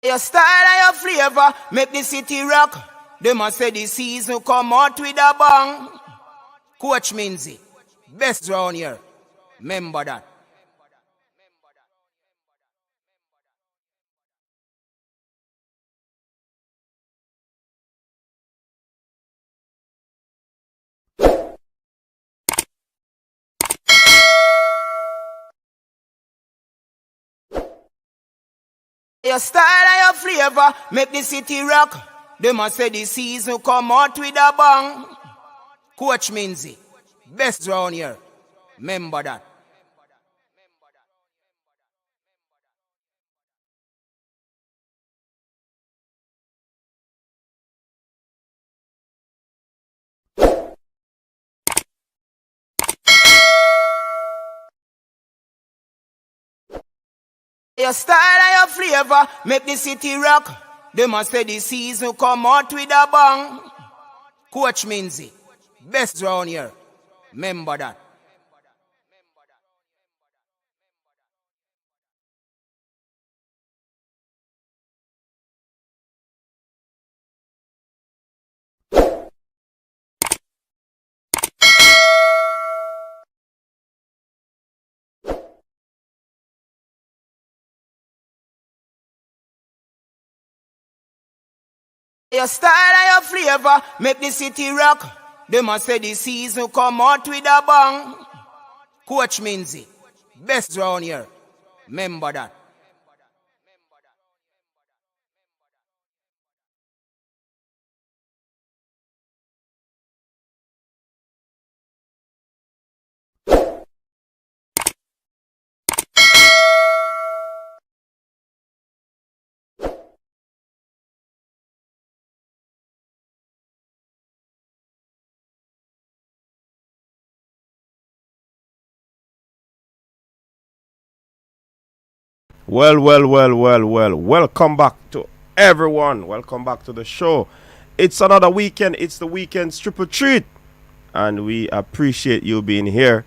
Your style and your flavor make the city rock. They must say the season come out with a bang. Coach Minzy, best round here. Remember that. Your style and your flavor make the city rock. They must say the season come out with a bang. Coach Minzy, best round here. Remember that. Your style and your flavor make the city rock. They must say the season come out with a bang. Coach Minzy, best round here. Remember that. Your style and your flavor make the city rock. They must say the season come out with a bang. Coach Minzy, best round here. Remember that. Well. Welcome back to everyone. Welcome back to the show. It's another weekend. It's the weekend's triple treat. And we appreciate you being here.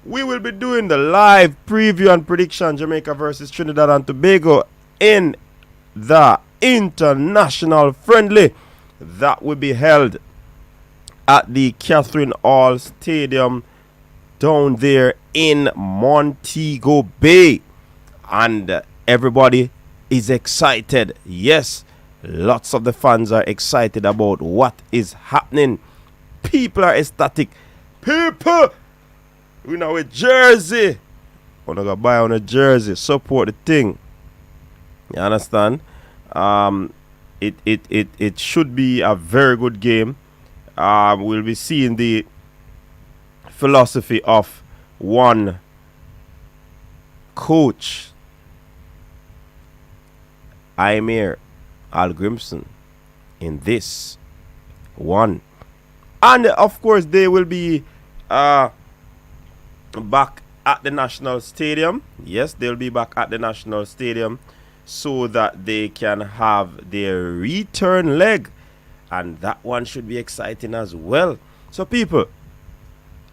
We will be doing the live preview and prediction Jamaica versus Trinidad and Tobago in the international friendly that will be held at the Catherine Hall Stadium down there in Montego Bay. And everybody is excited. Yes, lots of the fans are excited about what is happening. People are ecstatic. People, we know a jersey. Wanna go buy on a jersey, support the thing. You understand? It should be a very good game. We'll be seeing the philosophy of one coach, Aimir Al Grimson, in this one. And of course they will be back at the National Stadium. Yes, they'll be back at the National Stadium so that they can have their return leg. And that one should be exciting as well. So people,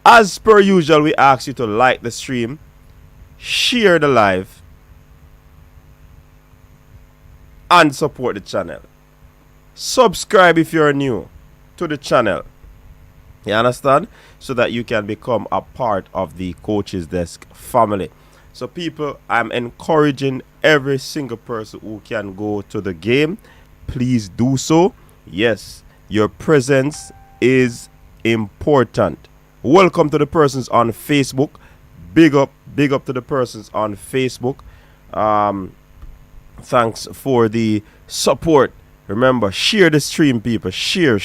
as per usual, we ask you to like the stream, share the live, and support the channel. Subscribe if you're new to the channel. You understand? So that you can become a part of the Coach's Desk family. So people, I'm encouraging every single person who can go to the game. Please do so. Yes, your presence is important. Welcome to the persons on Facebook. Big up to the persons on Facebook. Thanks for the support. Remember, share the stream, people. Share.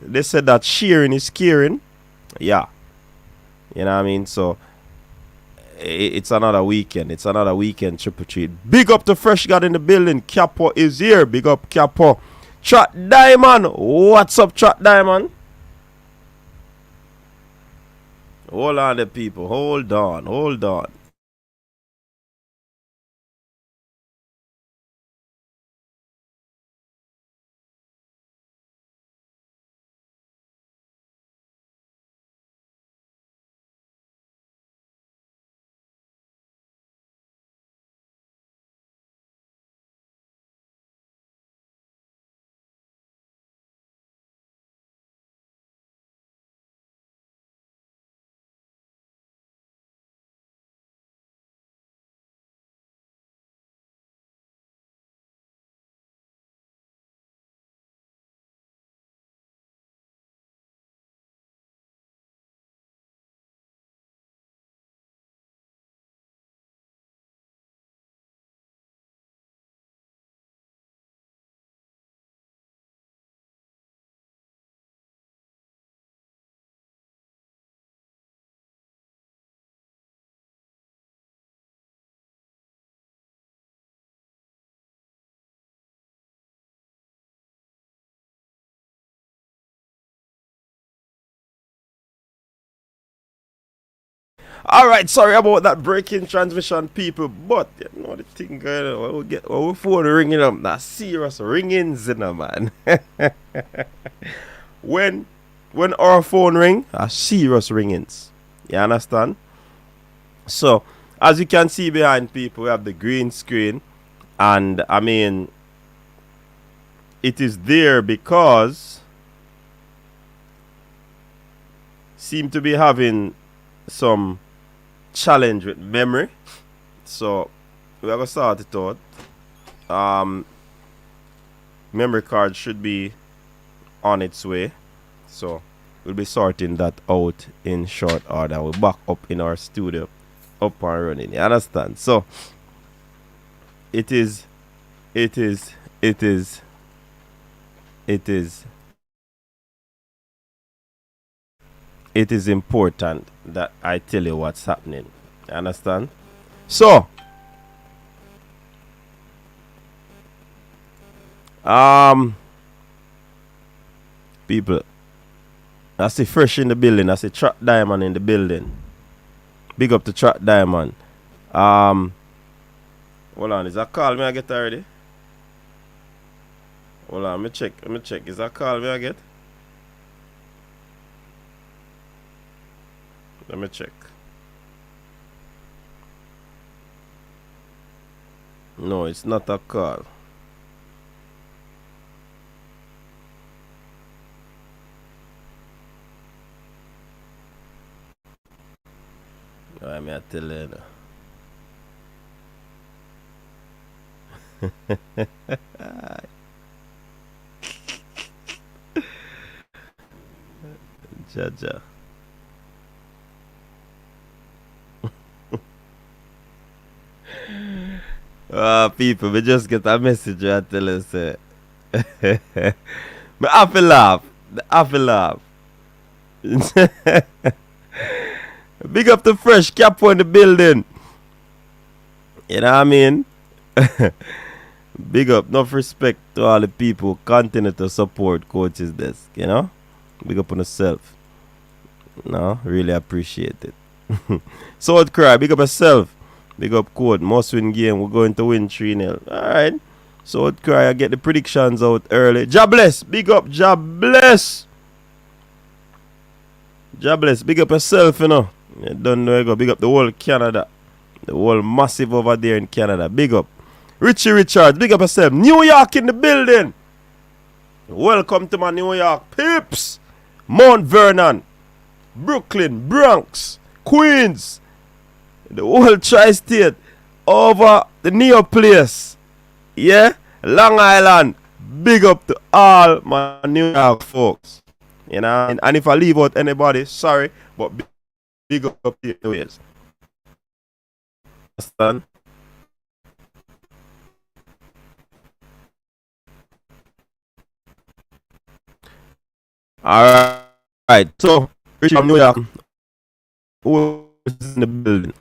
They said that sharing is caring. Yeah. You know what I mean? So, it's another weekend. It's another weekend triple treat. Big up to Fresh God in the building. Capo is here. Big up, Capo. Chat Diamond. What's up, Chat Diamond? Hold on, the people. Hold on. All right, sorry about that breaking transmission, people. But you know the thing going on. When we get our phone ringing up, that serious ringings, you know, man. when our phone ring, are serious ringings. You understand? So, as you can see behind people, we have the green screen, and I mean, it is there because seem to be having some challenge with memory, so we're gonna sort it out. Memory card should be on its way, so we'll be sorting that out in short order. We're back up in our studio, up and running. You understand? So it is important that I tell you what's happening. You understand? So, people, I see Fresh in the building. I see Track Diamond in the building. Big up to Track Diamond. Hold on, is that call me I get already? Hold on, let me check. Is that call me I get? Let me check. No, it's not a call. I may tell you now. Jaja. People, we just get a message and tell us. Me have to laugh. Big up the Fresh Capo in the building. You know what I mean? Big up, enough respect to all the people who continue to support Coach's Desk, you know? Big up on yourself. No, really appreciate it. Sword Cry, big up yourself. Big up Code, must win game. We're going to win 3-0. Alright. Sword Cry, I get the predictions out early. Jobless, big up, Jobless. Jobless, big up yourself, you know. You don't know you go. Big up the whole Canada. The whole massive over there in Canada. Big up. Richie Richards, big up yourself. New York in the building. Welcome to my New York peeps. Mount Vernon, Brooklyn, Bronx, Queens, the whole tri-state, over the Neo place. Yeah? Long Island. Big up to all my New York folks. You know? And if I leave out anybody, sorry, but big up to you anyways. Understand? Alright, so Rich from New York, who is in the building?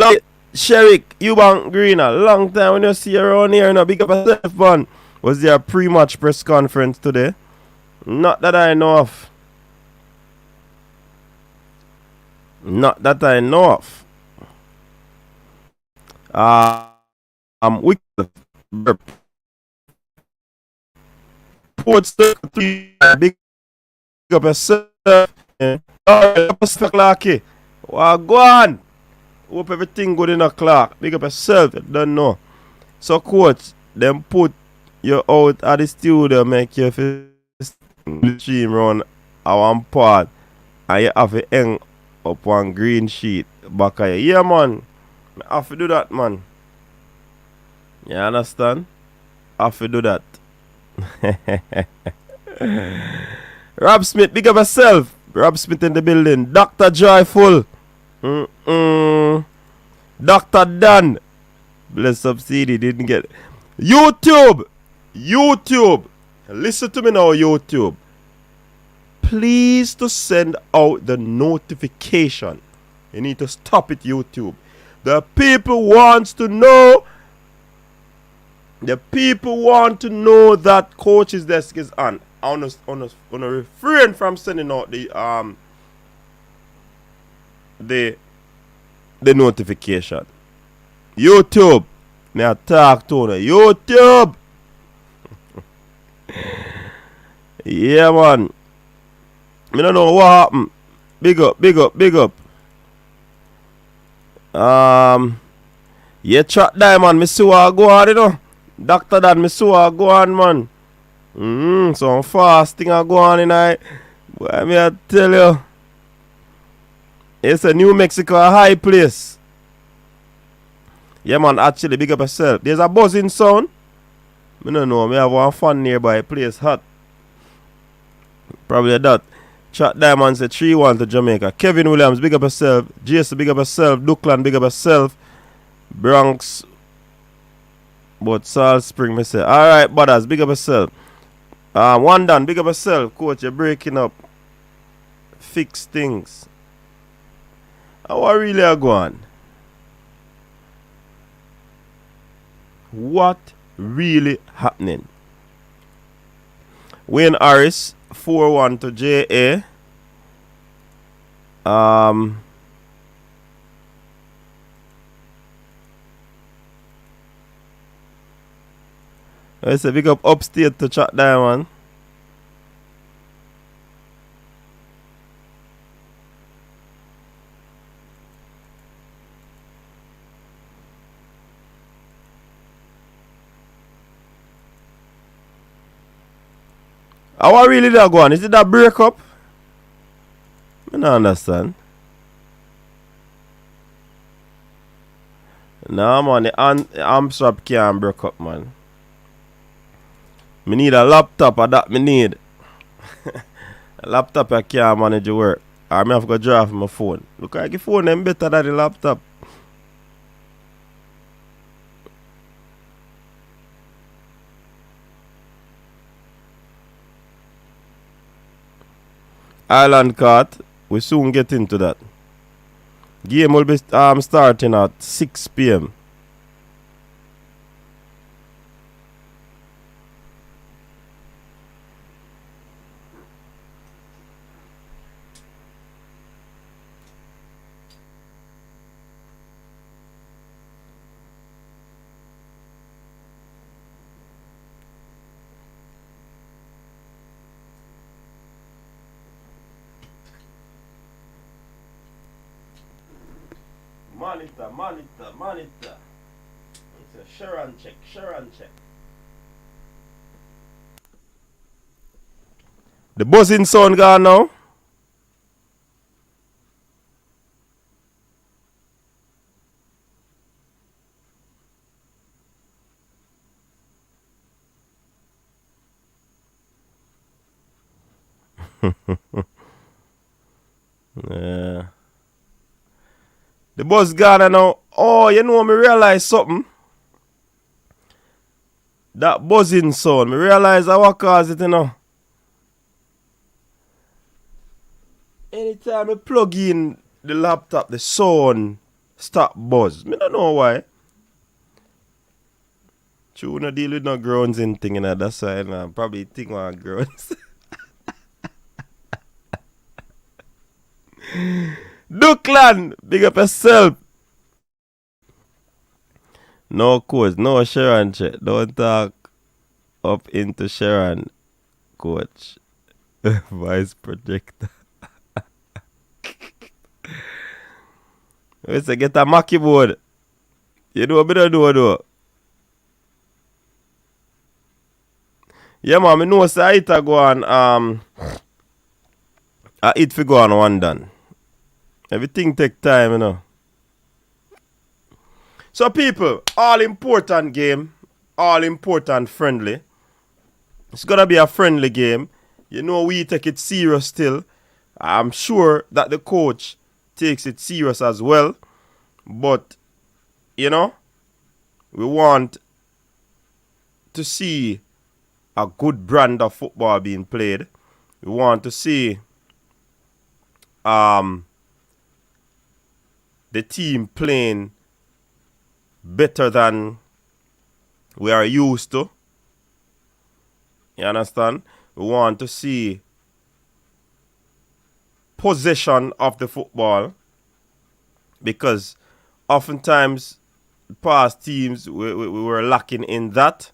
Sherrick, Eubank Greener, long time when you see you around here, no big up yourself, man. Was there a pre-match press conference today? Not that I know of. We Port 3 big up yourself. Lucky. Well, go on. Hope everything good in the clock. Big up yourself. You don't know. So, coach, them put you out at the studio, make you feel stream run at one part, and you have to hang up one green sheet back of you. Yeah, man. I have to do that, man. You understand? I have to do that. Rob Smith, big up yourself. Rob Smith in the building. Dr. Joyful. Dr. Dan. Bless up CD, didn't get it. YouTube. Listen to me now, YouTube. Please to send out the notification. You need to stop it, YouTube. The people want to know. The people want to know that Coach's Desk is on. I want to refrain from sending out the the notification. YouTube. Me a talk to you. YouTube. Yeah, man. Me don't know what happened. Big up, big up, big up. Yeah, Chat Diamond, me see what go on, you know. Dr. Dan, me see what go on, man. Some fasting a go on tonight. Boy, me I tell you. It's a New Mexico, a high place. Yeah, man, actually, big up yourself. There's a buzzing sound. I don't know, me have one fan nearby, place hot. Probably that. Chat Diamond said 3-1 to Jamaica. Kevin Williams, big up yourself. Jason, big up yourself. Duckland, big up yourself. Bronx, but Salt Spring, me say. Alright, brothers, big up yourself. One done, big up yourself. Coach, you're breaking up. Fix things. What really are going? What really happening? Wayne Harris 4-1 to JA. I say big up upstate to Chat Diamond. How really that go on? Is it that breakup? I don't understand. Nah, man, the arm strap can't break up, man. Me need a laptop, that me need. A laptop I can't manage the work. Or me have to go draw from my phone. Look like the phone them better than the laptop. Island Cart, we soon get into that. Game will be starting at 6 p.m. Monitor. It's a Sharon check. The buzzing sound gone now. Yeah. The buzz gone now. Oh, you know, me realize something. That buzzing sound, me realize I what cause it, you know. Anytime I plug in the laptop, the sound stop buzz. Me don't know why. You no deal with no grounds and thing, you know. That's why I probably think one grounds. Duckland, big up yourself. No coach, no Sharon check. Don't talk up into Sharon, coach. Vice projector. We say get a Mackie board. You know what I do though? Yeah man, I know say it go on it fi go on one done. Everything take time, you know. So people, all important game, all important friendly. It's gonna be a friendly game. You know we take it serious still. I'm sure that the coach takes it serious as well. But, you know, we want to see a good brand of football being played. We want to see the team playing better than we are used to. You understand? We want to see possession of the football, because Oftentimes, past teams we were lacking in that.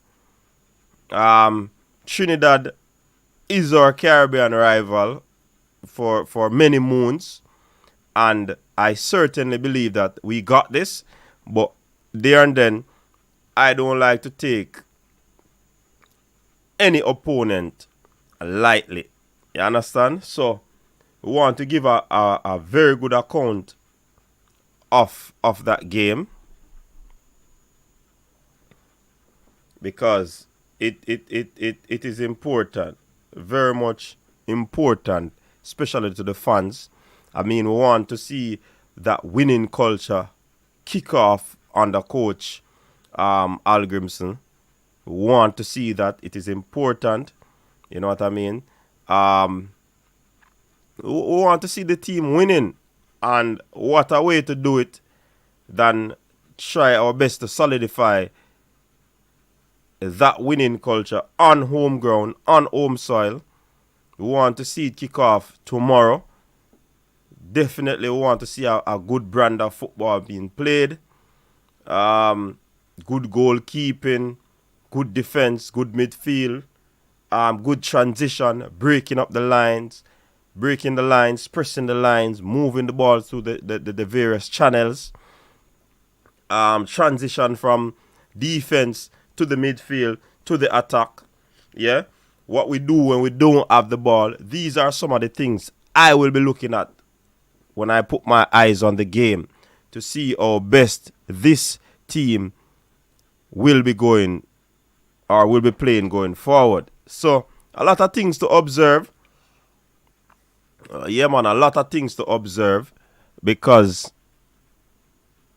Trinidad is our Caribbean rival for many moons, and I certainly believe that we got this. But there and then, I don't like to take any opponent lightly. You understand? So we want to give a very good account of that game, because it is important, very much important, especially to the fans. I mean, we want to see that winning culture kick off under coach Al Grimson. We want to see that. It is important. You know what I mean? We want to see the team winning. And what a way to do it than try our best to solidify that winning culture on home ground, on home soil. We want to see it kick off tomorrow. Definitely we want to see a good brand of football being played. Good goalkeeping, good defense, good midfield, good transition, breaking up the lines, pressing the lines, moving the ball through the various channels. Transition from defense to the midfield to the attack. Yeah, what we do when we don't have the ball. These are some of the things I will be looking at when I put my eyes on the game, to see how best this team will be going, or will be playing going forward. So a lot of things to observe. A lot of things to observe, because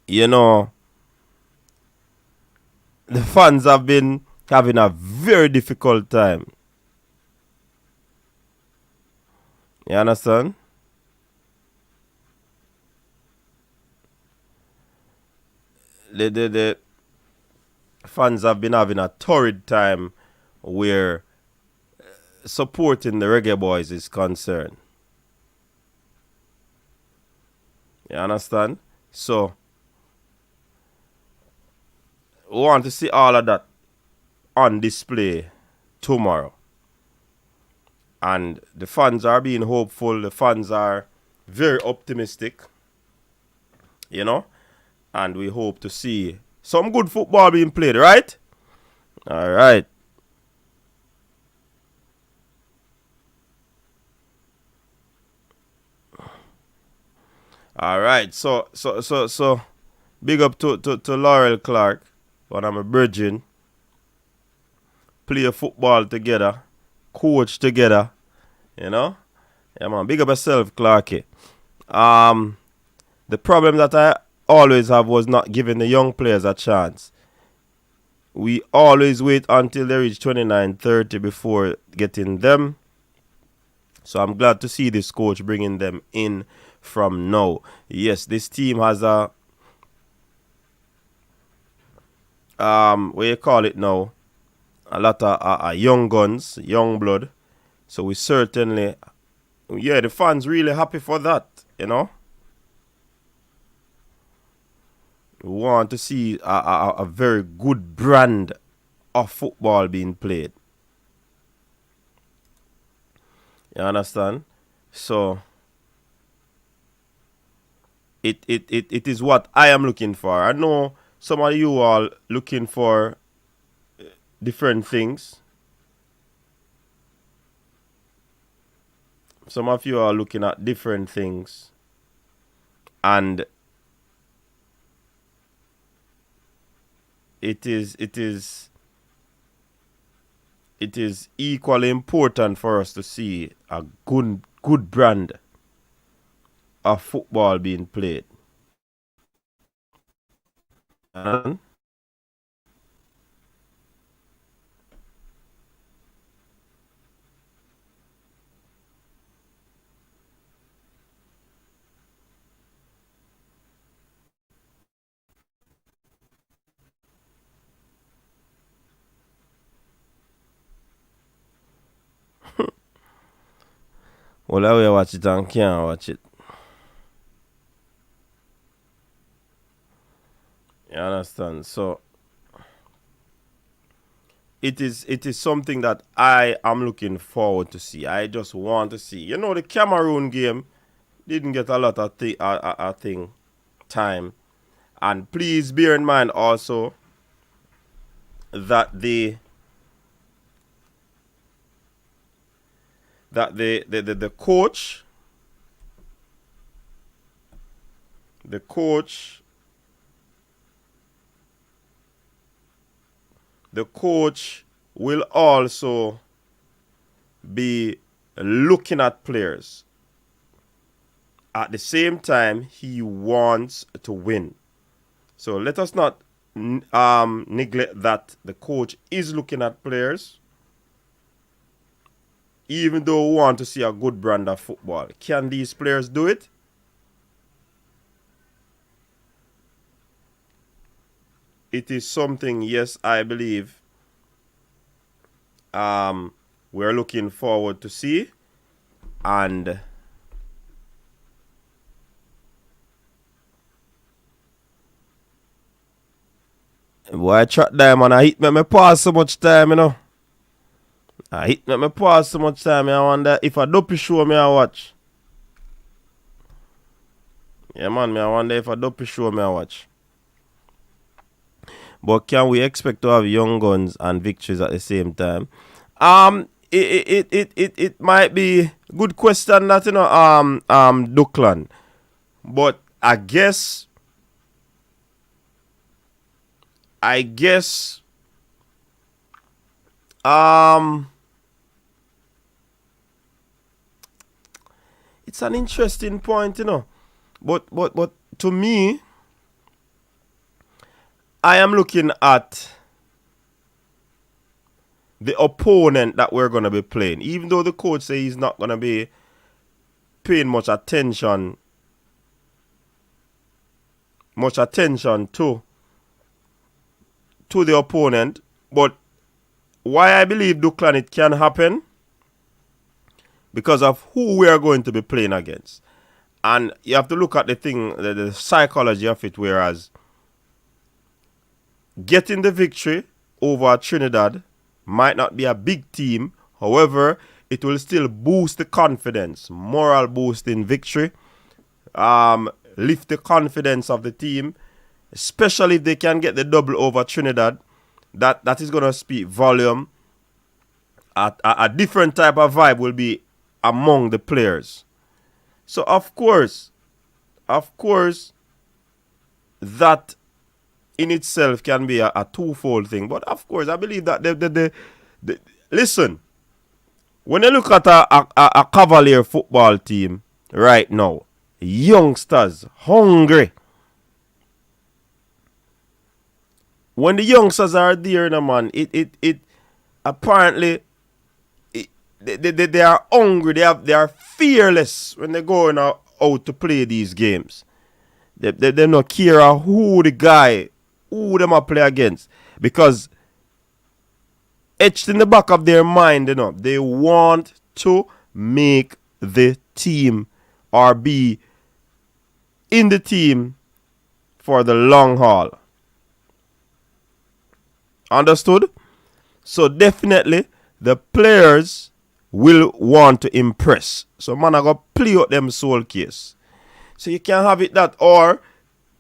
the fans have been having a very difficult time. You understand? The fans have been having a torrid time where supporting the Reggae Boyz is concerned. You understand? So we want to see all of that on display tomorrow. And the fans are being hopeful. The fans are very optimistic. And we hope to see some good football being played, right? All right. All right. So big up to Laurel Clark, one of my brethren. Play football together, coach together, Yeah, man. Big up yourself, Clarky. The problem that I always have was not giving the young players a chance. We always wait until they reach 29, 30 before getting them. So I'm glad to see this coach bringing them in from now. Yes, this team has a what you call it now? A lot of young guns, young blood. So we certainly, the fans really happy for that, We want to see a very good brand of football being played. You understand? So it is what I am looking for. I know some of you are looking for different things. Some of you are looking at different things. And it is equally important for us to see a good brand of football being played. And well, I will watch it and can't watch it. understand? So it is something that I am looking forward to see. I just want to see. You know, the Cameroon game didn't get a lot of time, and please bear in mind also that the coach will also be looking at players. At the same time, he wants to win. So let us not neglect that the coach is looking at players, even though we want to see a good brand of football. Can these players do it? It is something, yes, I believe we're looking forward to see. And boy, I track diamond, I hit me pause so much time, you know. I hit me pause so much time, I wonder if a dopey show me I watch. Yeah, man, I wonder if a dopey show me I watch. But can we expect to have young guns and victories at the same time? It might be good question that, you know, Duckland. But I guess it's an interesting point, you know. But to me, I am looking at the opponent that we're going to be playing. Even though the coach says he's not going to be paying much attention to the opponent. But why I believe Duckland it can happen? Because of who we are going to be playing against. And you have to look at the psychology of it, whereas getting the victory over Trinidad might not be a big team. However, it will still boost the confidence. Moral boosting victory. Lift the confidence of the team. Especially if they can get the double over Trinidad. That is going to speak volume. A different type of vibe will be among the players. So of course, that in itself can be a twofold thing. But of course, I believe that listen, when you look at a Cavalier football team right now, youngsters hungry. When the youngsters are there, man, it apparently they are hungry. They are fearless when they're going out to play these games. They don't care who them are play against, because etched in the back of their mind, you know, they want to make the team or be in the team for the long haul. Understood? So definitely the players will want to impress. So man, I got play out them soul case. So you can't have it that, or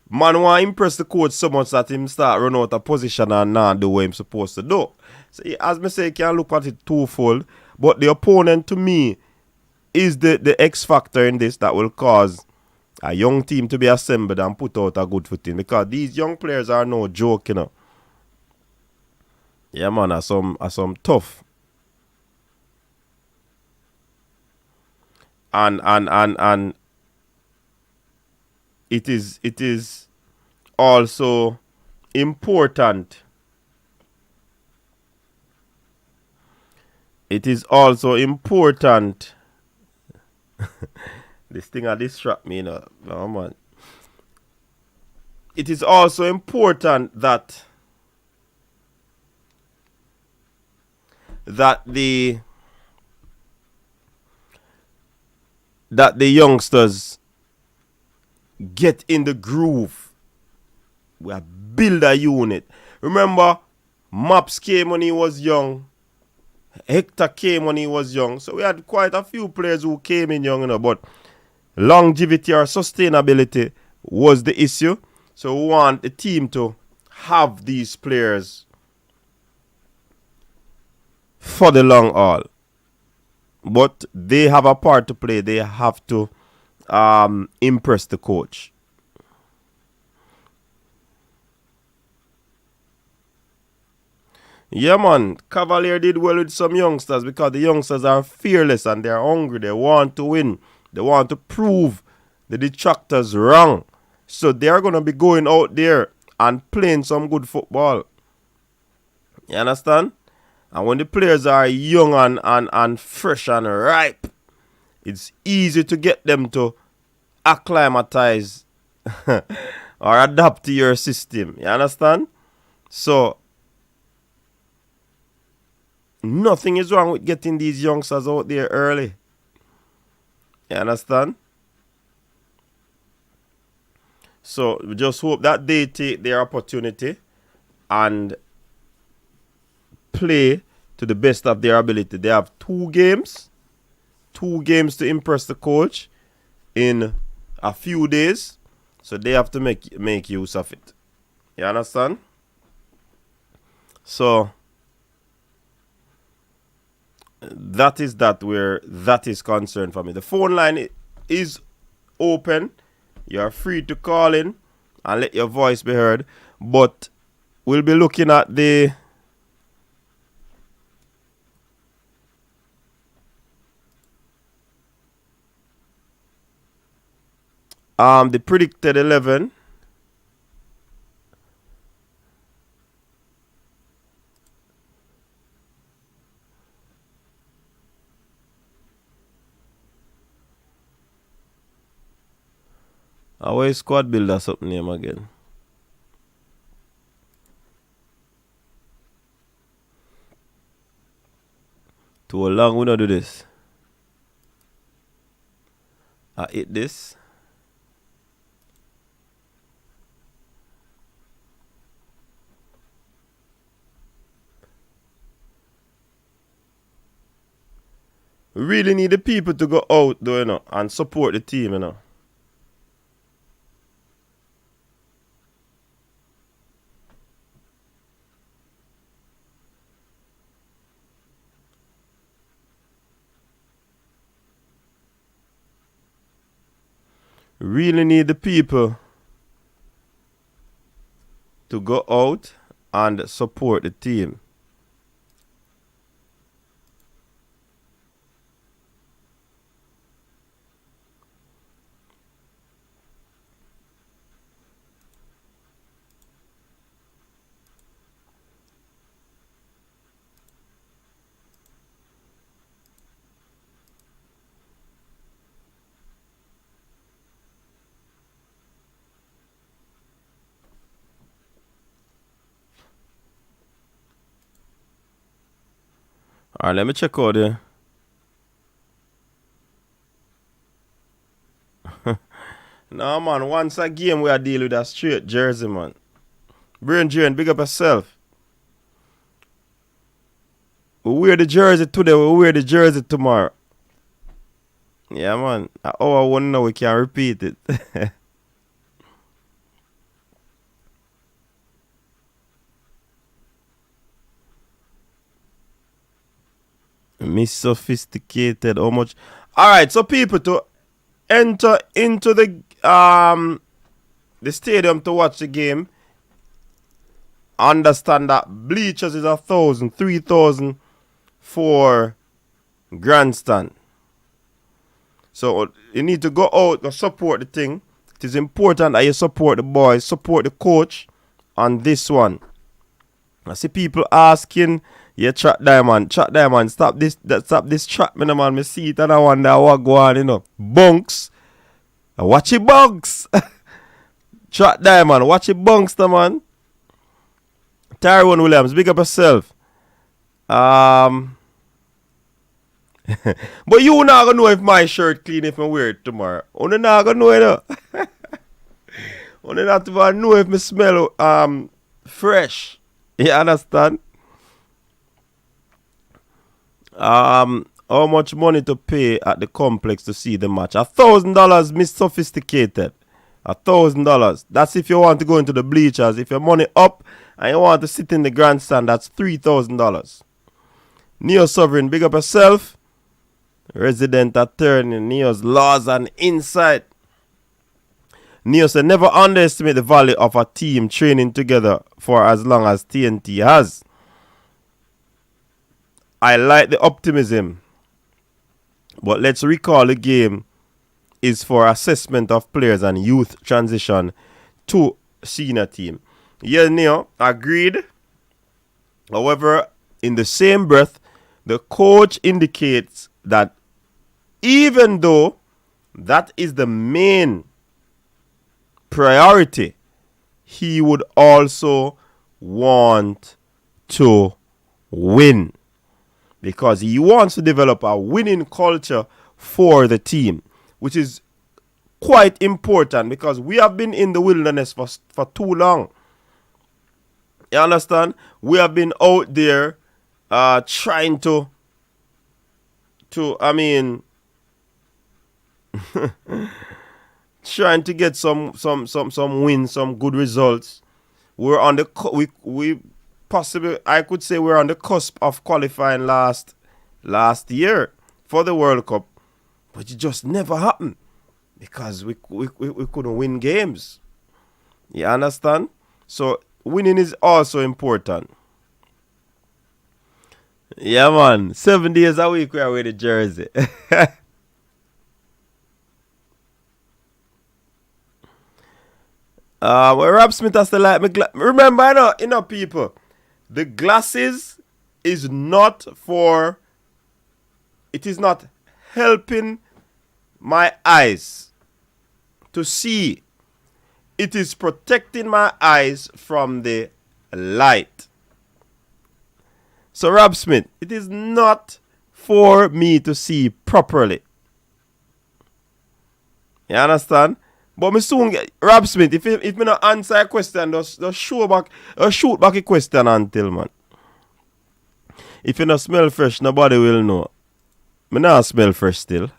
man want to impress the coach so much that him start run out of position and not do what him supposed to do. So as me say, you can look at it twofold. But the opponent to me is the X factor in this that will cause a young team to be assembled and put out a good footing. Because these young players are no joke, you know. Yeah, man, are some tough. And it is also important. It is also important. This thing a distract me, you know. Oh, man. It is also important that the youngsters get in the groove We have built a unit. Remember, Maps came when he was young. Hector came when he was young. So we had quite a few players who came in young, but longevity or sustainability was the issue. So we want the team to have these players for the long haul. But they have a part to play. They have to impress the coach. Yeah, man. Cavalier did well with some youngsters because the youngsters are fearless and they're hungry. They want to win. They want to prove the detractors wrong. So they're going to be going out there and playing some good football. You understand? And when the players are young and fresh and ripe, it's easy to get them to acclimatize or adapt to your system. You understand? So nothing is wrong with getting these youngsters out there early. You understand? So we just hope that they take their opportunity and play to the best of their ability. They have 2 games to impress the coach in a few days. So they have to make use of it. You understand? So that is where that is concerned for me. The phone line is open. You are free to call in and let your voice be heard. But we'll be looking at the predicted 11. Our squad builder something name again. Too long we don't do this. I hit this. We really need the people to go out though, you know, and support the team, you know. Really need the people to go out and support the team. Alright, let me check out there. No, man. Once a game, we are dealing with a straight jersey, man. Brain drain, big up yourself. We wear the jersey today, we wear the jersey tomorrow. Yeah, man. Oh, I wonder we can repeat it. Miss Sophisticated, how much? Alright, so people to enter into the stadium to watch the game, understand that bleachers is 1,000, 3,000 for grandstand. So you need to go out and support the thing. It is important that you support the boys, support the coach on this one. I see people asking, yeah, Chat Diamond, stop this trap, man. Me see it and I wonder what go on, you know. Bunks. Watch it, bunks. Chat Diamond, watch it, bunks, man. Tyrone Williams, big up yourself. But you not gonna know if my shirt clean if I wear it tomorrow. You not gonna know it. Only not even know if me smell fresh. You understand? How much money to pay at the complex to see the match? $1,000, Miss Sophisticated. $1,000. That's if you want to go into the bleachers. If your money up and you want to sit in the grandstand, that's $3,000. Neo Sovereign, big up yourself. Resident attorney, Neo's Laws and Insight. Neo said, never underestimate the value of a team training together for as long as TNT has. I like the optimism, but let's recall the game is for assessment of players and youth transition to senior team. Yeah, Neo, agreed. However, in the same breath, the coach indicates that even though that is the main priority, he would also want to win because he wants to develop a winning culture for the team, which is quite important because we have been in the wilderness for too long. You understand? We have been out there trying to trying to get some wins, some good results. We're on the we possibly, I could say we're on the cusp of qualifying last year for the World Cup, but it just never happened because we couldn't win games. You understand? So winning is also important. Yeah, man. 7 days a week we are wearing the jersey. Where Rob Smith has to like me. Remember, people, the glasses is not for. It is not helping my eyes to see. It is protecting my eyes from the light. So, Rob Smith, it is not for me to see properly. You understand? But me soon get Rob Smith, if me not answer a question, just shoot back a question until, man. If you not smell fresh, nobody will know. Me not smell fresh still.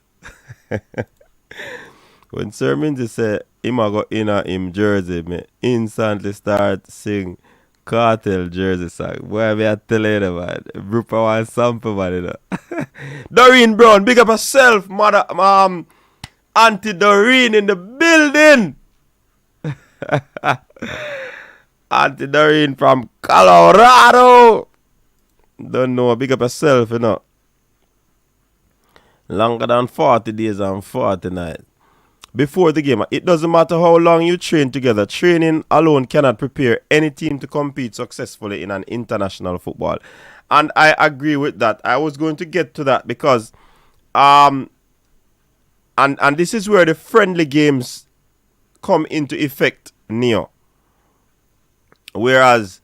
When Sir Minzy say him a go in a him jersey, me instantly start sing Cartel jersey song. Boy, me a tell you, man. Rupa want sample, man, you know. Doreen Brown, big up yourself, mother, Auntie Doreen in the building. Auntie Doreen from Colorado. Don't know, big up yourself, you know. Longer than 40 days and 40 nights. Before the game, it doesn't matter how long you train together. Training alone cannot prepare any team to compete successfully in an international football. And I agree with that. I was going to get to that because and this is where the friendly games come into effect, Neo. Whereas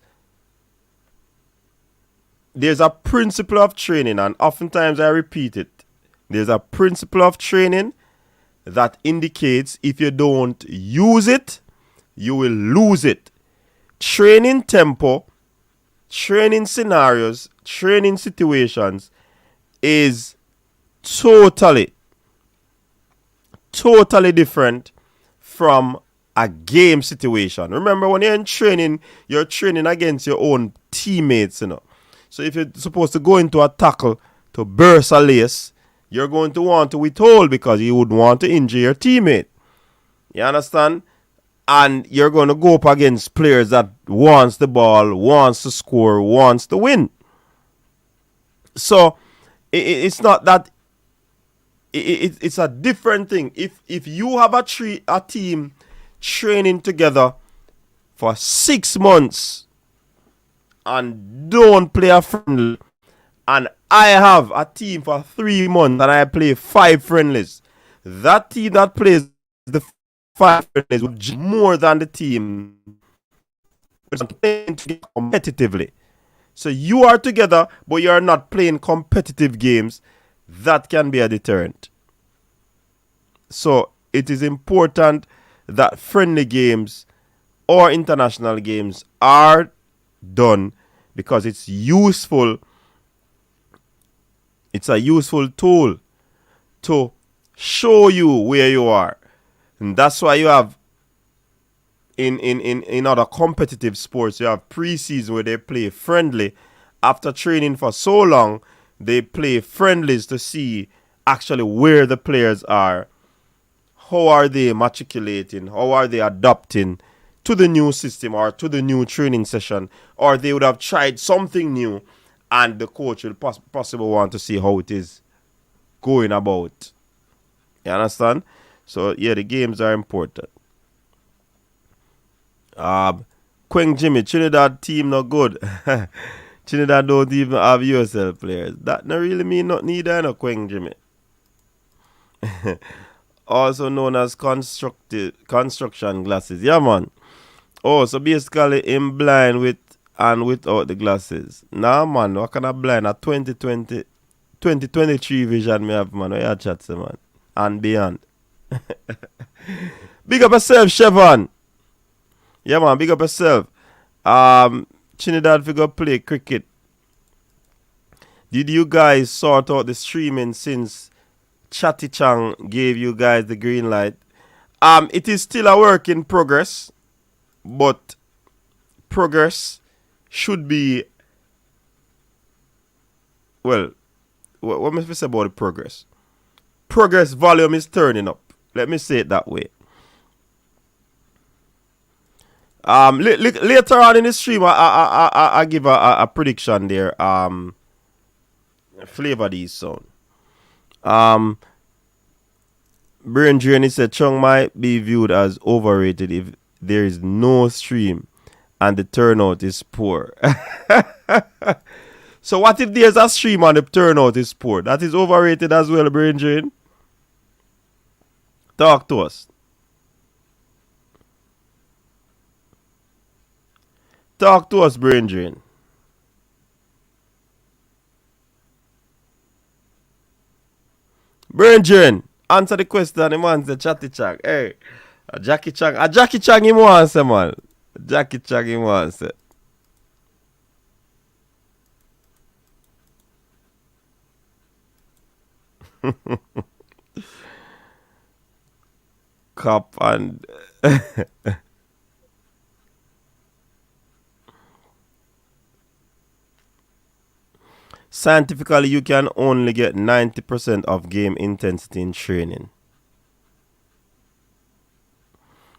there's a principle of training, and oftentimes I repeat it. There's a principle of training that indicates if you don't use it, you will lose it. Training tempo, training scenarios, training situations is totally different from a game situation. Remember, when you're training against your own teammates, you know. So if you're supposed to go into a tackle to burst a lace, you're going to want to withhold because you would want to injure your teammate. You understand? And you're going to go up against players that wants the ball, wants to score, wants to win. So it's not that. It's a different thing. If you have a team training together for 6 months and don't play a friendly, and I have a team for 3 months and I play 5 friendlies, that team that plays the 5 friendlies will do more than the team playing competitively. So you are together, but you are not playing competitive games. That can be a deterrent. So it is important that friendly games or international games are done because it's useful. It's a useful tool to show you where you are. And that's why you have in other competitive sports, you have preseason where they play friendly. After training for so long, they play friendlies to see actually where the players are. How are they matriculating? How are they adapting to the new system or to the new training session? Or they would have tried something new and the coach will possibly want to see how it is going about. You understand? So, yeah, the games are important. Quang Jimmy, Trinidad team not good. Trinidad don't even have USL players. That not really mean not neither, no, Quang Jimmy. Also known as construction glasses. Yeah, man. Oh, so basically in blind with and without the glasses. Nah, man, what kind of blind? A 2023 vision me have, man. Where you chat, say, man? And beyond. Big up yourself, Chevron. Yeah, man, big up yourself. Trinidad figure play cricket. Did you guys sort out the streaming since Chatty Chang gave you guys the green light? It is still a work in progress, but progress should be, well, what must we say about the progress? Progress volume is turning up. Let me say it that way. Later on in the stream, I give a prediction there. Flavor these sound. Brain Journey said Chung might be viewed as overrated if there is no stream and the turnout is poor. So what if there's a stream and the turnout is poor? That is overrated as well, Brain Journey. Talk to us. Talk to us, Brain Drain. Brain Drain, answer the question. The man said Chatty Chang. Hey, Jackie Chang him wants, man. Jackie Chang him wants. Cop and scientifically, you can only get 90% of game intensity in training.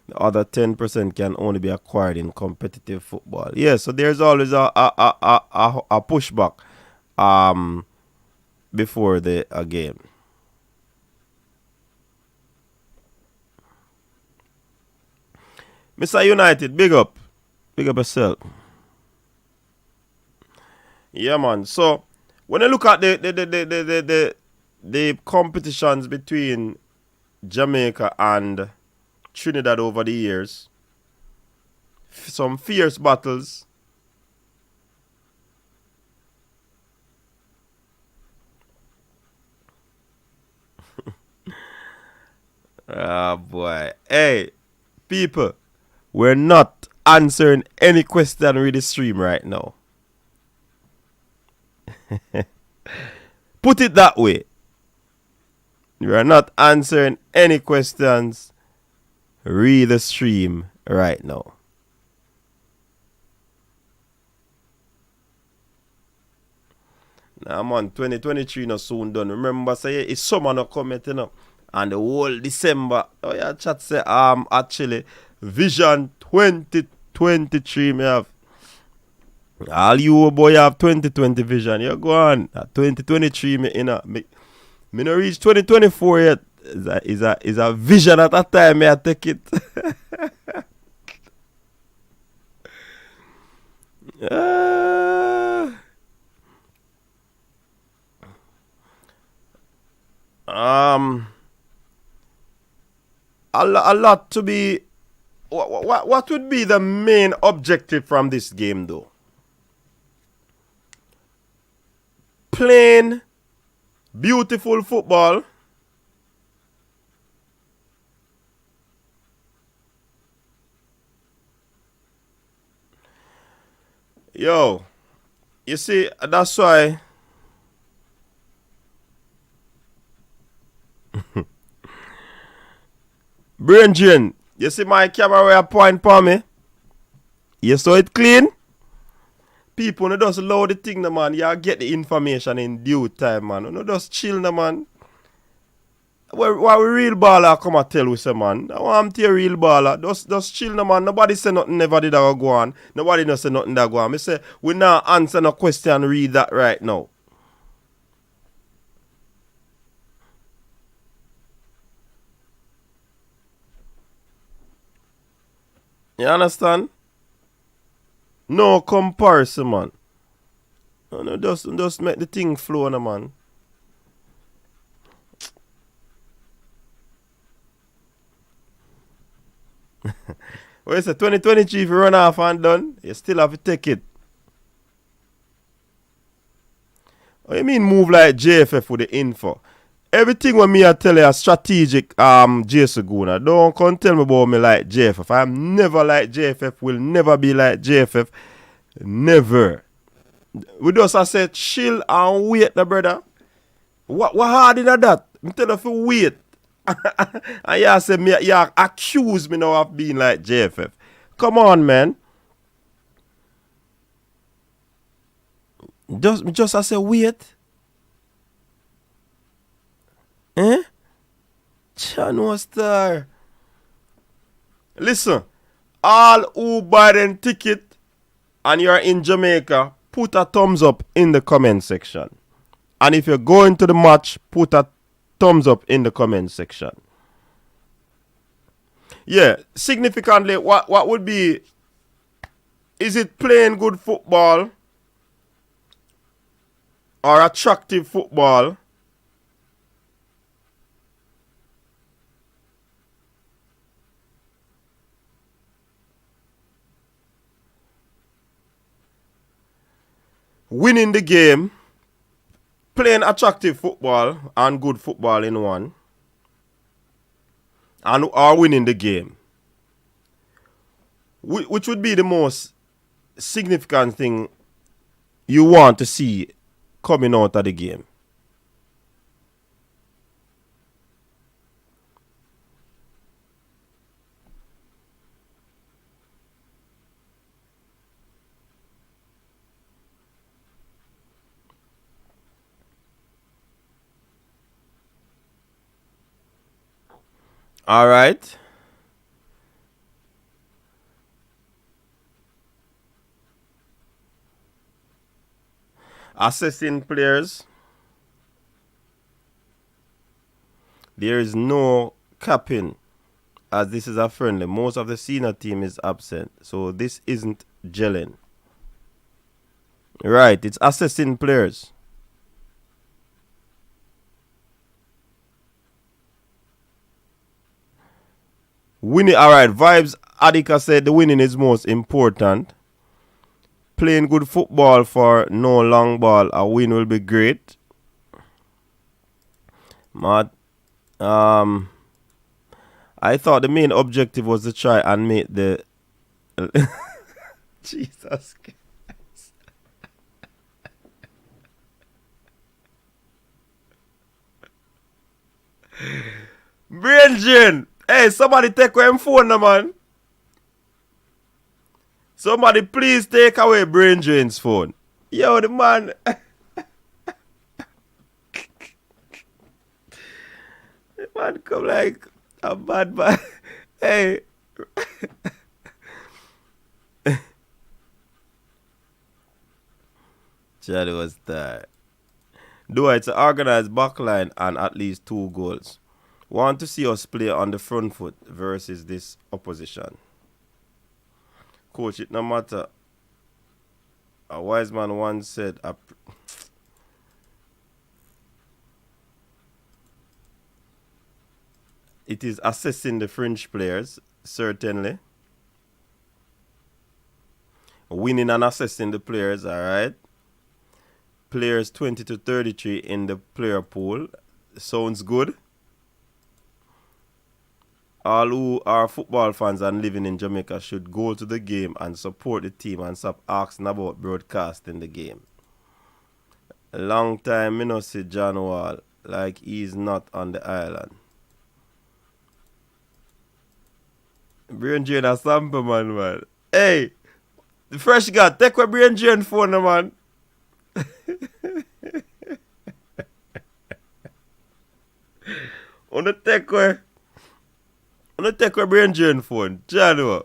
The other 10% can only be acquired in competitive football. Yeah, so there's always a pushback before the game. Mr. United, big up. Big up yourself. Yeah, man. So when I look at the competitions between Jamaica and Trinidad over the years, some fierce battles. Ah, boy. Hey, people, we're not answering any question with the stream right now. Put it that way. We are not answering any questions. Read the stream right now. Now, man, 2023 not soon done. Remember, say it's summer not coming, you know, and the whole December. Oh yeah, chat say actually Vision 2023 me have. All you boy have 2020 vision. You go on. 2023 me no reach 2024 yet. Is a vision at that time me I take it. A lot to be. What would be the main objective from this game though? Plain, beautiful football. Yo, you see, that's why. Brendan, you see my camera where I point for me? You saw it clean? People no just allow the thing, no, man. You get the information in due time, man. No just chill, no, man. Why we real baller come and tell we say, man? I want to real baller. Just chill, no, man. Nobody say nothing never did that go on. Nobody no say nothing that go on. Me say, we now answer no question, read that right now. You understand? No comparison, man. No, just make the thing flow, no, man. Well, it's a 2023 if you run off and done, you still have to take it. What you mean move like JFF with the info? Everything when me I tell you a strategic Jason Guna. Don't come tell me about me like JFF. I'm never like JFF, will never be like JFF. Never. We just I said chill and wait, the brother. What hard in that? Me tell you to wait. And you say me, you accuse me now of being like JFF. Come on, man. Just I say wait. Eh? Chano Star. Listen, all who buy them ticket and you're in Jamaica, put a thumbs up in the comment section. And if you're going to the match, put a thumbs up in the comment section. Yeah, significantly, what would be, is it playing good football or attractive football? Winning the game, playing attractive football and good football in one, and are winning the game. Which would be the most significant thing you want to see coming out of the game? All right. Assessing players. There is no capping, as this is a friendly. Most of the senior team is absent, so this isn't gelling. Right, it's assessing players. Winning, all right. Vibes Adika said the winning is most important. Playing good football for no long ball, a win will be great. Matt, I thought the main objective was to try and make the Jesus Christ. Brain, hey, somebody take away my phone, no, man. Somebody please take away Brain Drain's phone. Yo, the man. The man come like a bad man. Hey. Charlie was there. Do it's an organized backline and at least 2 goals. Want to see us play on the front foot versus this opposition. Coach, it no matter. A wise man once said, it is assessing the French players, certainly. Winning and assessing the players, alright. Players 20 to 33 in the player pool. Sounds good. All who are football fans and living in Jamaica should go to the game and support the team and stop asking about broadcasting the game. A long time me no see John Wall like he's not on the island. Brain drain a sample man. Hey, the fresh guy, take a brain drain phone man. On the take a brain drain phone. John.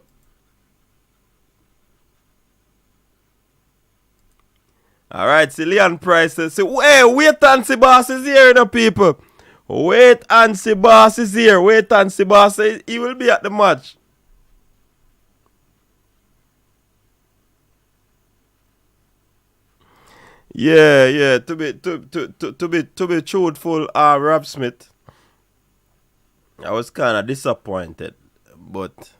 Alright, see Leon Price says, hey, wait and see boss is here, people. Wait and see boss is here. Wait and see boss. He will be at the match. Yeah. To be truthful, Rob Smith, I was kind of disappointed, but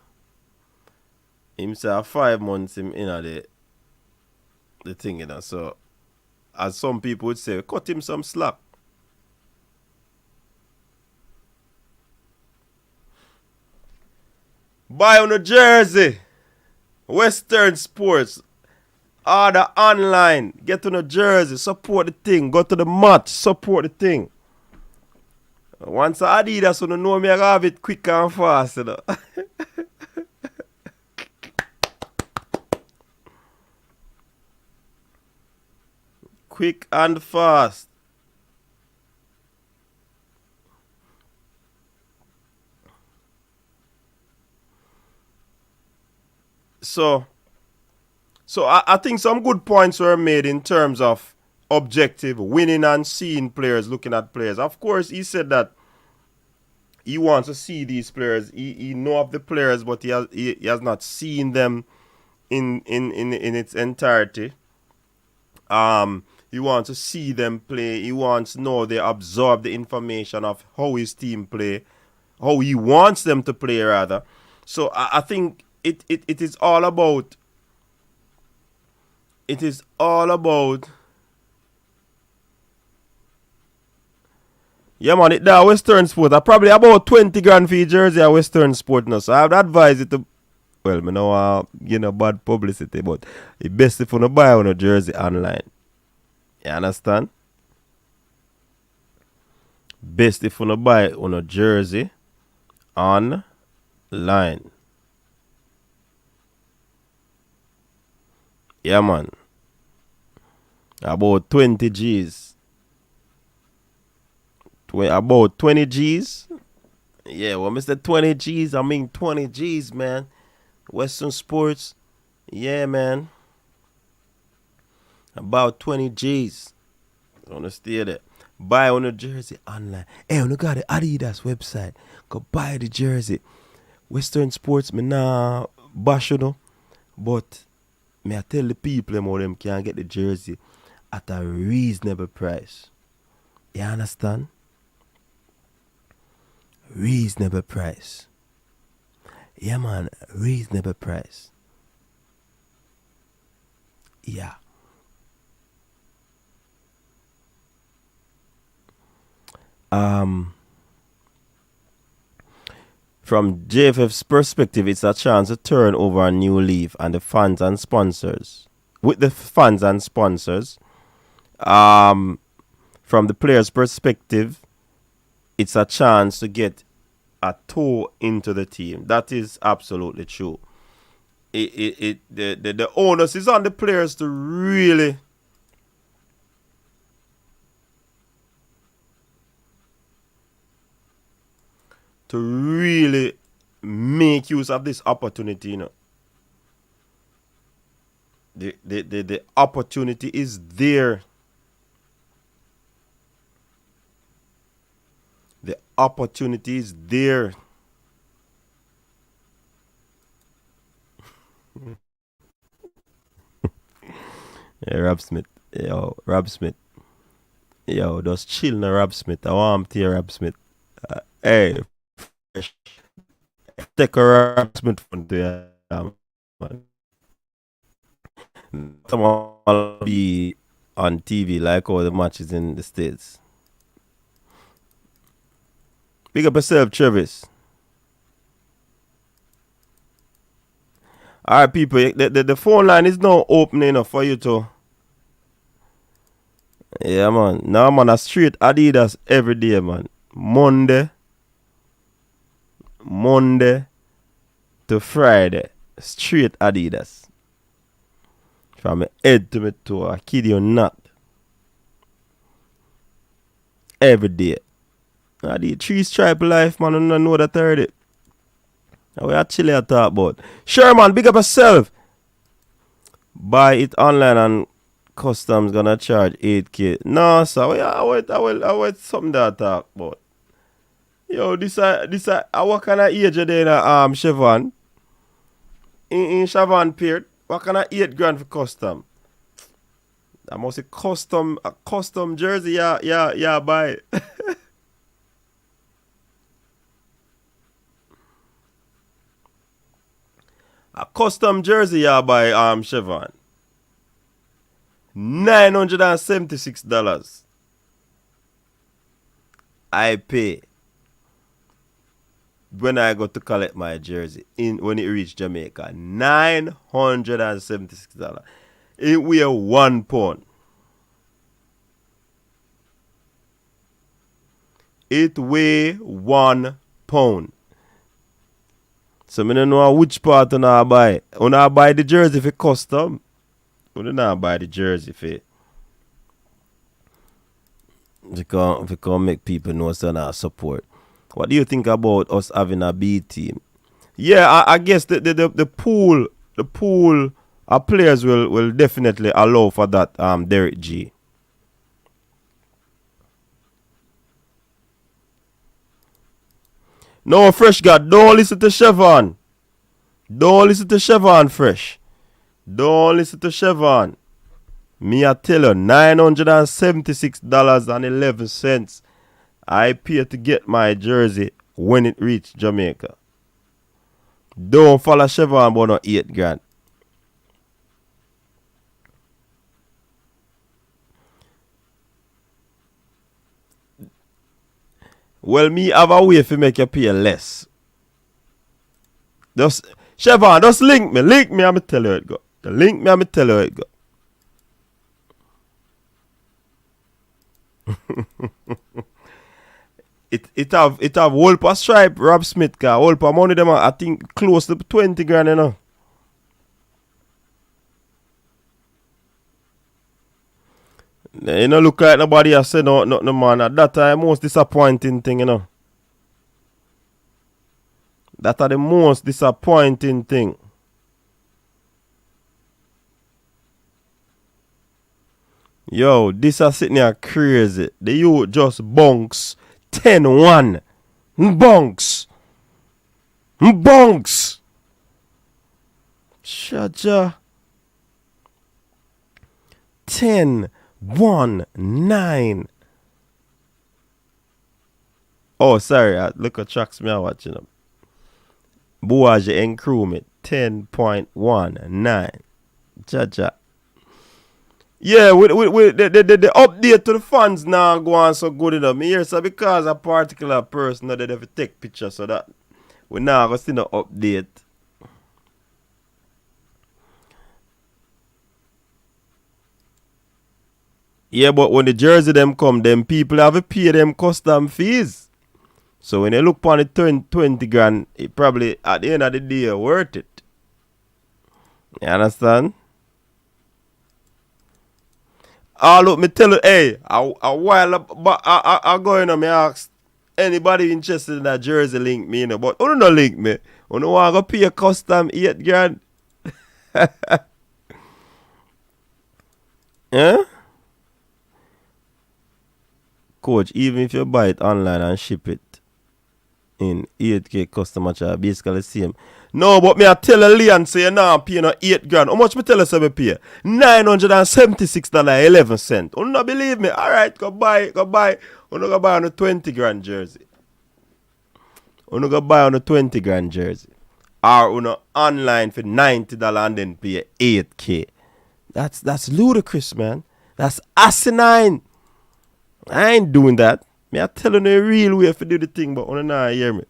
him say 5 months him in the thing, So, as some people would say, cut him some slack. Buy on a jersey. Western Sports. Order online. Get on a jersey. Support the thing. Go to the match. Support the thing. Once Adidas want to know me, I have it quick and fast. Quick and fast. So I think some good points were made in terms of objective, winning and seeing players, looking at players. Of course, he said that he wants to see these players. He know of the players, but he has not seen them in its entirety. He wants to see them play. He wants to know they absorb the information of how his team play, how he wants them to play rather. So I think it is all about. It is all about. Yeah, man, it that Western Sport. I probably about 20 grand for your jersey at Western Sport now. So I would advise it to. Well, me know bad publicity, but it's best if you don't buy on a jersey online. You understand? Best if you don't buy on a jersey online. Yeah, man. About 20 G's. About 20 G's. Yeah, well, Mr. 20 G's, I mean 20 G's, man. Western Sports. Yeah, man. About 20 G's. I want to stay there. Buy on a jersey online. Hey, when you got the Adidas website, go buy the jersey. Western Sports, me nah bash you know. But me I tell the people them can get the jersey at a reasonable price. You understand? Reasonable price. Yeah, man, reasonable price. Yeah. From JFF's perspective, it's a chance to turn over a new leaf and the fans and sponsors. With the fans and sponsors, from the player's perspective, it's a chance to get a toe into the team. That is absolutely true. The onus is on the players to really make use of this opportunity, The opportunity is there. The opportunity is there. Yeah, Rob Smith. Rob Smith. Just chill now, Rob Smith. I want to hear Rob Smith. Hey, take a Rob Smith phone to you, man. Someone will be on TV like all the matches in the States. Big up yourself, Travis. All right, people. The phone line is now opening up for you to. Yeah, man. Now I'm on a straight Adidas every day, man. Monday to Friday. Straight Adidas. From my head to my toe. I kid you not. Every day. I did 3 stripe life, man. I don't know that I heard it. We actually talk about. Sure, man. Big up yourself. Buy it online and customs gonna charge 8K. No, sir. I wait something that I talk about. Yo, this what kind of age are they in Chevron? In Chevron period, what kind of 8 grand for custom? I must say a custom jersey, yeah, buy. A custom jersey, yeah, buy Chevron. $976. I pay when I go to collect my jersey when it reach Jamaica. $976. It weigh 1 pound. It weigh 1 pound. So I don't know which part you not buy. You not buy the jersey for custom. You not buy the jersey for because make people know so not support. What do you think about us having a B team? Yeah, I guess the pool of players will definitely allow for that, Derek G. No, Fresh God, don't listen to Chevron. Don't listen to Chevron, Fresh. Don't listen to Chevron. Me, I tell you, $976.11 I pay to get my jersey when it reach Jamaica. Don't follow Chevron about no 8 grand. Well, me have a way to make you pay less. Just Chevron, just link me, I'ma tell you how it go. Link me, I'ma tell you how it go. It have whole per stripe Rob Smith car. Whole per money them I think close to 20 grand, you know. You know, look like nobody has said no man. At that time most disappointing thing, you know. That are the most disappointing thing. Yo, this are sitting here crazy. The youth just bunks 10-1. Bunks. Shaja. 10-1-9. Oh, sorry. Look at tracks me watching them. Boaje and crew me 10.19. Jaja. Yeah, with the update to the fans now go on so good enough. Me hear so because a particular person that they have to take pictures so that we now go see no update. Yeah, but when the jersey them come, them people have to pay them custom fees. So when they look upon the 20 grand, it probably at the end of the day worth it. You understand? Look, me tell you, hey, a while but I go in and me ask anybody interested in that jersey link me, you know, but you don't link me. You don't want to pay a custom 8 grand. Yeah? Coach, even if you buy it online and ship it in 8K customer charge, basically the same. No, but me I tell a Leon say you now pay no 8 grand. How much me tell you say me pay? $976.11. You not believe me? Alright, go buy. You go buy on a 20 grand jersey. You go buy on a 20 grand jersey. Or you know online for $90 and then pay 8K. That's ludicrous, man. That's asinine. I ain't doing that. Me I telling you a real way to do the thing, but you not hear me.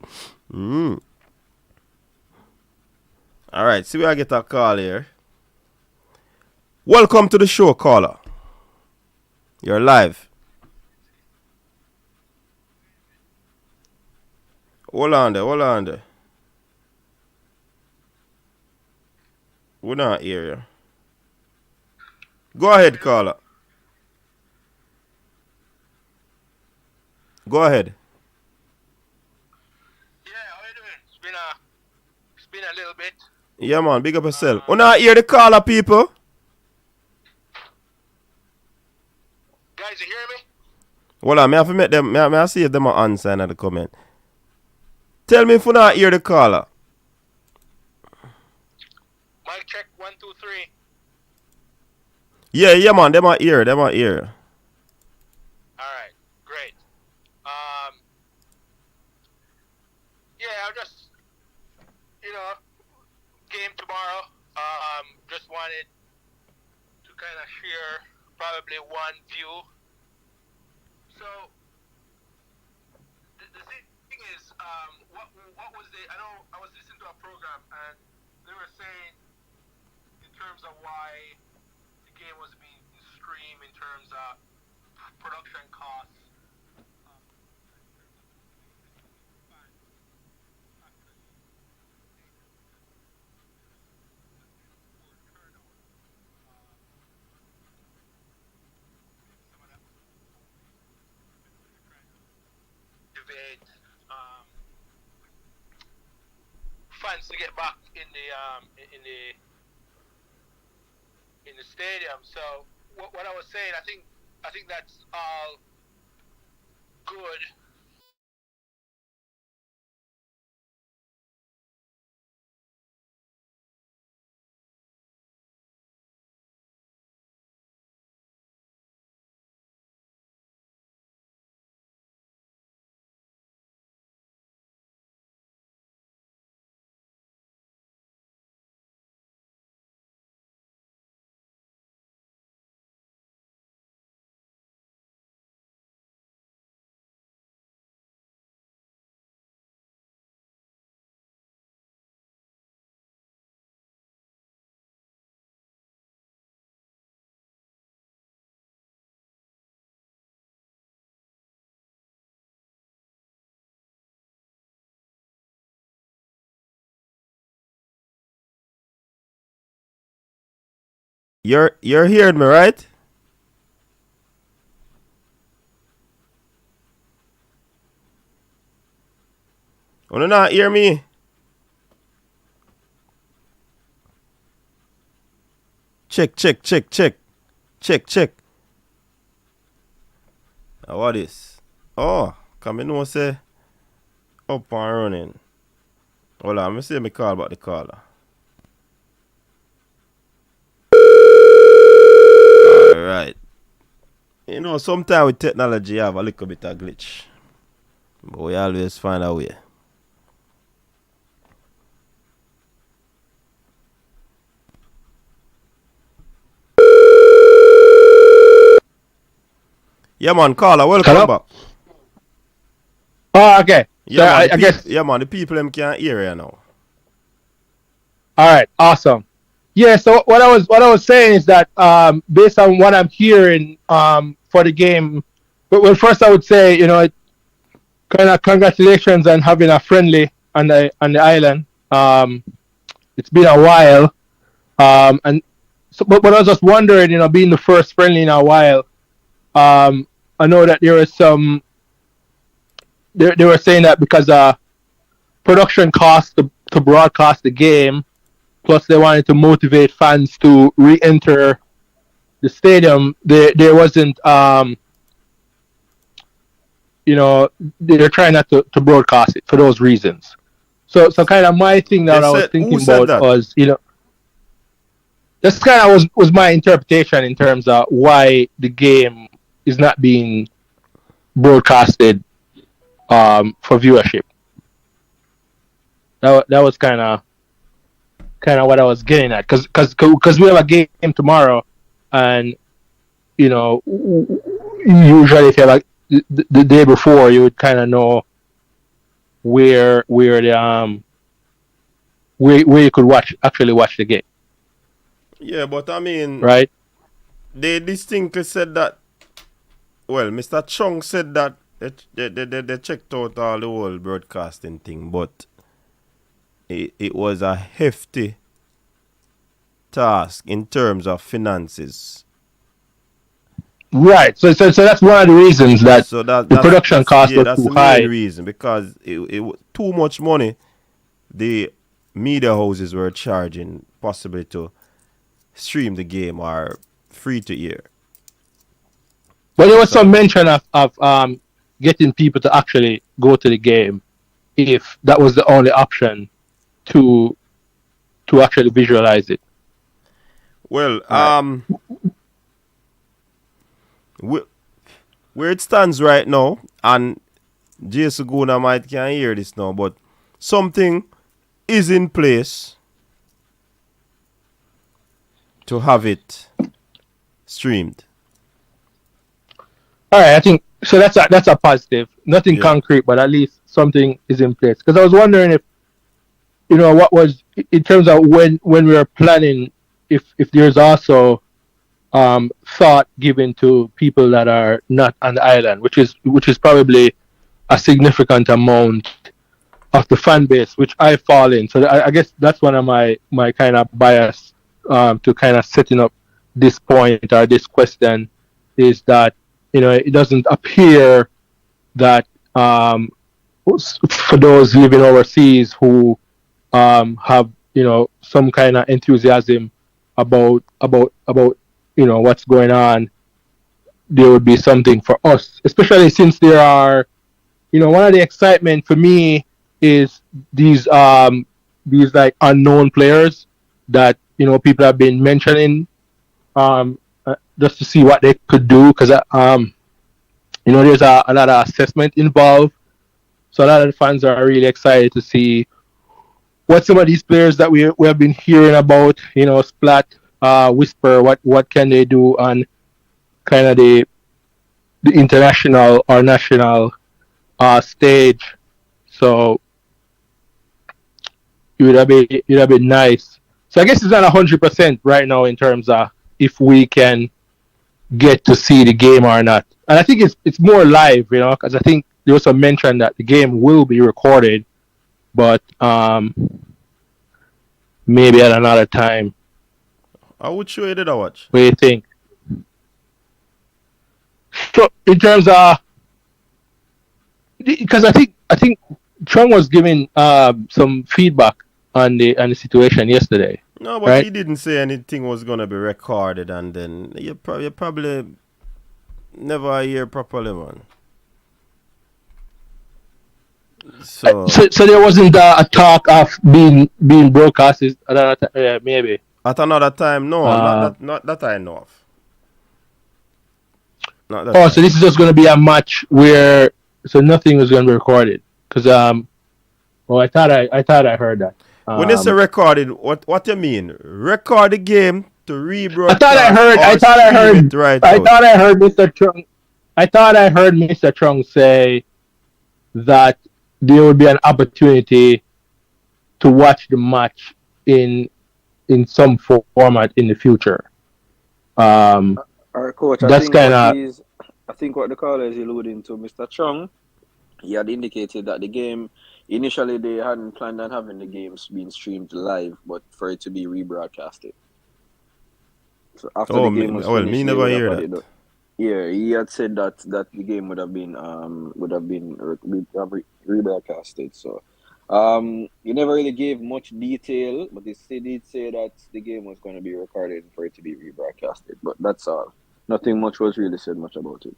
All right, see where I get a call here. Welcome to the show, caller. You're live. Hold on there. We're not here. Yeah. Go ahead, caller. Go ahead. Yeah, how you doing? It's been a little bit. Yeah, man, big up yourself. We're not hear the caller, people. Guys, you hear me? Hold on, I have to make them. I see if them are answer in the comment. Tell me if you not hear the caller. Mic check 1, 2, 3. Yeah, man, them are here. All right, great. Yeah, I'll just, game tomorrow. Just wanted to kind of share probably one view. So the thing is, what was I was listening to a program and they were saying in terms of why the game was being streamed in terms of production costs. Fans to get back in the stadium. So what I was saying, I think that's all good. You're hearing me, right? You not hear me? Check. What is? Oh, come in, say up and running. Hold on, let me see me call about the caller. Alright. Sometimes with technology you have a little bit of glitch. But we always find a way. Yeah, man, caller, welcome back. Oh, okay. Yeah, So man, I guess. Yeah, man, the people them can't hear you now. All right. Awesome. Yeah. So what I was saying is that based on what I'm hearing for the game, well, first I would say kind of congratulations on having a friendly on the island. It's been a while. And so, but I was just wondering, being the first friendly in a while. I know that there was some. They were saying that because production costs to broadcast the game, plus they wanted to motivate fans to re-enter the stadium. There wasn't, they're trying not to broadcast it for those reasons. So kind of my thing that I was thinking about was, that's kind of was my interpretation in terms of why the game is not being broadcasted for viewership. That was kind of what I was getting at, because we have a game tomorrow, and usually if you have the day before, you would kind of know where the where you could actually watch the game. Yeah, but I mean, right? They distinctly said that. Well, Mr. Chung said that they checked out all the whole broadcasting thing, but it was a hefty task in terms of finances. Right. So that's one of the reasons that the production cost was too high. The main reason, because it was too much money the media houses were charging possibly to stream the game or free to air. Well, there was some mention of getting people to actually go to the game if that was the only option to actually visualize it. Well, where it stands right now, and Jason Guna might can't hear this now, but something is in place to have it streamed. All right, I think so. That's a positive. Nothing concrete, but at least something is in place. Because I was wondering if, what was in terms of when we were planning, if there's also thought given to people that are not on the island, which is probably a significant amount of the fan base, which I fall in. So I guess that's one of my kind of bias to kind of setting up this point or this question is that it doesn't appear that for those living overseas who have some kind of enthusiasm about what's going on, there would be something for us, especially since there are one of the excitement for me is these like unknown players that people have been mentioning just to see what they could do, because there's a lot of assessment involved, so a lot of the fans are really excited to see what some of these players that we have been hearing about, Splat, Whisper, what can they do on kind of the international or national stage. So it would have been nice. So I guess it's not 100% right now in terms of if we can get to see the game or not. And I think it's more live, because I think there was some mention that the game will be recorded, but maybe at another time. I would show you did I watch. What do you think? So in terms of, because I think Chung was giving some feedback on the situation yesterday. No, but right? He didn't say anything was gonna be recorded, and then you probably never hear properly, man. So there wasn't a talk of being broadcasted at another time, maybe. At another time, no, not that I know of. Not that time. So this is just going to be a match where nothing was going to be recorded, because I thought I heard that. When you say recorded, what you mean? Record the game to rebroadcast? I thought I heard Mr. Chung say that there would be an opportunity to watch the match in some format in the future. Our coach, that's kind of. I think what the caller is alluding to, Mr. Chung, he had indicated that the game, initially they hadn't planned on having the games being streamed live, but for it to be rebroadcasted. So after the game was finished, me never hear that. Yeah, he had said that the game would have been rebroadcasted. So he never really gave much detail, but he did say that the game was going to be recorded for it to be rebroadcasted. But that's all. Nothing much was really said much about it.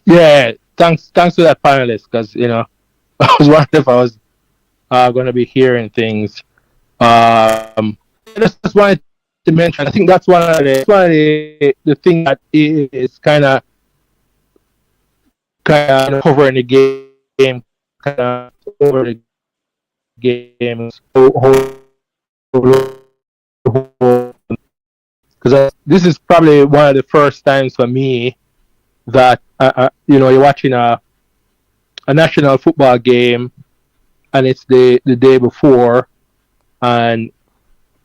Yeah, thanks to that panelist, because I was wondering if I was going to be hearing things. I just wanted to mention. I think that's one of the thing that is kind of covering the game, kind of over the game, because this is probably one of the first times for me that you're watching a national football game and it's the day before, and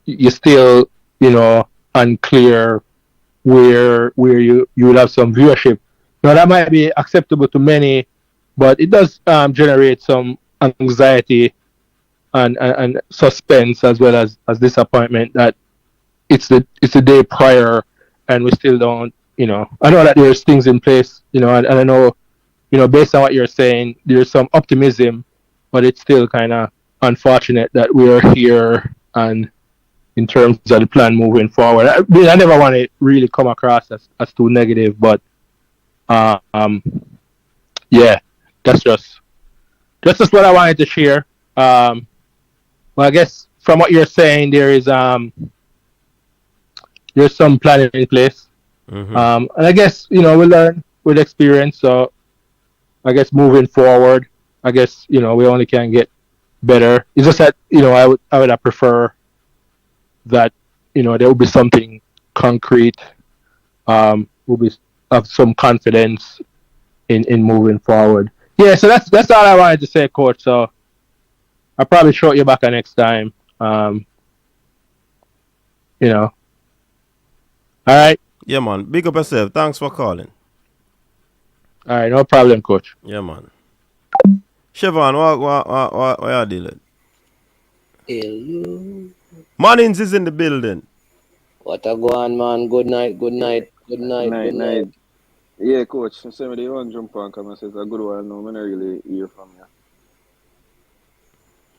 you're still, unclear where you will have some viewership. Now that might be acceptable to many, but it does generate some anxiety and suspense as well as disappointment that it's the day prior and we still don't. I know that there's things in place, and I know, based on what you're saying, there's some optimism, but it's still kind of unfortunate that we're here and in terms of the plan moving forward. I mean, I never want to really come across as too negative, but yeah, that's just what I wanted to share. Well, I guess from what you're saying, there's some planning in place, and I guess we learn with experience. So I guess moving forward, I guess we only can get better. It's just that I would prefer that there will be something concrete. Will be have some confidence in moving forward. Yeah, so that's all I wanted to say, Coach. So I'll probably show you back next time. All right. Yeah, man. Big up yourself. Thanks for calling. All right, no problem, Coach. Yeah, man. Siobhan, what you dealing? Hello. Mannings is in the building. What a go on, man. Good night. Night. Yeah, coach. I say they want jump on come and says a good while now. I don't really hear from you.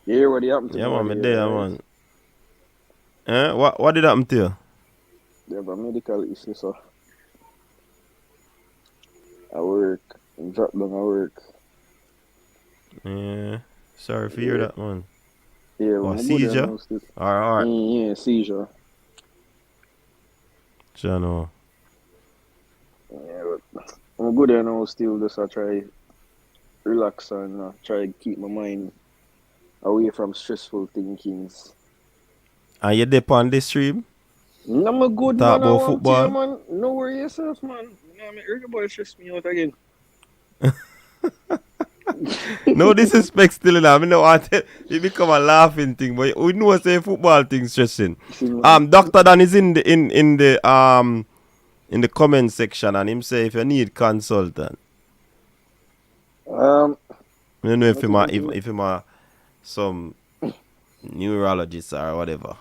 You hear what happened to me? Yeah, man, me there, man. What did happen to you? Yeah, but medical issue, so I work and drop down I work. Yeah. Sorry for hear that, man. Yeah, What, I'm seizure? good now, Alright. Yeah, seizure. Jano. Yeah, but I'm good there now still. Just I try relax and try keep my mind away from stressful thinkings. And you dip on this stream? I'm a good Talk man. about I football? want you, man. No worry yourself, man. I mean, Reggae Boyz stress me out again. No disrespect still in that. I know it become a laughing thing, but we know say football thing stressing. Dr. Dan is in the comment section and him say if you need consultant. I don't know if him a some neurologist or whatever.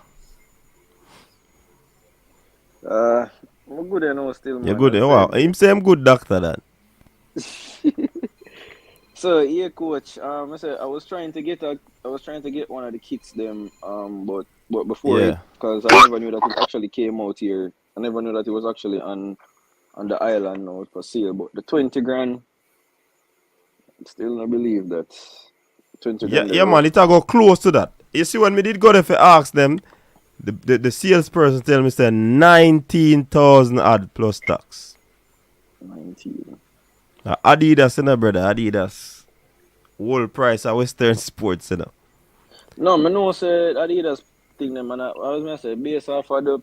I'm good there now still, man. You're good. Wow. Him say I'm good doctor then. So yeah, coach. I said I was trying to get one of the kits them. But before it, because I never knew that it actually came out here. I never knew that it was actually on the island now for sale. But the 20 grand, I still not believe that 20 grand. Yeah, man. It a go close to that. You see when we did go there for ask them, the salesperson tell me say 19,000 odd plus tax. 19. Adidas, brother. Adidas. Whole price of Western Sports, No, I know say Adidas thing them, and I was gonna say based off of the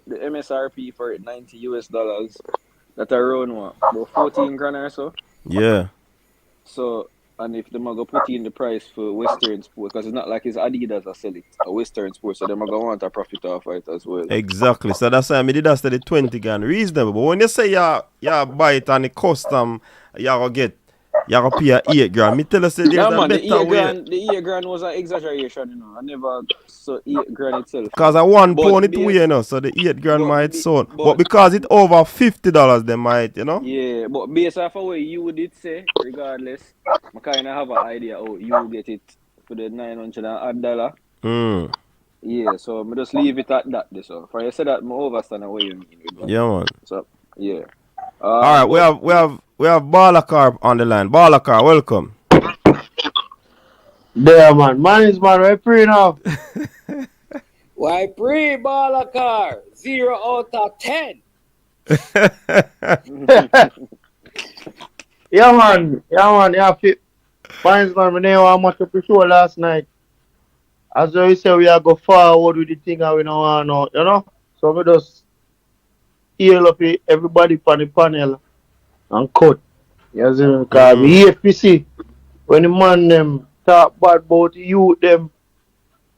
MSRP for it $90 that around what about 14 grand or so. Yeah. So and if them are gonna put in the price for Western Sports, because it's not like it's Adidas that sell it, a Western Sports, so them are gonna want a profit off it as well. Exactly. So that's why I did that the 20 grand reasonable. But when you say you buy it and the custom, you gonna pay a 8 grand. Me tell you say there's a better way. The 8 grand was an exaggeration, I never saw 8 grand itself. Because at one pound it way, so the 8 grand might sound. But because it over $50, they might, Yeah, but based off of what you did say, regardless, I kind of have an idea how you will get it for the $900 odd. Yeah, so I just leave it at that. So for you say that, I understand what you mean with that. Yeah, man. So yeah. All right, we have Balakar on the line. Balakar, welcome. There, man. Man is man. We're free now. Why pre Balakar? 0 out of 10. Yeah, man. Yeah, fit. Fines, man. We know how much we show last night. As we say, we are go forward with the thing and we don't want to, So we just heal up everybody on the panel and cut. You see, because we HPC, when the man them talk bad about the youth them,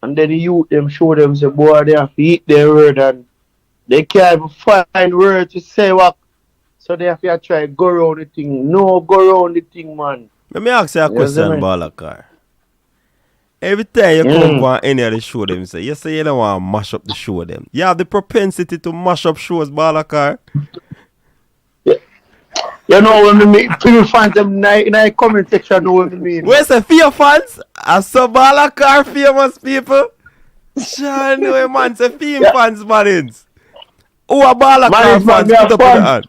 and then the youth them show them say boy they have to eat their word and they can't even find words to say what. So they have to try go around the thing. No, go around the thing, man. Let me ask you a You see question, me? Balakar. Every time you come Mm. on any of the show them say, you say you don't want to mash up the show them. You have the propensity to mash up shows, Balakar. You know what I mean? People find them in the comment section know what I mean. Where's the fear fans? I saw Balakar famous people. Sure, no man, say film fans, manins. Who are Balakar Manins, man, fans? me Put have up in the fans. hand.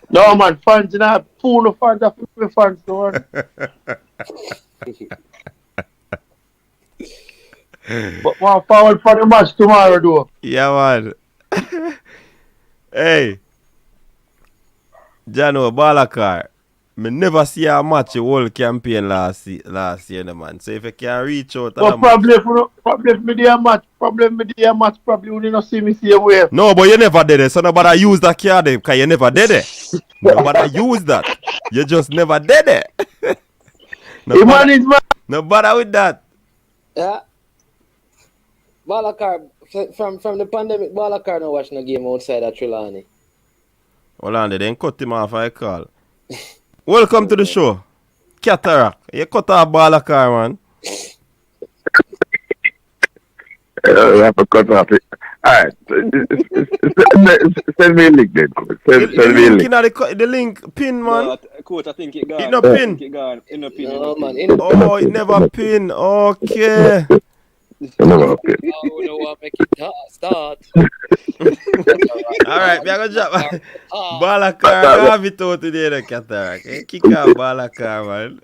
No man, fans, you know, full of fans, of people fans, no man. But one forward for the match tomorrow, though. Yeah, man. Hey, Jano Balakar. Me never see a match a whole campaign last year, no, man. So if you can reach out to But the match. problem with the match, probably you don't see me same way. No, but you never did it. So nobody use that card because you never did it. Nobody use that. You just never did it. The man is man. No bother with that. Yeah. Balakar, from the pandemic, Balakar no watch no game outside of Trelawney. Hold on, they didn't cut him off, I call. Welcome to the show. Cataract. You cut off Balakar, man. We have to cut off it. Alright. Send me a link then. Send me a link. The link pin, man. No, Coach, I think it gone. It no I pin. think it gone. It no pin. No, man. Oh, it never pin. Okay. No, okay. Now we don't want to make it start. Alright, we are going to drop Balakar. Have it out today, the Cataract. Kick off Balakar, man.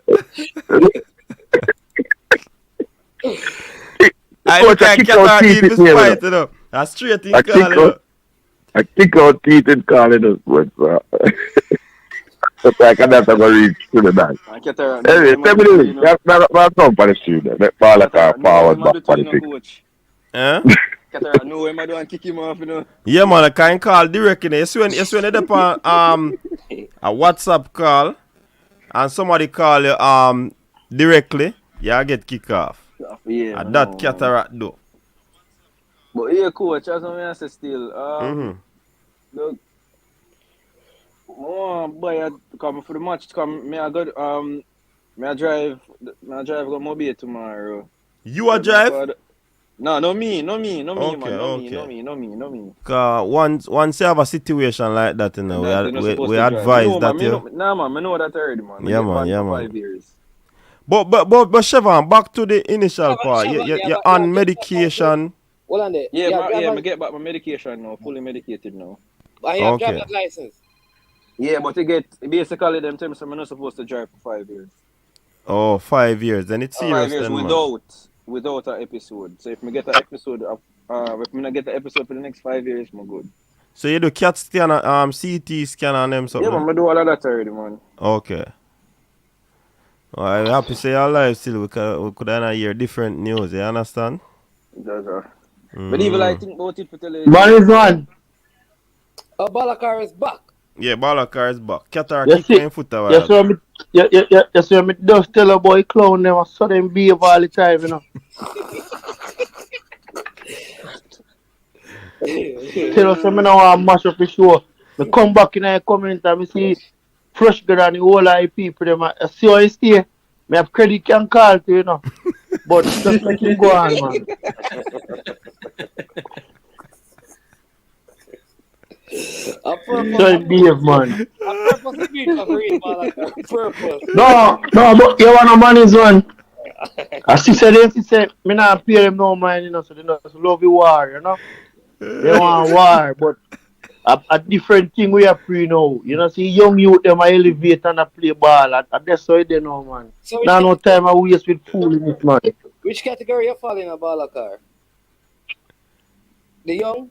I look Coach, I at kick out Cataract teeth in in the here, spite, you you know. That's straight in I calling. kick out teeth and calling us. But so I can have to go reach to the back. Anyway, send me the link. That's not for the street. Let Balakar forward back for the thing. Eh? Cataract, no way, I do and kick him off, you know. Yeah, man, I can call direct. You see when you're on a WhatsApp call and somebody call you directly, you get kick off. Yeah, And that Cataract do. But yeah, coach, as I say still, look, boy, I come for the match. Come, me I got me I drive go Mobile tomorrow. You a drive? No, no me, Okay, man, no me. Cause once you have a situation like that, you know, That you're not supposed we to drive. advise No, that man, you. nah, man, I know that already, man. Yeah, Me get man, banned yeah, for man. 5 years. But Chevron, back to the initial part. You're on medication. Hold on there. Yeah, me get back my medication now, fully medicated now. I have Okay. driver's license. Yeah, but you get basically them tell me so I'm not supposed to drive for 5 years. Oh, 5 years. Then it's 5 serious years then, man. without an episode. So if me get an episode if me not get the episode for the next 5 years, I'm good. So you do CAT scan, CT scan on them something? Yeah, man, I do all of that already, man. Okay. Well, I'm happy to say you're alive still. We could hear different news, you understand? But even like think about it for tell you. Man is man. Balakar is back. Yeah, Balakar is back. Cataract You kick see- in foot a while. You see me just tell a boy clown them, I saw them behave all the time, you know. Tell us me now I mash up the show. Me come back in the comment and me see fresh girl and the whole of the people them. I see how you stay. Me have credit can call to you know. But just make it go on, man. A purpose. So it behave, man. A purpose to be covering Balakar. Purpose. No, but you want a man is one. As she said, me not pay them no mind, you know, so they just love the war, you know. They want war, but a different thing we are pre now. You know, see young youth them a elevate and a play ball. And that's how they know, man. So Now no time I waste with fooling this man. which category you fall in a Balakar? The young?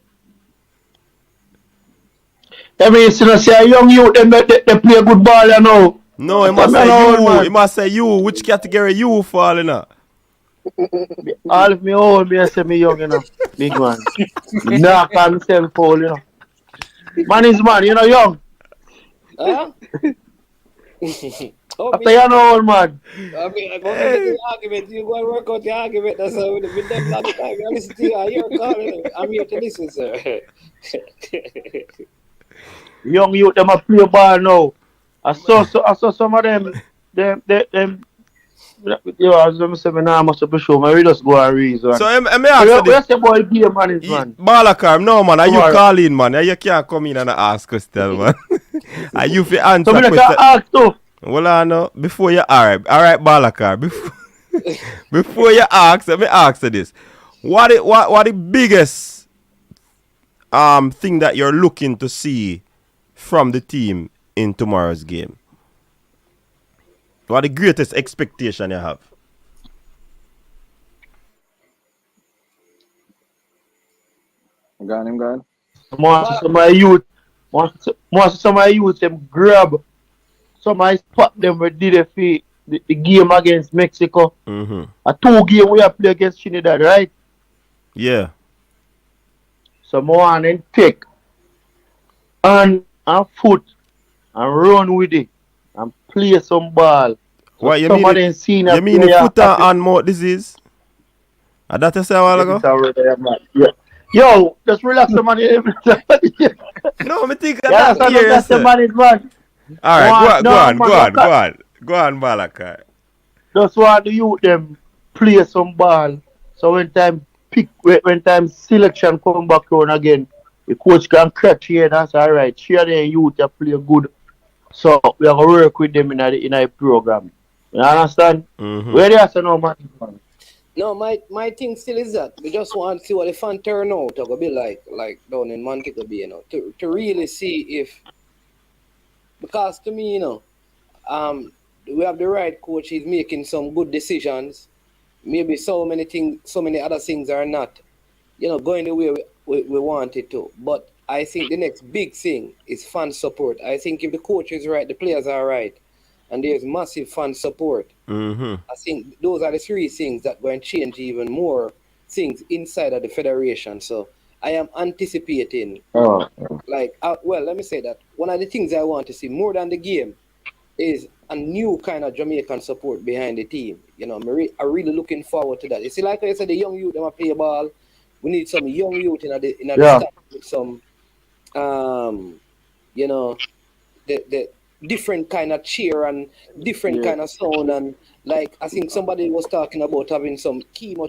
I mean, you know, see a young youth them they play a good ball, you know. No, he must say you. He must say you. Which category you fall in? All of me old, me I say me young, you know. Big man. Knock on myself all, you know. Man is man, you know, young. Huh? After you know, old man. I mean, I'm going to the argument. You go and work out the argument. That's how we've been done long time. I listen to you. You're calling. I'm here to listen, sir. Young youth, them a play ball now. I saw some of them. Yo, as them say, me nah must be sure. Me just go and reason. So I may ask you Where's the boy game man is, man? Balakar, no man, are you calling, man? You can't come in and ask question, man. Are you fi answer so question? So ask too. Well, I know, before you alright, Balakar, before you ask, let me ask you this. What the biggest thing that you're looking to see from the team in tomorrow's game? What the greatest expectation you have? Got him, gone. Most of my youth them grab some I spot them we did the game against Mexico. Mm-hmm. A 2 game we have played against Trinidad, right? Yeah. So more and take and foot and run with it and play some ball. So what you some mean? of them seen You mean the foot and mouth disease? That you say a while ago? Yeah. Yo, just relax the money every time. No, me think Yeah, that's the money, man. Alright, go on, Balakar. Just want the youth them play some ball. So when time selection come back on again, the coach can catch here, that's alright. Share the youth to play good. So we are gonna work with them in a program. You understand? Mm-hmm. Where they are so no money, man. No, my thing still is that we just want to see what the fan turnout will be like down in Montego Bay, to really see if, because to me, we have the right coach. He's making some good decisions. Maybe so many other things are not, going the way we want it to. But I think the next big thing is fan support. I think if the coach is right, the players are right, and there's massive fan support. Mm-hmm. I think those are the 3 things that going to change even more things inside of the federation. So I am anticipating, let me say that one of the things I want to see more than the game is a new kind of Jamaican support behind the team. I'm really looking forward to that. You see, like I said, the young youth, they play ball. We need some young youth in the staff with some, the different kind of cheer and different kind of sound. And like I think somebody was talking about having some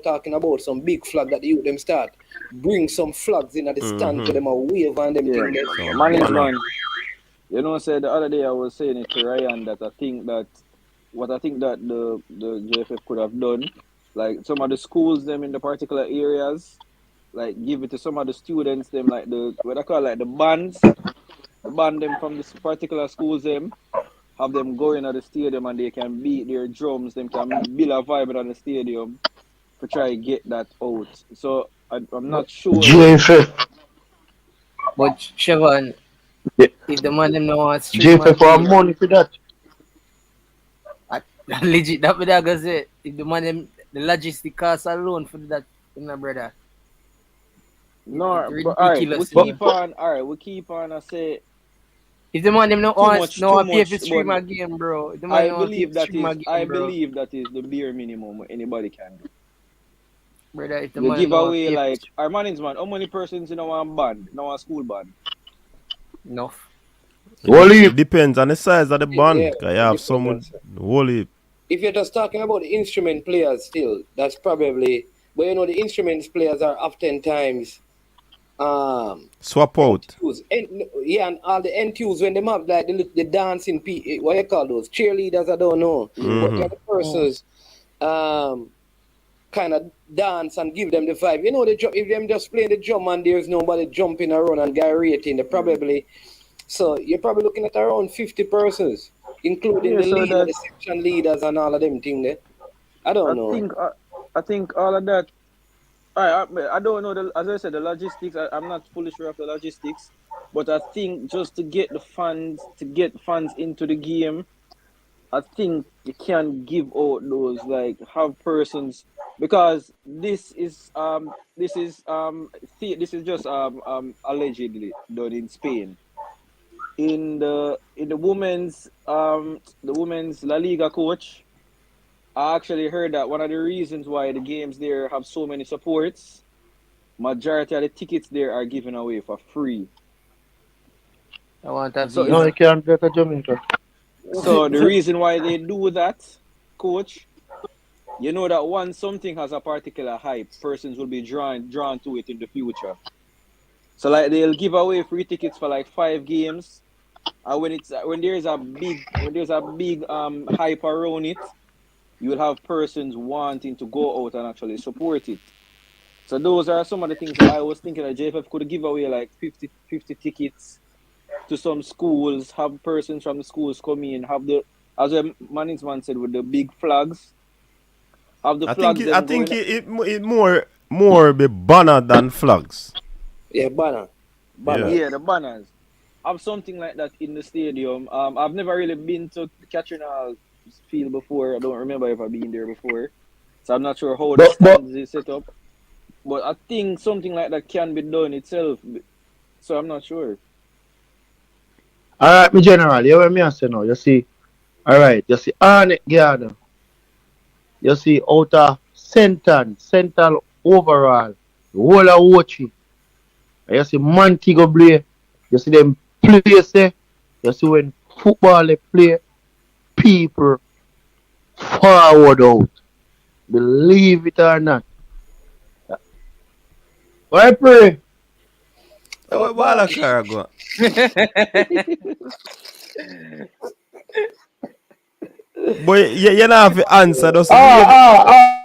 talking about some big flag that the youth them start bring some flags in at the stand to them a wave and them thing. Man. Said the other day I was saying it to Ryan that I think that the JFF could have done, like some of the schools them in the particular areas, like give it to some of the students them, like the what I call like the bands. Ban them from this particular schools them, have them go in at the stadium and they can beat their drums, them can build a vibe on the stadium to try to get that out. So I'm not sure. JFF. But Siobhan, if the man them know what JFF for money for that. Legit, that what I gonna say. If the man them the logistic cost alone for that, brother. No, but alright, we keep on. I say. If the man them no pay for stream a game, bro. I believe that is the bare minimum anybody can do. Brother, if the we man give away like our management, how many persons in our band, in our school band? Enough. It depends on the size of the band. You have some wholly. If you're just talking about the instrument players still, that's probably, but the instruments players are oftentimes swap out. And all the NTUs when they have like the dancing what you call those cheerleaders, I don't know. But the other persons kind of dance and give them the vibe. If them just playing the drum and there's nobody jumping around and gyrating, they probably so you're probably looking at around 50 persons, including the leader, the section leaders and all of them thing there. I don't know. I think all of that. I don't know. As I said, the logistics. I'm not fully sure of the logistics, but I think just to get fans into the game, I think you can give out those have persons, because this is just allegedly done in Spain. in the women's La Liga coach, I actually heard that one of the reasons why the games there have so many supports, majority of the tickets there are given away for free. I want a So No, it's you visa. can't get a Jamaica. so the reason why they do that, coach, you know that once something has a particular hype, persons will be drawn to it in the future. So like they'll give away free tickets for like 5 games, and when there's a big hype around it, you will have persons wanting to go out and actually support it. So those are some of the things that I was thinking that JFF could give away like 50 tickets to some schools, have persons from the schools come in, have the, as the management said, with the big flags, have the flags I them think going. it more be banner than flags. Yeah, banner. Yeah. Banner. Yeah, the banners. Have something like that in the stadium. I've never really been to the Catherine field before. I don't remember if I've been there before. So I'm not sure how the But stands is set up. But I think something like that can be done itself. So I'm not sure. Alright, me general, you hear me I say now. You see, alright, you see Arnett Garden. You see outer central overall, whole of Wochi. You see Montego Bay. You see them place there. You see when football they play, people forward out. Believe it or not. I pray. Where ball car go? But you don't have to answer. Just wave. ah.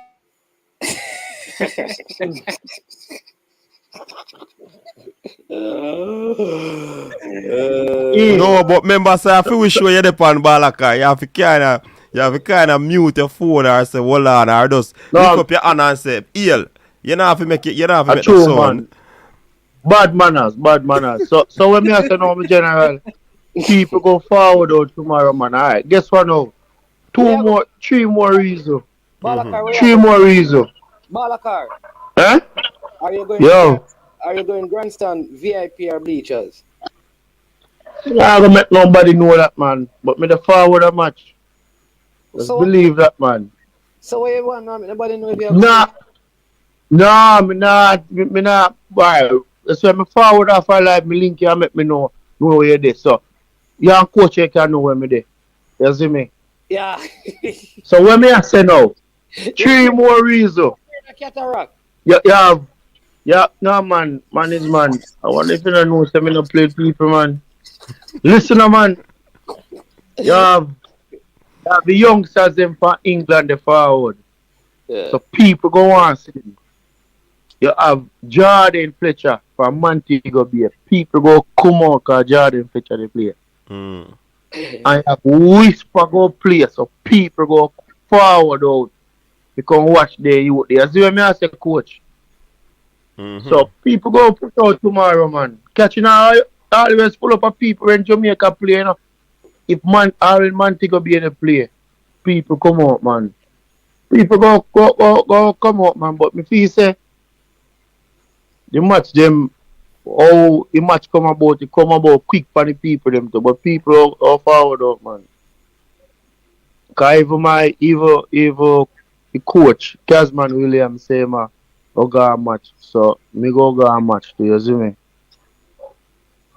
No, but remember, say, if you show you the pan balaka, you have to kinda mute your phone or say, hold on, or just lift No, up your hand and say, "Eel." You don't have to make it. You don't have to a make the true sound. man. Bad manners, bad manners. So when me I say now, me general, people go forward out tomorrow, man. Alright, guess what now? Where you go? Three more reasons. Balakar, where you Three go? more reasons. Balakar, Eh? are you going Yo, are you going grandstand VIP or bleachers? I gonna make nobody know that, man. But me the forward a match. Just So believe that, man. so what you want now? Nobody know if you're going. Nah, nah, me not. Why? That's why me forward off I like me link you and make me know where you're there. So, you and coach you can know where me there. You see me? Yeah. So when me I say now, You're three scared more reasons. of cataract. You have, yeah, no man, man is man. I wonder if you don't know, say me no play people, man. Listen, man. You have the youngsters them from England, the forward. Yeah. So people go on see them. You have Jordan Fletcher from Montego Bay. People go come out because Jordan Fletcher they play. Mm. And you have Whisper go play. So people go forward out. You can watch the youth there. See what me I say, coach. Mm-hmm. So people go put out tomorrow, man. Catching always full up of people when Jamaica play, you know. If man all in Montego Bay in the play, people come out, man. People go come out, man. But me feel say the match them how the match come about, it come about quick for the people them too. But people are forward out, man. Cause even the coach, Casman Williams say man, go a match. So me go a match too, you see me?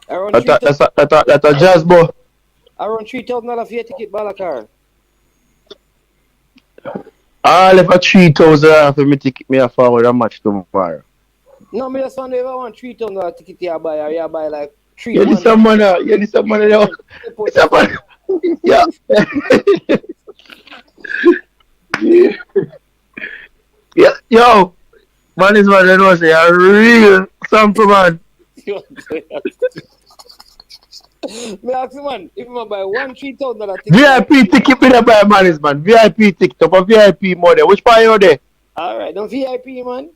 Around That's a jazz boy. around $3,000 for your ticket, Balakar. All if a 3,000 for me ticket me a forward a match tomorrow. No, me just wonder if I want $3,000 ticket you buy or you buy like three Yeah, this some man, yeah, this some man, yeah. This some man, yeah. Yeah, yo, man, this man, I know say a real sample man. Me ask you, man, if I buy one $3,000 ticket. VIP ticket me there by man is man. VIP ticket up a VIP model. Which part you there? Alright, don't VIP, man.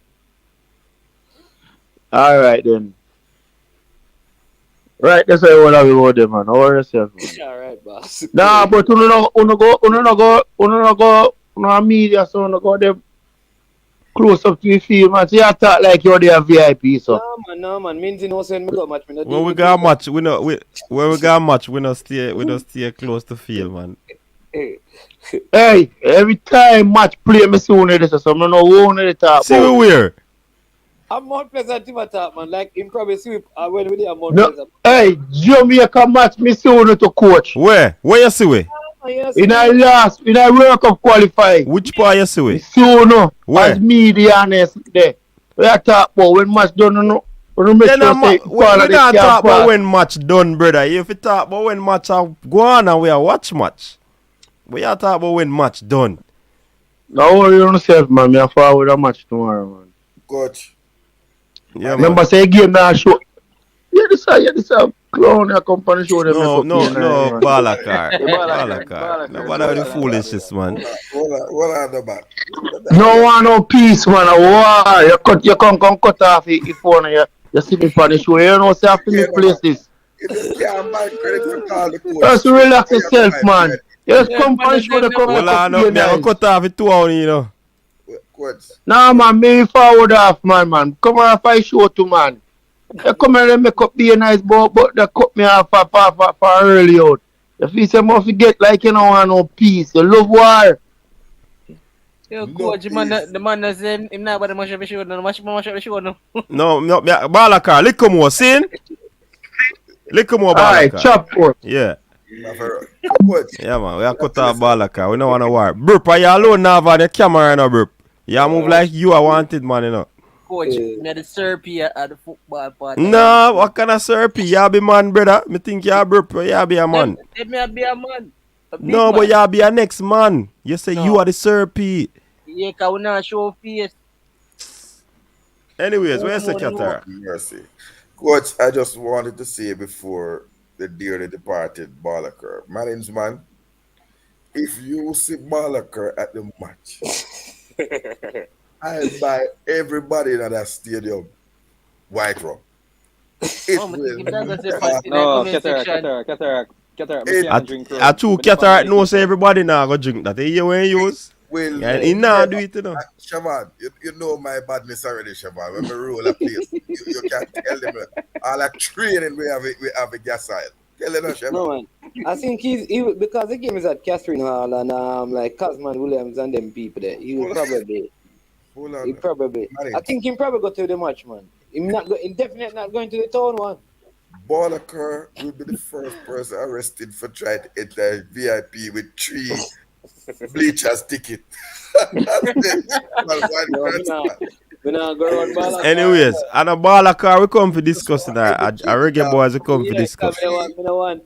Alright then. Right, that's why you want to go there, man. How are yourself, man? Alright, boss. Nah, but uno no go, media, so uno go there. close up to the field, man. So you talk like you're there VIP, so. No man. Means you know saying me got match. Me not When deal we with got people. match, when we got match, we don't stay close to field, man. Hey. Hey, every time match play, me see one of this, so I don't know one of the talk See we about. where? I'm Mount Pleasant team attack, man. Like him probably sweep when we there Mount No, Pleasant. hey, Jamaica match, me see one to coach. Where? Where you see we? Yes, In our last, in our World Cup qualify, Which part you see me we? see one Where? as me the honest there. We are talk about when match done, no. We make Then sure say we follow the not camp talk about pass. when match done, brother. If you talk about when match go on and we are watch match. We are talk about when match done. Now worry on yourself, man. Me a forward a match tomorrow, man. Coach. Yeah, man. Remember say game now show. Yeah, this a clown a company show them make No, up here, no, man. Balakar. The Balakar. No bother with the foolishness, man. Hold on the back. No one no peace, man. A war. You come cut off your phone and you see me on the show. You know say after me place this. If you can't buy credit for call the coach. Just relax yourself, man. You just Yeah, come man, on the show the come Hold make up on, here me I nice. go cut off it 2 hours, you know. Coach. Nah, man, me forward off, man. Come on for show too, man. You come here and make up be nice, but they cut me off for early out. You feel say must get like you know want no peace. You love war. Yo, No coach, man, peace. the man that say him not about the match of the show, no match of the show, no. No, me Balakar, little more, see? Little more Alright, Balakar. chop out. Yeah. Coach. Yeah, man. We are cut off Balakar. We don't want to war. Burp, are you alone now on the camera and burp? You move like you are wanted, man, you know. Coach, me the Serpy at the football party. No, what kind of syrupy? You be man, brother. Me think you burp, you be a man. Let me be a man. A big No, man. but you be a next man. You say No. you are the syrupy. Yeah, cause we not show face. Anyways, where's the No. Qatar? Mercy. Coach, I just wanted to say before the dearly departed Balaker, management, if you see Balaker at the match, I buy everybody in that stadium white rum. It Oh, will me think that's never- a No, comment section. Cataract. I too Qatar know say everybody now go drink that. You hear when you use? will Yeah, he nah do it, you know. Shaman, you know my badness already, Shaman. When we roll a place, you can't tell them all that training we have a gas oil. Tell them, Shaman. No man. I think he because the game is at Catherine Hall and like Cosman Williams and them people there. He will probably. Hold on. He probably. Manage. I think he probably go to the match, man. He definitely not going to the town one. Balaker will be the first person arrested for trying to enter VIP with 3 bleachers ticket. We not go around ball. Anyways, and a Balakar we come for discuss tonight. A Reggae Boyz we come for discuss. Me no want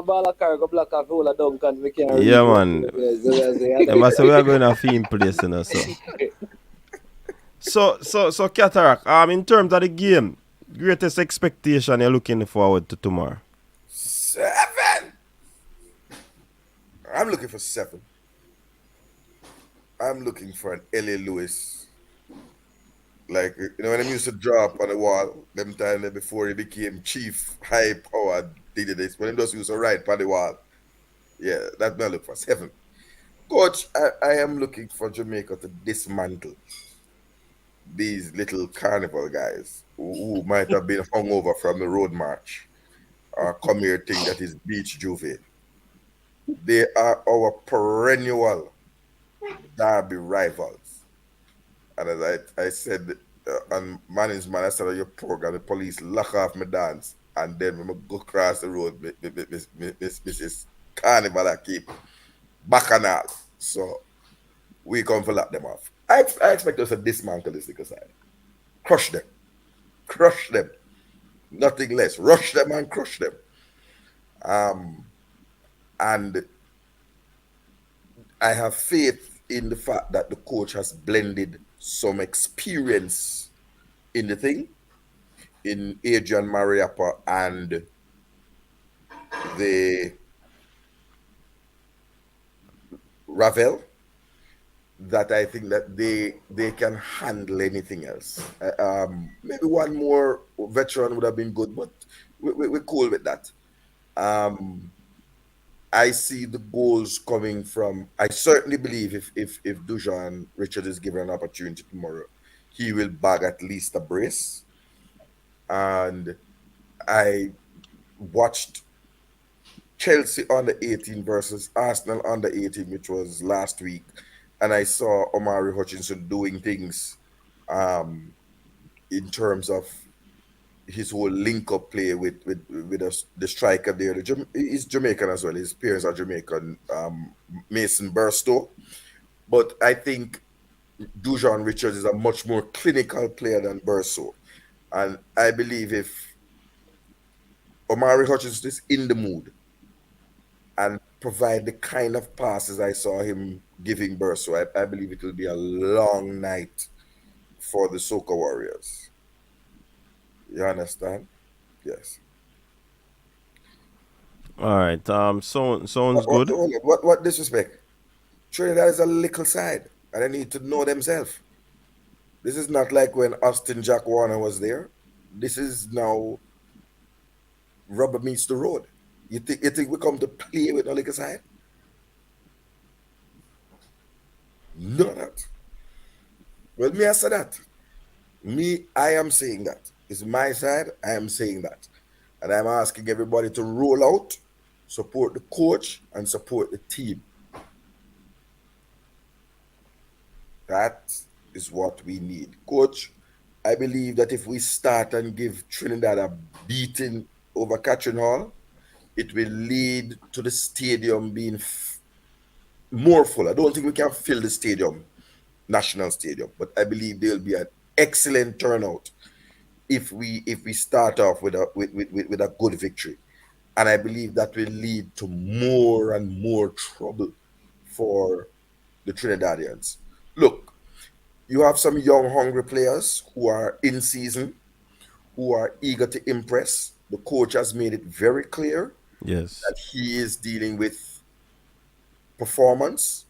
ball car go block off whole of Duncan. We can't. Yeah, man. Them I say we are going to film place, you know, so Cataract, in terms of the game, greatest expectation you're looking forward to tomorrow? 7. I'm looking for 7. I'm looking for an L.A. Lewis. Like, you know, when he used to draw up on the wall, them time before he became chief, high powered, did this, when he just used to write on the wall. Yeah, that's what I look for. 7. Coach, I am looking for Jamaica to dismantle these little carnival guys who might have been hungover from the road march or come here think that is beach juve. They are our perennial derby rivals. And as I said on management, I said, your program, the police lock off my dance. And then when I go across the road, Mrs. Carnival I keep bacchanal. So we come to lock them off. I expect us to dismantle this liquor side. Crush them. Crush them. Nothing less. Rush them and crush them. And I have faith in the fact that the coach has blended some experience in the thing, in Adrian Mariappa and the Ravel, that I think that they can handle anything else. Maybe one more veteran would have been good, but we're cool with that. I see the goals coming from. I certainly believe if Dujan Richard is given an opportunity tomorrow, he will bag at least a brace. And I watched Chelsea under 18 versus Arsenal under 18, which was last week, and I saw Omari Hutchinson doing things um, in terms of his whole link up play with us, the striker there. He's Jamaican as well. His parents are Jamaican, Mason Burstow. But I think Dujon Richards is a much more clinical player than Burstow. And I believe if Omari Hutchinson is in the mood and provide the kind of passes I saw him giving Burstow, I believe it will be a long night for the Soca Warriors. You understand? Yes. All right. Sounds good. What disrespect? Trinidad is a little side, and they need to know themselves. This is not like when Austin Jack Warner was there. This is now rubber meets the road. You think we come to play with no little side? None of that. Well, me I say that. I am saying that. It's my side. I am saying that, and I'm asking everybody to roll out, support the coach, and support the team. That is what we need. Coach, I believe that if we start and give Trinidad a beating over Catherine Hall, it will lead to the stadium being more full. I don't think we can fill the stadium, National Stadium, but I believe there will be an excellent turnout if we start off with a good victory. And I believe that will lead to more and more trouble for the Trinidadians. Look, you have some young, hungry players who are in season, who are eager to impress. The coach has made it very clear Yes. that he is dealing with performance.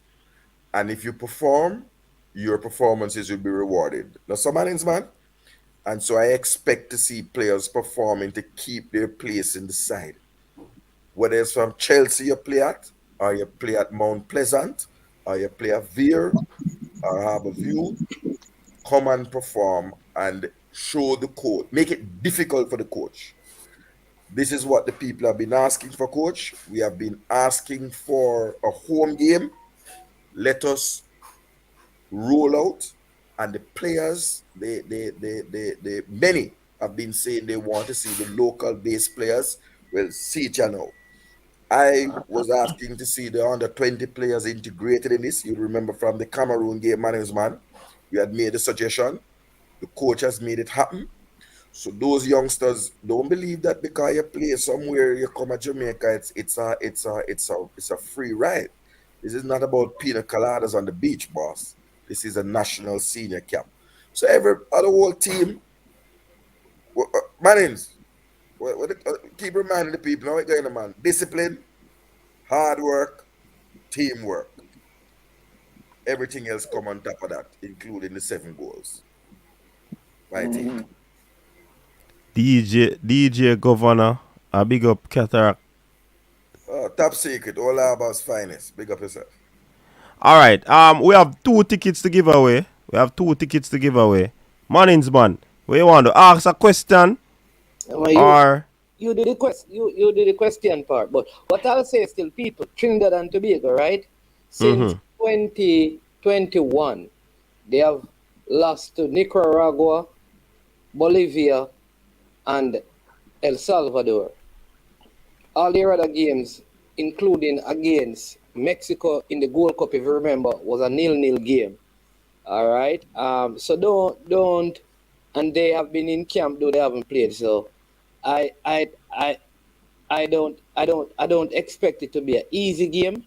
And if you perform, your performances will be rewarded. Now, some man. And so I expect to see players performing to keep their place in the side. Whether it's from Chelsea you play at, or you play at Mount Pleasant, or you play at Veer, or Harbour View, come and perform and show the coach. Make it difficult for the coach. This is what the people have been asking for, coach. We have been asking for a home game. Let us roll out. And the players, many have been saying they want to see the local base players. Well, see it you now. I was asking to see the under 20 players integrated in this. You remember from the Cameroon game, man. We had made a suggestion. The coach has made it happen. So those youngsters don't believe that because you play somewhere, you come to Jamaica, it's a free ride. This is not about pina coladas on the beach, boss. This is a national senior camp. So the whole team, Mannings, keep reminding the people, now we're going to man, discipline, hard work, teamwork. Everything else come on top of that, including the 7 goals. My take. DJ Governor, a big up Cataract. Top secret, all Harbour's finest. Big up yourself. All right. We have 2 tickets to give away. Mornings, man. We want to ask a question, or you did the question part, but what I'll say is still, people, Trinidad and Tobago, right? Since 2021, they have lost to Nicaragua, Bolivia, and El Salvador. All their other games, including against Mexico in the Gold Cup, if you remember, was a 0-0 game. All right. So don't, and they have been in camp though they haven't played. So I don't expect it to be an easy game,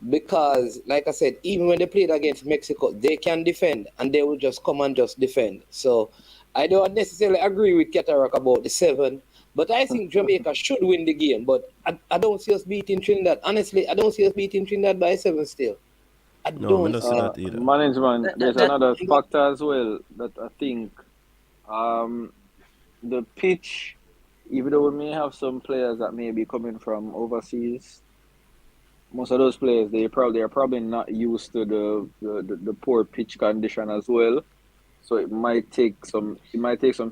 because, like I said, even when they played against Mexico, they can defend and they will just come and just defend. So I don't necessarily agree with Cataract about the 7, but I think Jamaica should win the game. But I don't see us beating Trinidad. Honestly, I don't see us beating Trinidad by 7 still. I don't see that either. Management, there's another factor as well that I think the pitch, even though we may have some players that may be coming from overseas, most of those players, they are probably not used to the poor pitch condition as well. So it might take some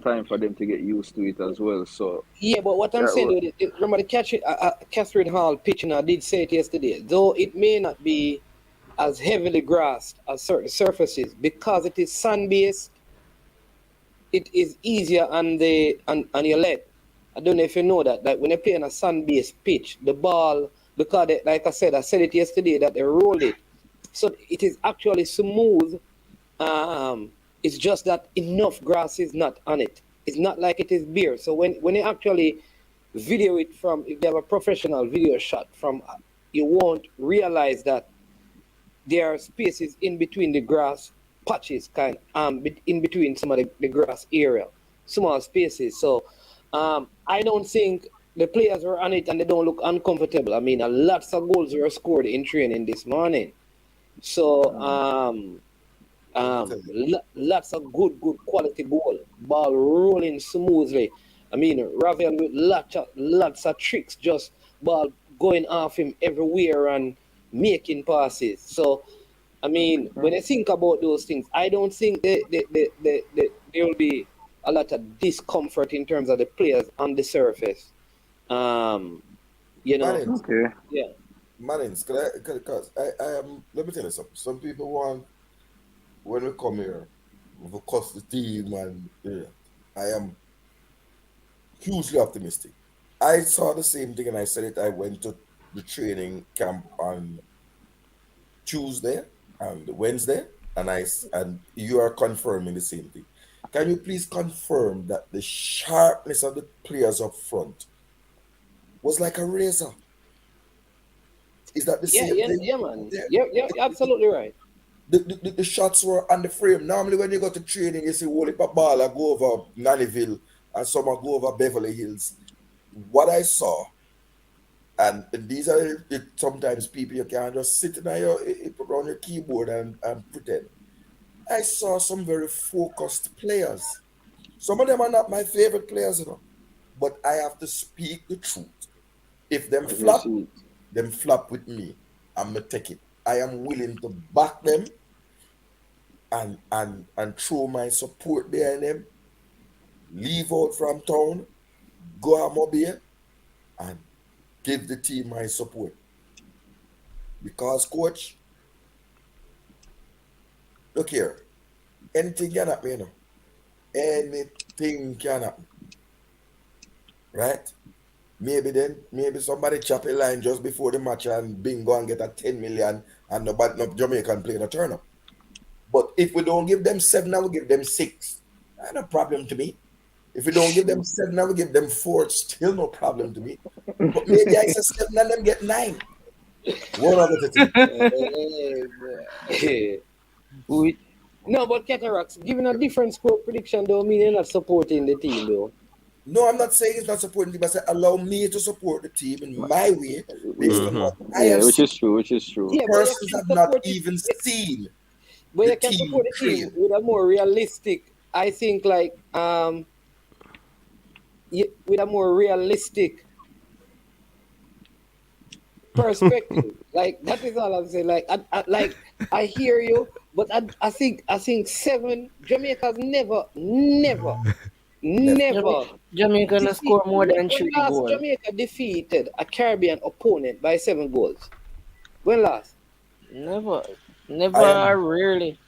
time for them to get used to it as well. So Yeah, but what I'm saying, remember the Catherine Hall pitch, and I did say it yesterday, though it may not be as heavily grassed as certain surfaces because it is sun based. It is easier on your leg. I don't know if you know that. Like when they play on a sun-based pitch, the ball, because like I said it yesterday that they roll it, so it is actually smooth. It's just that enough grass is not on it. It's not like it is bare. So when you actually video it from, if you have a professional video shot from, you won't realize that there are spaces in between the grass patches, in between some of the grass area, small spaces. So I don't think the players were on it and they don't look uncomfortable. I mean, lots of goals were scored in training this morning. So lots of good quality ball rolling smoothly. I mean, Ravel with lots of tricks, just ball going off him everywhere and making passes. So, I mean, when I think about those things, I don't think there will be a lot of discomfort in terms of the players on the surface. Mannings, okay. Yeah. Mannings, because I am. Let me tell you something. Some people want when we come here, we cuss the team, and I am hugely optimistic. I saw the same thing, and I said it. I went to the training camp on Tuesday and Wednesday, and you are confirming the same thing. Can you please confirm that the sharpness of the players up front was like a razor? Is that the same thing? Yeah, man. Yeah, absolutely right. The shots were on the frame. Normally, when you go to training, you see Wally Babala go over Nannyville and someone go over Beverly Hills. What I saw, and these are sometimes people you can't just sit around your keyboard and pretend. I saw some very focused players. Some of them are not my favorite players, but I have to speak the truth. If them flop with me, I'm gonna take it. I am willing to back them and throw my support behind them, leave out from town, go to Mobile, and give the team my support. Because, coach, look here, anything can happen, Anything can happen. Right? Maybe somebody chop a line just before the match and bingo and get a 10 million and no Jamaican play the turn up. But if we don't give them 7, I will give them 6. That's no problem to me. If we don't give them 7, I will give them 4. Still no problem to me. But maybe I say 7 and them get 9. One other thing. No, but Cataracts, giving a different score prediction don't mean you're not supporting the team, though. No, I'm not saying it's not supporting the team. I said allow me to support the team in my way based on what I have which seen. is true. Yeah, Persons have not even seen but the you can team support the team train. with a more realistic, I think, like with a more realistic perspective. Like that is all I'm saying. Like I hear you, but I think 7. Jamaica's never Jamaica gonna score more than 3 when last goals. Jamaica defeated a Caribbean opponent by 7 goals. When last? Never, I rarely.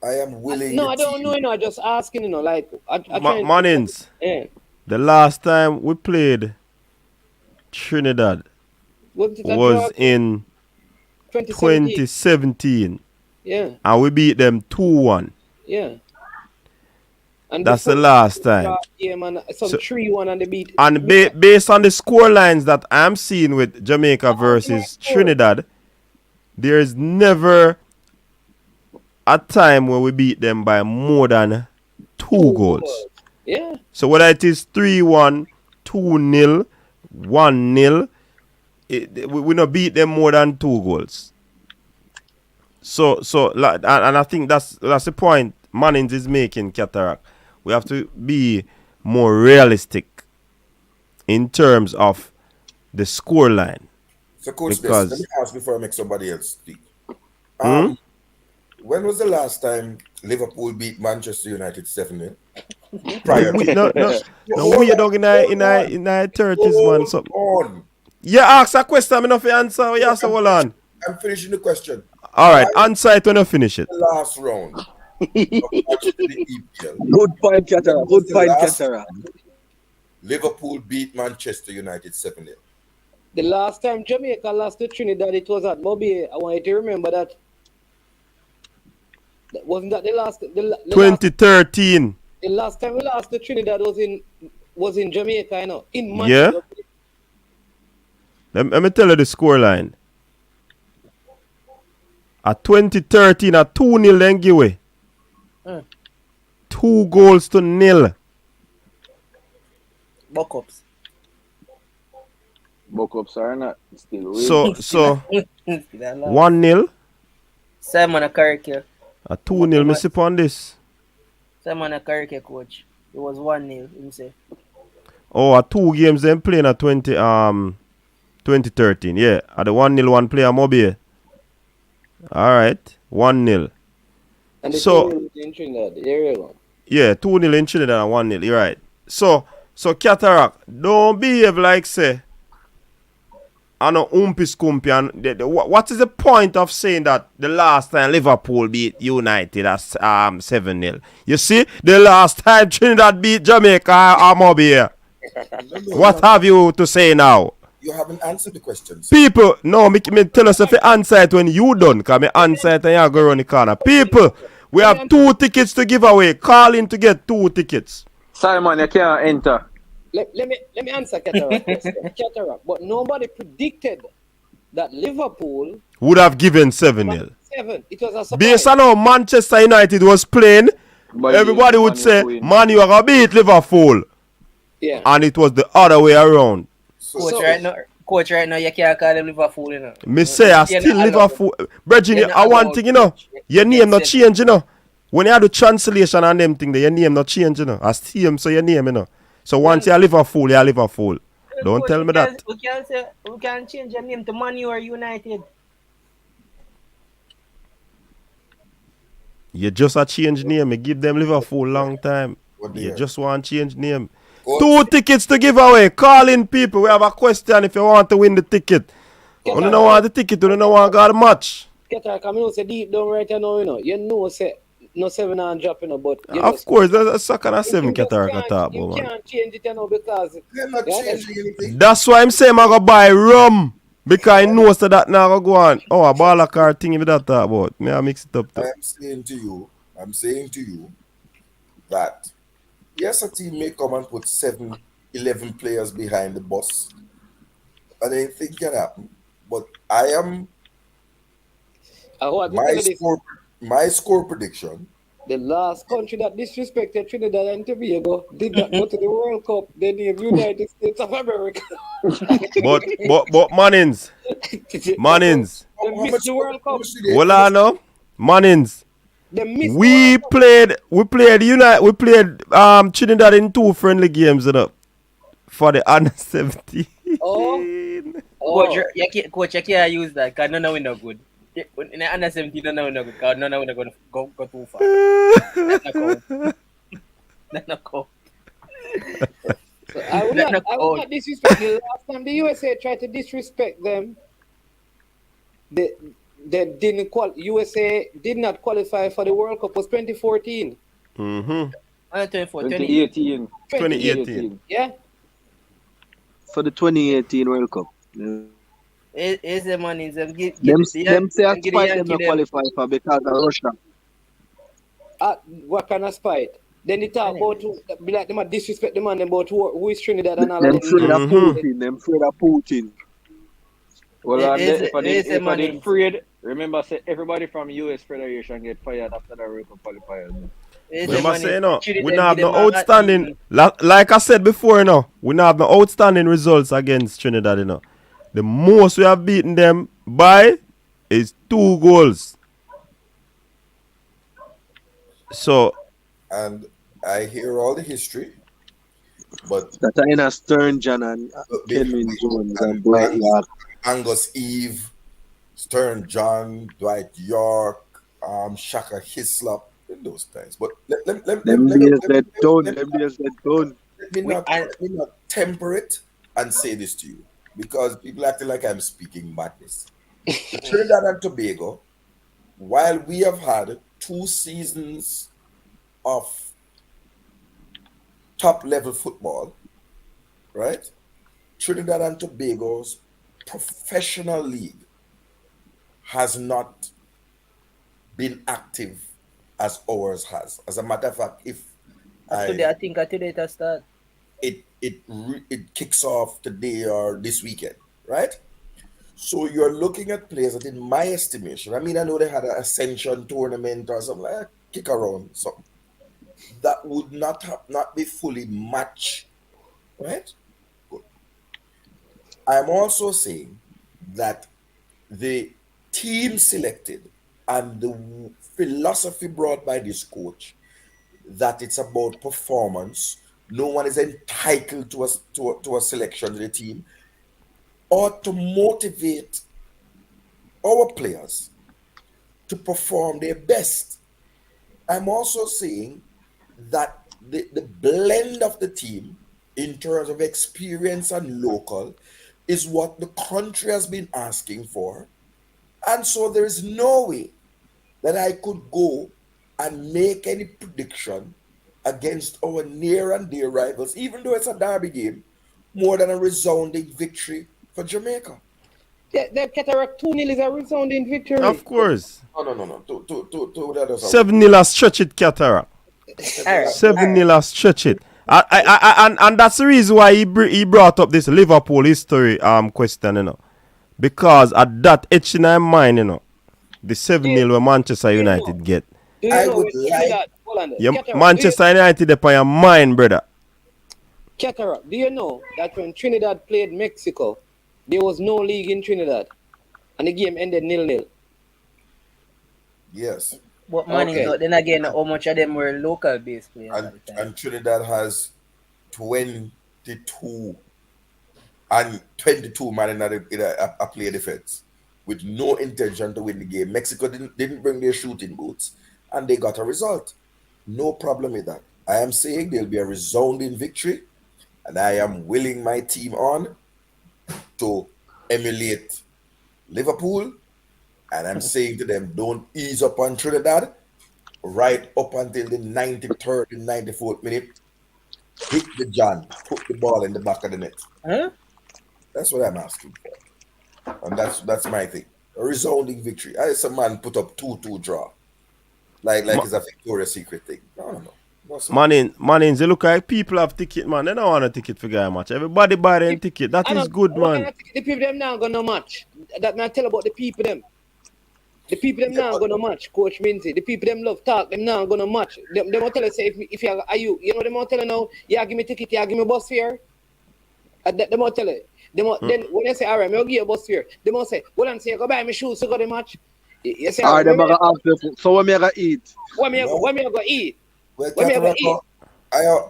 am willing No, the I don't know. team. I just asking. Like I trying. Mannings, Yeah. the last time we played Trinidad Was it a was draw? in 2017. 2017, Yeah, and we beat them 2-1. yeah. And That's the before last time. game and some So- 3-1 and they beat. And based on the score lines that I'm seeing with Jamaica versus Trinidad, there is never a time where we beat them by more than 2 goals. Yeah. So whether it is 3-1, 2-0, 1-0, we not beat them more than 2 goals. So and I think that's the point Mannings is making, Cataract. We have to be more realistic in terms of the score line. So, Coach, let Because me ask before I make somebody else speak. When was the last time Liverpool beat Manchester United 7-0. We are dog in our 30s, man. So on. you ask a question, I'm enough answer. You answer, hold on. I'm finishing the question. All right, answer it when you finish it. The last round. Of the EPL. Good point, Katara. Good point, Katara. Liverpool beat Manchester United 7-0. The last time Jamaica lost to Trinidad, it was at Mobile. I want you to remember that. Wasn't that the last? 2013. The last time we lost to Trinidad was in Jamaica, you know, in Manchester. Yeah. Let me tell you the scoreline. At 2013, at 2-0 then give away. 2 goals to 0. Buck-ups. Buck-ups are not still winning. So 1-0. Simon a Carrick. A 2-0, me sip on this. Simon a Carrick, coach. It was 1-0, him say. Oh, at 2 games then playing at 2013. Yeah, at the 1-0 one player Mobile. Alright. 1-0. And the So 2-0 in Trinidad, there you go. yeah, 2-0 in Trinidad and 1-0. You're right. So Cataract, don't behave like say I know umpy scumpy and what is the point of saying that the last time Liverpool beat United at 7-0? You see, the last time Trinidad beat Jamaica or Mobile. What have you to say now? You haven't answered the questions. People, no, me tell us if you answer it when you done, because me answer it and you go around the corner. People, we have 2 tickets to give away. Call in to get 2 tickets. Simon, you can't enter. Let me answer Cataract. But nobody predicted that Liverpool would have given 7-0. 7. It was a surprise. Based on how Manchester United was playing, everybody would say, man, you are going to beat Liverpool. Yeah. And it was the other way around. Coach, right now, you can't call them Liverpool, you know. Me say, I still Liverpool. Brethren, I want thing, you know. Your name not change, you know. When you have the translation and them thing, your name not change, you know. I see him, so your name, you know. So once you're Liverpool, you're Liverpool. Don't tell me that. We can change your name to Man U or United. You just a change name. You give them Liverpool long time. You just want change name. 2 tickets to give away. Call in, people. We have a question if you want to win the ticket. You don't want the ticket, you don't want to go to the match. Cataract, I mean, say deep down right now, you know, say no 7 and drop, you know, but of course, there's a second and 7 Cataract top, you man. can't change it, you know, because they're not changing anything. That's why I'm saying I'm going to buy rum. Because I know so that now I go on. Oh, a ball car thing with that talk about. May I mix it up too? I'm saying to you that yes, a team may come and put 11 players behind the bus. And anything can happen. But I am my score prediction. The last country that disrespected Trinidad and Tobago did not go to the World Cup. They named United States of America. but Mannings. They missed the World Cup. Well, I know. Mannings. We played Trinidad in 2 friendly games, you know, for the under 17. Coach, you can't use that because none of we no good. In the under 17, none of we no good because none of we no going to go too far. That's not cool. So I would not disrespect the last time the USA tried to disrespect them. They didn't USA did not qualify for the World Cup. Was 2014. 2018. 2018. Yeah. For the 2018 World Cup. Is the money? Them say a spite them not qualify for because of Russia. What kind of spite? Then they talk about be like them disrespect the man about who is Trinidad and all them afraid of Putin. Them afraid of Putin. Well, if I didn't afraid, remember say everybody from US Federation get fired after the World Cup qualifiers. Remember say, we don't have no outstanding, like I said before, we don't have no outstanding results against Trinidad, The most we have beaten them by is 2 goals. So, and I hear all the history, but that are in a Sturgeon and Kenwin Jones and Dwight York, Angus Eve, Sturgeon, Dwight York, Shaka Hislop. in those times. But let Them days that done. Them days that done. let me not temper it and say this to you because people acting like I'm speaking madness. Trinidad and Tobago, while we have had 2 seasons of top level football, right? Trinidad and Tobago's professional league has not been active as ours has. As a matter of fact, if Today, I think today it has started. It kicks off today or this weekend, right? So you're looking at players that, in my estimation, I mean, I know they had an ascension tournament or something like kick around something that would not be fully matched, right? Good. I'm also saying that the team selected and the philosophy brought by this coach that it's about performance. No one is entitled to a selection of the team, or to motivate our players to perform their best. I'm also saying that the blend of the team in terms of experience and local is what the country has been asking for. And so there is no way that I could go and make any prediction against our near and dear rivals, even though it's a derby game, more than a resounding victory for Jamaica. The Cataract 2-0 is a resounding victory. Of course. No. That 7-0 stretch it, Cataract. 7-0 stretch it. And that's the reason why he brought up this Liverpool history question, you know. Because at that etch in my mind, you know, the 7-0 where Manchester United get. I would like Manchester United upon your mind, brother. Cataract, do you know that when Trinidad played Mexico, there was no league in Trinidad, and the game ended 0-0? Yes. But then again, how much of them were local based players? And Trinidad has 22 men in a player defense with no intention to win the game. Mexico didn't bring their shooting boots, and they got a result. No problem with that. I am saying there'll be a resounding victory, and I am willing my team on to emulate Liverpool, and I'm saying to them, don't ease up on Trinidad right up until the 93rd and 94th minute. Hit the John, put the ball in the back of the net. Huh? That's what I'm asking for. And that's my thing. A resounding victory. I saw a man put up 2-2 draw. Like it's a Victoria's Secret thing. No. Manins, they look like people have ticket, man. They don't want a ticket for guy match. Everybody buy them ticket. That is good, man. The people them now gonna match. That not tell about the people them. The people them now gonna match, Coach Minzy. The people them love talk. Them now gonna match. Them won't tell us say if you are you know them won't tell you now. Yeah, give me ticket. Yeah, give me bus fare. Them won't tell you. Then when they say alright, me will give you a bus fare. They won't say, well, and say go buy me shoes to go to the match. You say, alright, them gonna ask them. So what me gonna eat? What me gonna eat? Well,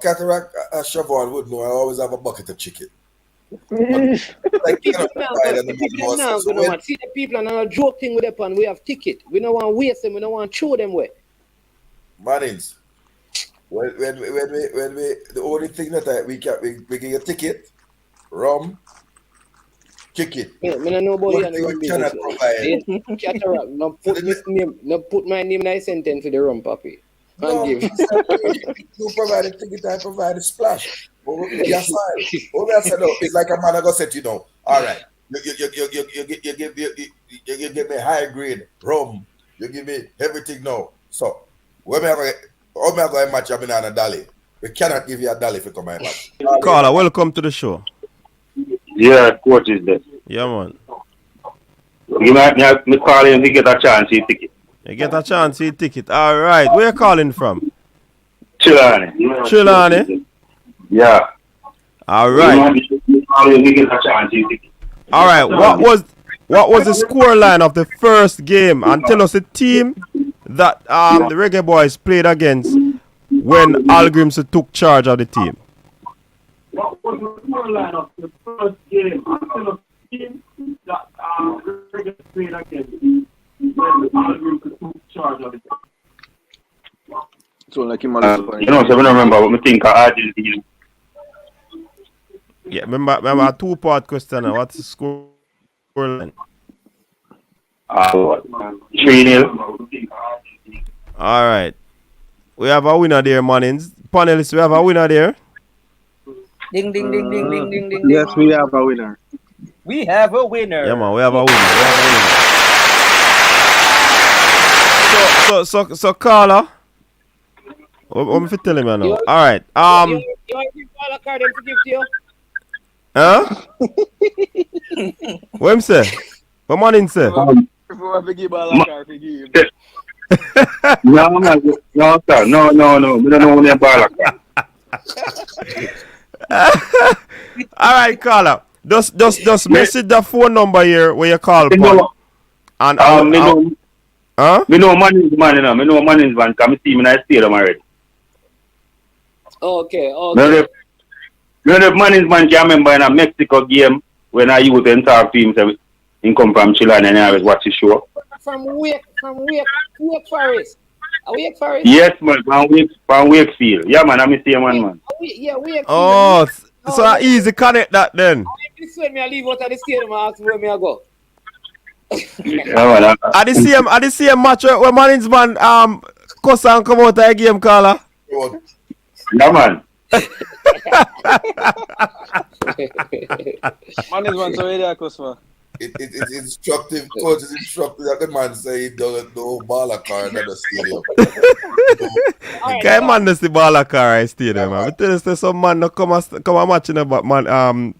Cataract, Siobhan would know I always have a bucket of chicken. Like people now gonna match. See the people are not joking with them and we have ticket. We don't want to waste them. We don't want to throw them away. Martins, when we the only thing that we get a ticket, rum, chicken. Yeah, I know about you cannot provide. Cataract, no put my name in a sentence to the rum, papi. No, you provide a ticket, I provide a splash. Yes, it's like a man I go said, you know, all right, you give me high grade rum, you give me everything now. So when I go match I'm in a dolly, we cannot give you a dolly if you come and match. Carla, welcome to the show. Yeah, coach is there. Yeah, man. You might me call him to get a chance to ticket. You get a chance to ticket. All right. Where you calling from? Chilani. Yeah. All right. All right. What was the score line of the first game? And tell us the team that the Reggae Boyz played against when Al Grimson took charge of the team. What was the score line of the first game? And tell us the team that Reggae played against when Al Grimson took charge of the team. So like him So I don't remember what I think of Argentina. Yeah, remember a two-part question. What's the score line? 3-0. All right. We have a winner there, Mannings. Panelists, we have a winner there. Ding, ding, ding, ding, ding, ding, ding, Yes, ding. we have a winner. We have a winner. Yeah, man, we have a winner. So Carla. What am I telling you now? All right. You want to give all a card them to give to you? Huh? What him say? What Mannings say? If we have to give all a car, we give. No, man. No, sir. No. We don't know when you're ball. All right, Carla. Just message the phone number here where you call upon. And me know Mannings man, you know. Me know Mannings man. Come see me in the stadium already. Okay. Me know the Mannings man can remember in a Mexico game when I used to talk to him. So he come from Chile and I always watch his show. From Wake Forest. Wake Forest? Yes, man. From Wakefield. Yeah, man. I'm the same man. Yeah, Wakefield. Oh, so easy connect that then. This when I leave out of the stadium and ask where me I go. Yeah, man. At the same match where Mannings man cuss and come out of the game, Carla. Yeah, man. Mannings man, so there, customer. It's instructive. Coach is instructive that the man say he doesn't know ball car in the stadium. Okay, man, that's the ball car in stadium, man. I tell you, say some man no come a match in about man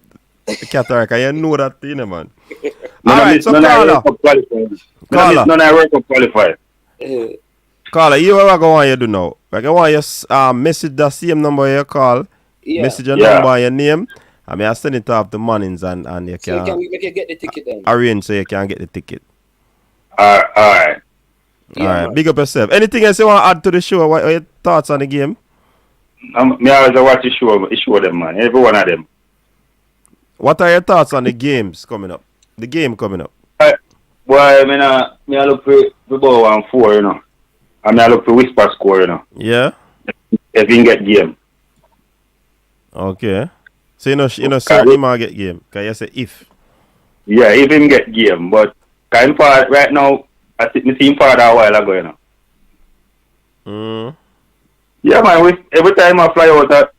Cataracta. You know that thing, man. All right, so Carla. None I work up qualified. Carla, you what I want you to do now? Like I want you message the same number you call. Yeah. Message your number and your name. I mean, I send it off to Mannings and you So can you can get the ticket then. arrange so you can get the ticket. All right. All right, big up yourself. Anything else you want to add to the show? What are your thoughts on the game? Me always watch the show them, man. Every one of them. What are your thoughts on the games coming up? The game coming up. Boy, I look for ball 1-4, you know. I mean, I look for whisper score, you know. Yeah. If you can get game. Okay. So you know certain he might get game. Can you say if? Yeah, if him get game, but kind of right now, I think me see him father a while ago, you know. Yeah, man. Every time I fly out,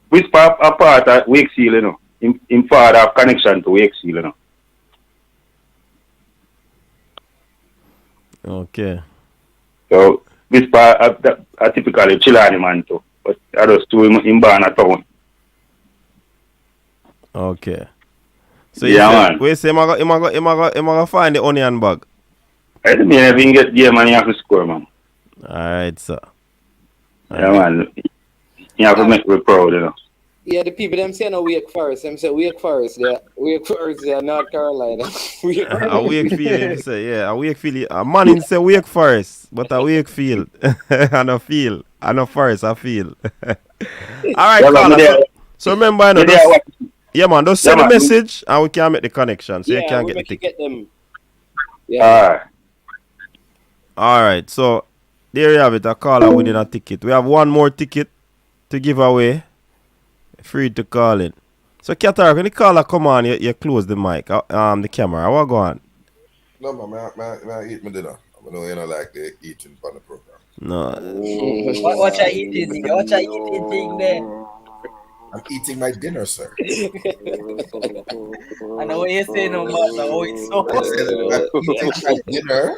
whisper apart at Wakefield, you know. Him father have connection to Wakefield, you know. Okay. So whisper a typically Chilani man too, but I just do him born at town. Okay. So yeah, man. We say him gonna find the onion bag. I mean, if you get game, man, you have to score, man. Alright, sir. Yeah, man. You have to make me proud, you know. Yeah, the people them say no Wake Forest. Them say Wake Forest, yeah, North Carolina. A Wakefield, him say, yeah, a Wakefield. A man say Wake Forest, but a Wakefield. And a field. And a forest, a field. Alright, yeah, Carla. So remember, you know, yeah, man, just send a message and we can make the connection so you can get the ticket. Get them. Yeah. Alright, so there you have it. A caller winning a ticket. We have one more ticket to give away. Free to call in. So Qatar, when the caller come on, you close the mic, the camera. What go on? No, man, I eat my dinner. I know you know like the eating on the program. No. What you eating? What you eating there? I'm eating my dinner, sir. I know what you're saying, no matter how it's so. I'm eating my dinner.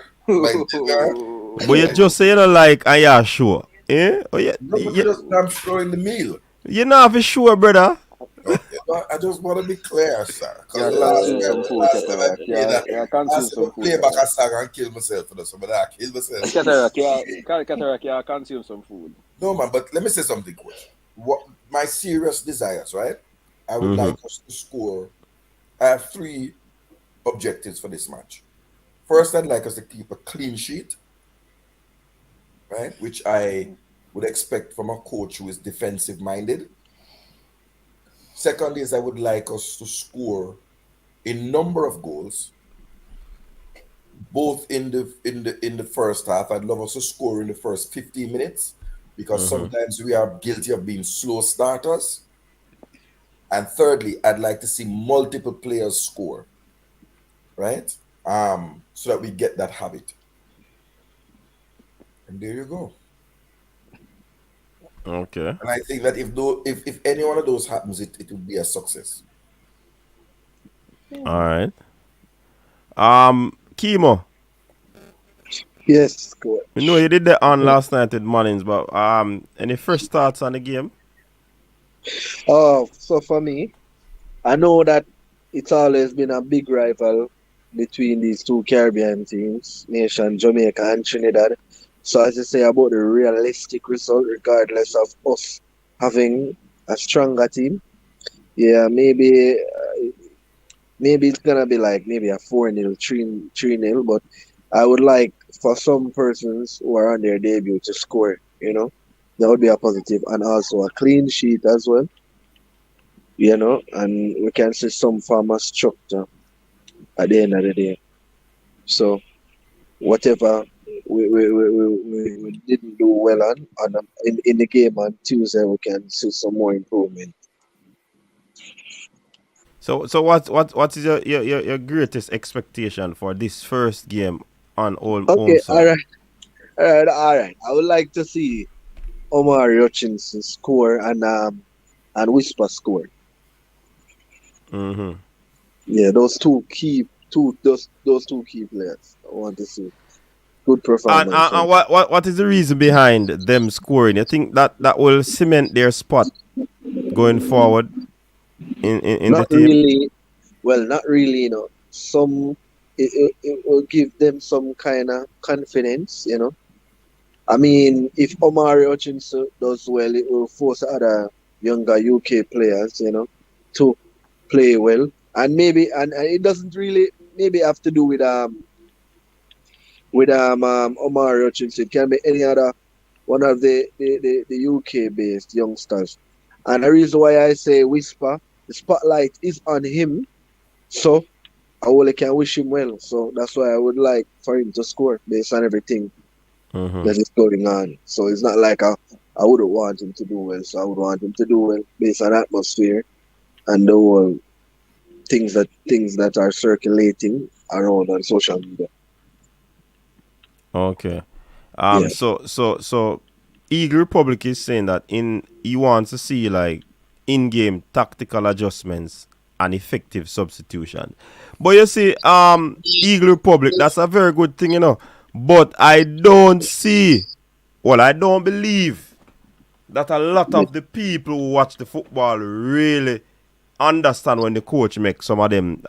But you just say you don't like, and you're sure. Eh? Oh, yeah. No, I'm showing the meal. You're not for sure, brother. I just want to be clear, sir. Yeah, I can't play back a song and kill myself for this. But I kill myself. Cataract, I consume some food. No, man, but let me say something, coach. What my serious desires, right? I would like us to score. I have 3 objectives for this match. First, I'd like us to keep a clean sheet, right? Which I would expect from a coach who is defensive minded. Second is I would like us to score a number of goals both in the first half. I'd love us to score in the first 15 minutes because sometimes we are guilty of being slow starters. And thirdly, I'd like to see multiple players score, right? So that we get that habit. And there you go. Okay. And I think that if any one of those happens, it would be a success. All right. Chemo. Yes, coach. We know you did that on last night with Mullins, but any first thoughts on the game? Oh, so for me, I know that it's always been a big rival between these two Caribbean teams, nation Jamaica and Trinidad. So as you say about the realistic result, regardless of us having a stronger team, yeah, maybe it's gonna be like maybe a 4-0, 3-0, but I would like for some persons who are on their debut to score, that would be a positive, and also a clean sheet as well, and we can see some form of structure at the end of the day. So whatever we didn't do well in the game on Tuesday, we can see some more improvement. So what is your greatest expectation for this first game on home Okay, side? all right. I would like to see Omar Hutchinson score and Whisper score. Mm-hmm. Yeah, those two key players. I want to see good performance. And what is the reason behind them scoring? You think that will cement their spot going forward in the Not team? really. Well, not really. It will give them some kind of confidence. I mean, if Omar Hutchinson does well, it will force other younger UK players, to play well. And maybe and it doesn't really maybe have to do with Omar Hutchinson. It can be any other one of the UK based youngsters. And the reason why I say Whisper, the spotlight is on him, so I only can wish him well. So that's why I would like for him to score based on everything that is going on. So it's not like I wouldn't want him to do well. So I would want him to do well based on atmosphere and the whole things that are circulating around on social media. Okay. Yeah. So Eagle Republic is saying that he wants to see like in-game tactical adjustments and effective substitution. But you see, Eagle Republic, that's a very good thing, But I don't believe that a lot of the people who watch the football really understand when the coach makes some of them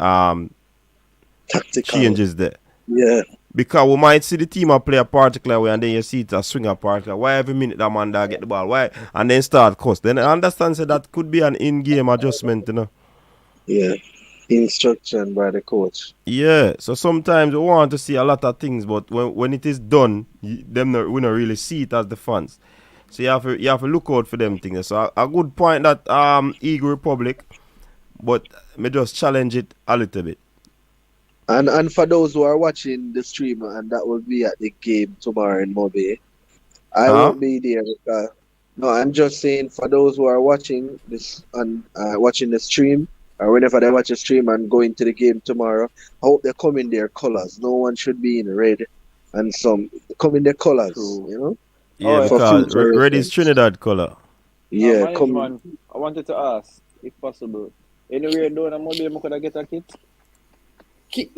tactical changes there. Yeah. Because we might see the team play a particular way and then you see it a swing a particular. Why every minute that man get the ball? Why? And then start cost. Then I understand that could be an in-game adjustment, Yeah. Instruction by the coach. Yeah. So sometimes we want to see a lot of things, but when it is done, we don't really see it as the fans. So you have to look out for them things. So a good point that Eagle Republic, but me just challenge it a little bit. And for those who are watching the stream, and that will be at the game tomorrow in Mobe, I won't be there. No, I'm just saying for those who are watching this and watching the stream, or whenever they watch the stream and going to the game tomorrow, I hope they come in their colors. No one should be in red, and some come in their colors. Yeah, because red is Trinidad color. Yeah, come. Man, I wanted to ask, if possible, anywhere down in Mobe, could I get a kit?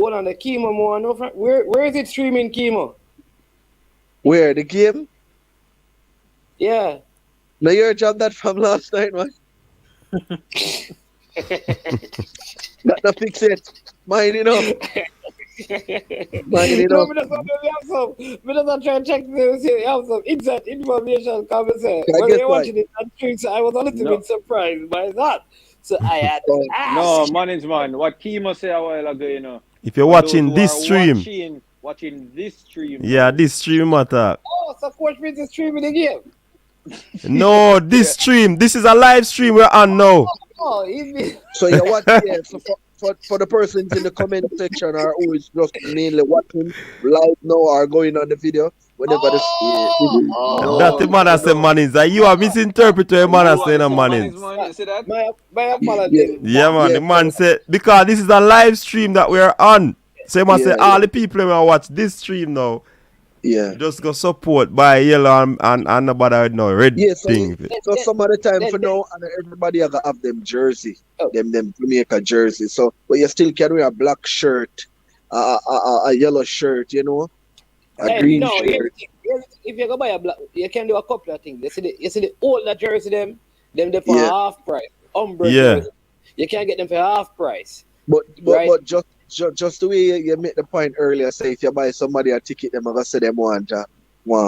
Hold on, the Chemo more. No, where is it streaming, Chemo? Where the game? Yeah. No, you job that from last night, man. Not fix it. Mine, No, we just try to check to have some exact information. When we watching it on stream, so I was a little bit surprised by that. So I had to ask. No, management. What Chemo say a while ago, If you're watching this stream. Watching this stream. Yeah, this stream matter. Oh, so coach means to streaming the game. No, this stream. This is a live stream we're on now. Oh, so you watch? Yeah, for the persons in the comment section or who is just mainly watching live now or going on the video, whenever this That the man has said Manins. You are misinterpreting the man has said Manins. You see that? My apology. Yeah, man. The man said, because this is a live stream that we're on. So he must say, all the people who watch this stream now, just go support by yellow and nobody no red thing. So some of the time for now, and everybody have them jersey, them Jamaica jersey. So, but you still can wear a black shirt, a yellow shirt, you know, a green shirt. If you go buy a black, you can do a couple of things. You see the older jersey, them for half price. Jersey, you can't get them for half price. But just the way you made the point earlier, say if you buy somebody a ticket, them gonna say them want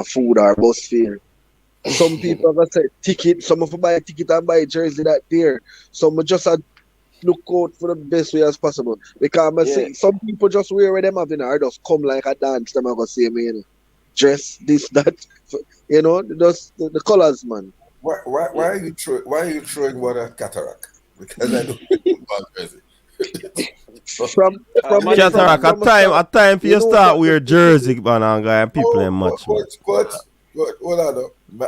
food or bus fare. Some people are gonna say ticket. Some of them buy a ticket and buy a jersey that there. Some just look out for the best way as possible. Because I say some people just wear where them having or just come like a dance. Them are gonna say me, you know, dress this that, you know, just the colors, man. Why are you throwing water cataract? Because I don't about jersey. From cataract, a time for you start wear jersey, man, and people ain't much. Coach, hold on. I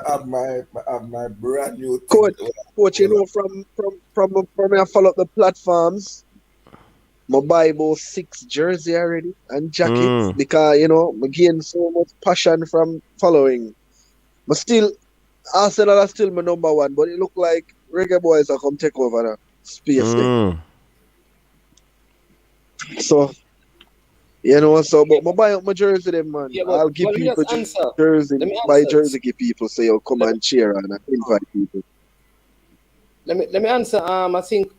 have my brand new thing. Coach, you know, from I follow up the platforms, I buy about 6 jersey already and jackets because you know I gain so much passion from following. But still, Arsenal are still my number one, but it look like Reggae Boyz are come take over the space there. So, you know, but I buy up my jersey then, man. Yeah, I'll give people jersey, buy jersey, give people, say, you'll come and cheer and invite people. Let me answer. I think,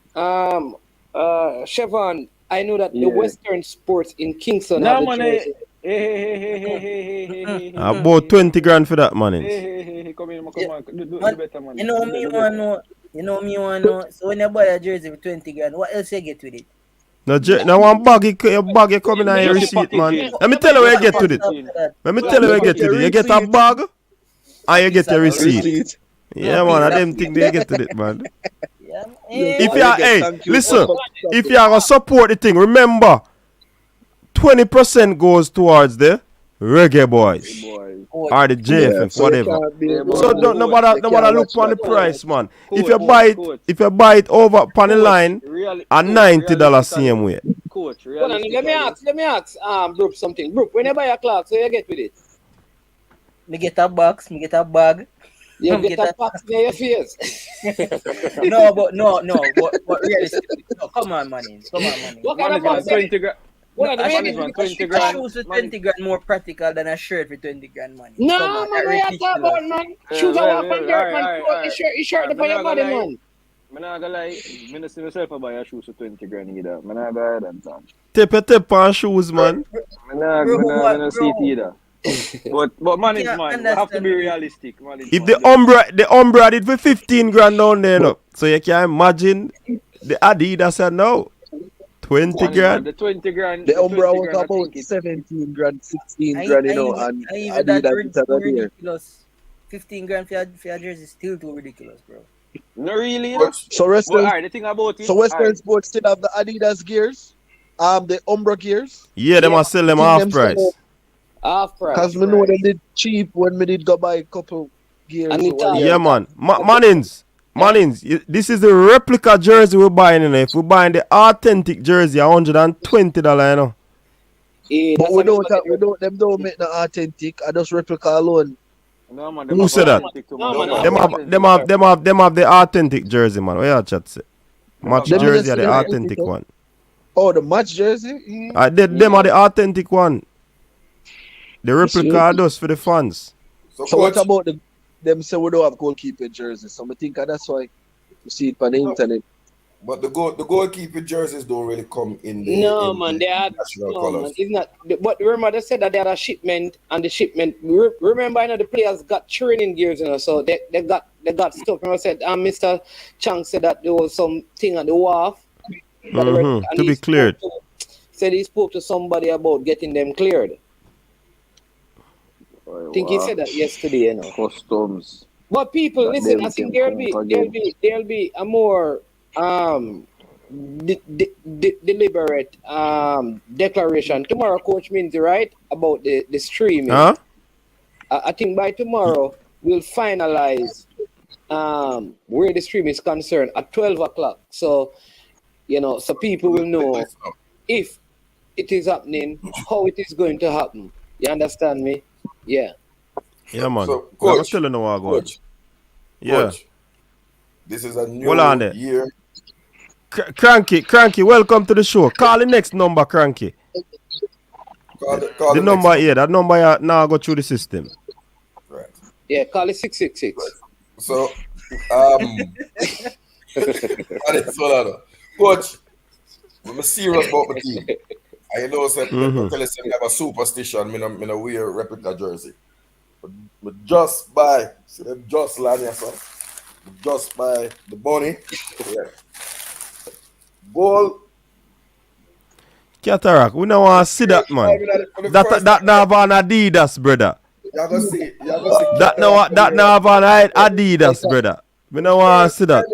Chevron, I know that the Western Sports in Kingston have the jersey. About 20 grand for that, man. Come on. Do better, man. You know me want to know. So when you buy a jersey for 20 grand, what else you get with it? No one bag you coming on your receipt, man. Let me tell you where you get to it. You get a bag and you get a receipt. Yeah, man, I didn't think they get to it, man. Listen, if you are going to support the thing, remember, 20% goes towards the Reggae Boyz. Or the JFF, whatever. So nobody look on the price, man. If you buy it over upon the line, at $90 same way. Coach, let me ask, Brooke something. Brooke, when you buy a clock, so you get with it? Me get a box, me get a bag. You get a box near your face. No, but realistically, no, come on, man. What kind of box? 20 grand. Shoes for 20 grand more practical than a shirt for 20 grand, man. No, man, what are you talking about, man? Shoes are one from dirt, man. His shirt upon your body, man. I'm not gonna lie, I don't see myself buy a shoes for 20 grand either. I'm not gonna buy that. Tip on shoes, man. I'm not gonna see it either. But man, it's man. I have to be realistic. Man, if the Umbra did for 15 grand down there, no. So you can imagine the Adidas said no. 20 grand. The 20 grand. The Umbra was about 17 grand, 16 grand, you know, and Adidas is ridiculous. 15 grand for your jersey is still too ridiculous, bro. No, really. So Western, the thing about it. So Western Sports still have the Adidas gears, the Umbra gears. Yeah, they must sell them half price. Half price. Because we know they did cheap when we did go buy a couple gears. Yeah, man. Manins, this is the replica jersey we're buying. You know. If we're buying the authentic jersey, $120, you know. Yeah, but we don't make the authentic. I just replica alone. No, man, who said that? Them have the authentic jersey, man. What you chat say? Match jersey are the authentic one. Oh, the match jersey? Them are the authentic one. The replica are those for the fans. So what about them say we don't have goalkeeper jerseys? So I think that's why you see it on the internet. But the goalkeeper jerseys don't really come in the they are national colors. Man, it's not. But remember, they said that they had a shipment, and the shipment. Remember, you know, the players got training gears, you know, so they got stuff. Remember, I said, Mr. Chang said that there was some thing at the wharf to be cleared. Said he spoke to somebody about getting them cleared. I think he said that yesterday, you know. Customs. But people, listen, I think there'll be a more deliberate declaration tomorrow, Coach Minty, right? About the streaming. Huh? I think by tomorrow we'll finalize where the stream is concerned at 12 o'clock. So, so people will know if it is happening, how it is going to happen. You understand me? Yeah. Yeah, man. So, I'm Coach, telling you what going. Coach, Yeah. Coach, this is a new Hold on there. year. Cranky, welcome to the show. Call the next number, Cranky. Call The number here, that number here now go through the system. Right. Yeah, call it 666. So, Coach, I'm serious about my team. I know some people tell us we have a superstition. I don't wear replica jersey. But just buy, see them just land here, son. Just buy the bunny. Yeah. Goal. Cataract, we don't want to see that, man. That now have on Adidas, brother. You're going to see. That now have on Adidas, brother. We don't want to see that.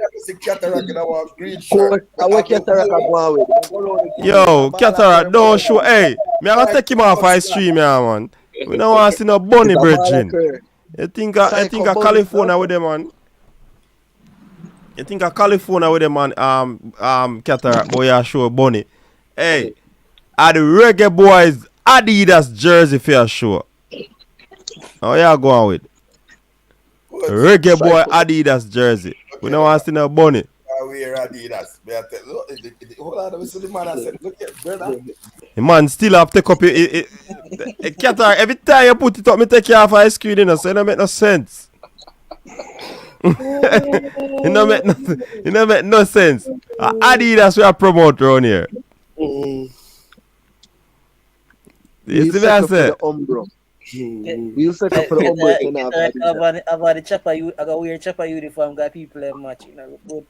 Yo, Cataract, don't show. Hey, me I gonna take him off my stream, yeah, man. We don't want to see no bunny, brethren. You think a California with them, man? You think a California with them, man? Cataract, boy, you show bunny. Hey, are the Reggae Boyz Adidas jersey for your show? How you going with? Reggae Boy Adidas jersey. We don't want to see no bunny. I wear Adidas. Hold on, the man I said, look at brother. The man still have to take up your Cataract. Every time you put it up, me take you off ice cream, so it don't make no sense. It don't make no sense. Adidas we are promote around here. You see what I say? We'll set up for the about the chopper, I got wear chopper uniform, got people that match.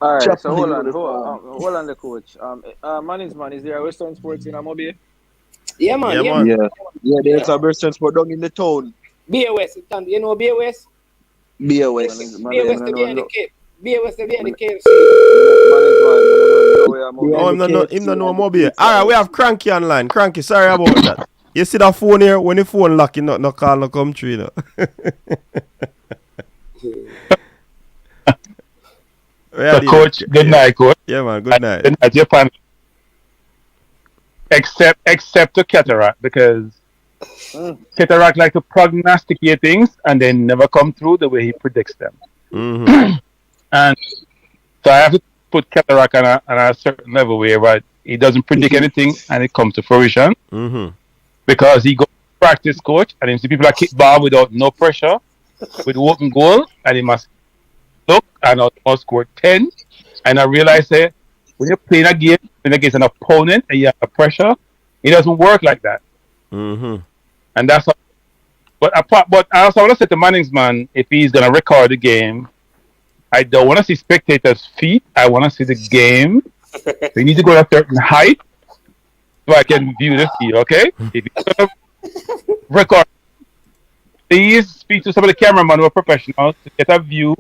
All right, so hold on, the coach. Man, is there a Western Sports in Amobi? Yeah, man. Yeah, there's a Western Sport down in the town. BOS, you know BOS? BOS. BOS to be in the cave. BOS to be in the cave. No, him no know Mobi. Alright, we have Cranky online. Cranky, sorry about that. You see that phone here? When the phone lock, you no call, no come through, you know. Coach, good night, Coach. Yeah, man, good night. Good night, Japan. Except to Cataract, because Cataract like to prognosticate things and then never come through the way he predicts them. And so I have to put Cataract on a certain level where he doesn't predict anything and it comes to fruition. Because he goes to practice, coach, and he see people that kick ball without no pressure, with open goal, and he must look and must score 10. And I realize that when you're playing a game against an opponent and you have pressure, it doesn't work like that. And that's what, but I also want to say to Manningsman, if he's gonna record the game, I don't want to see spectators' feet. I want to see the game. So you need to go to a certain height so I can view the field, okay? If you're going to record, please speak to some of the cameramen who are professionals to get a view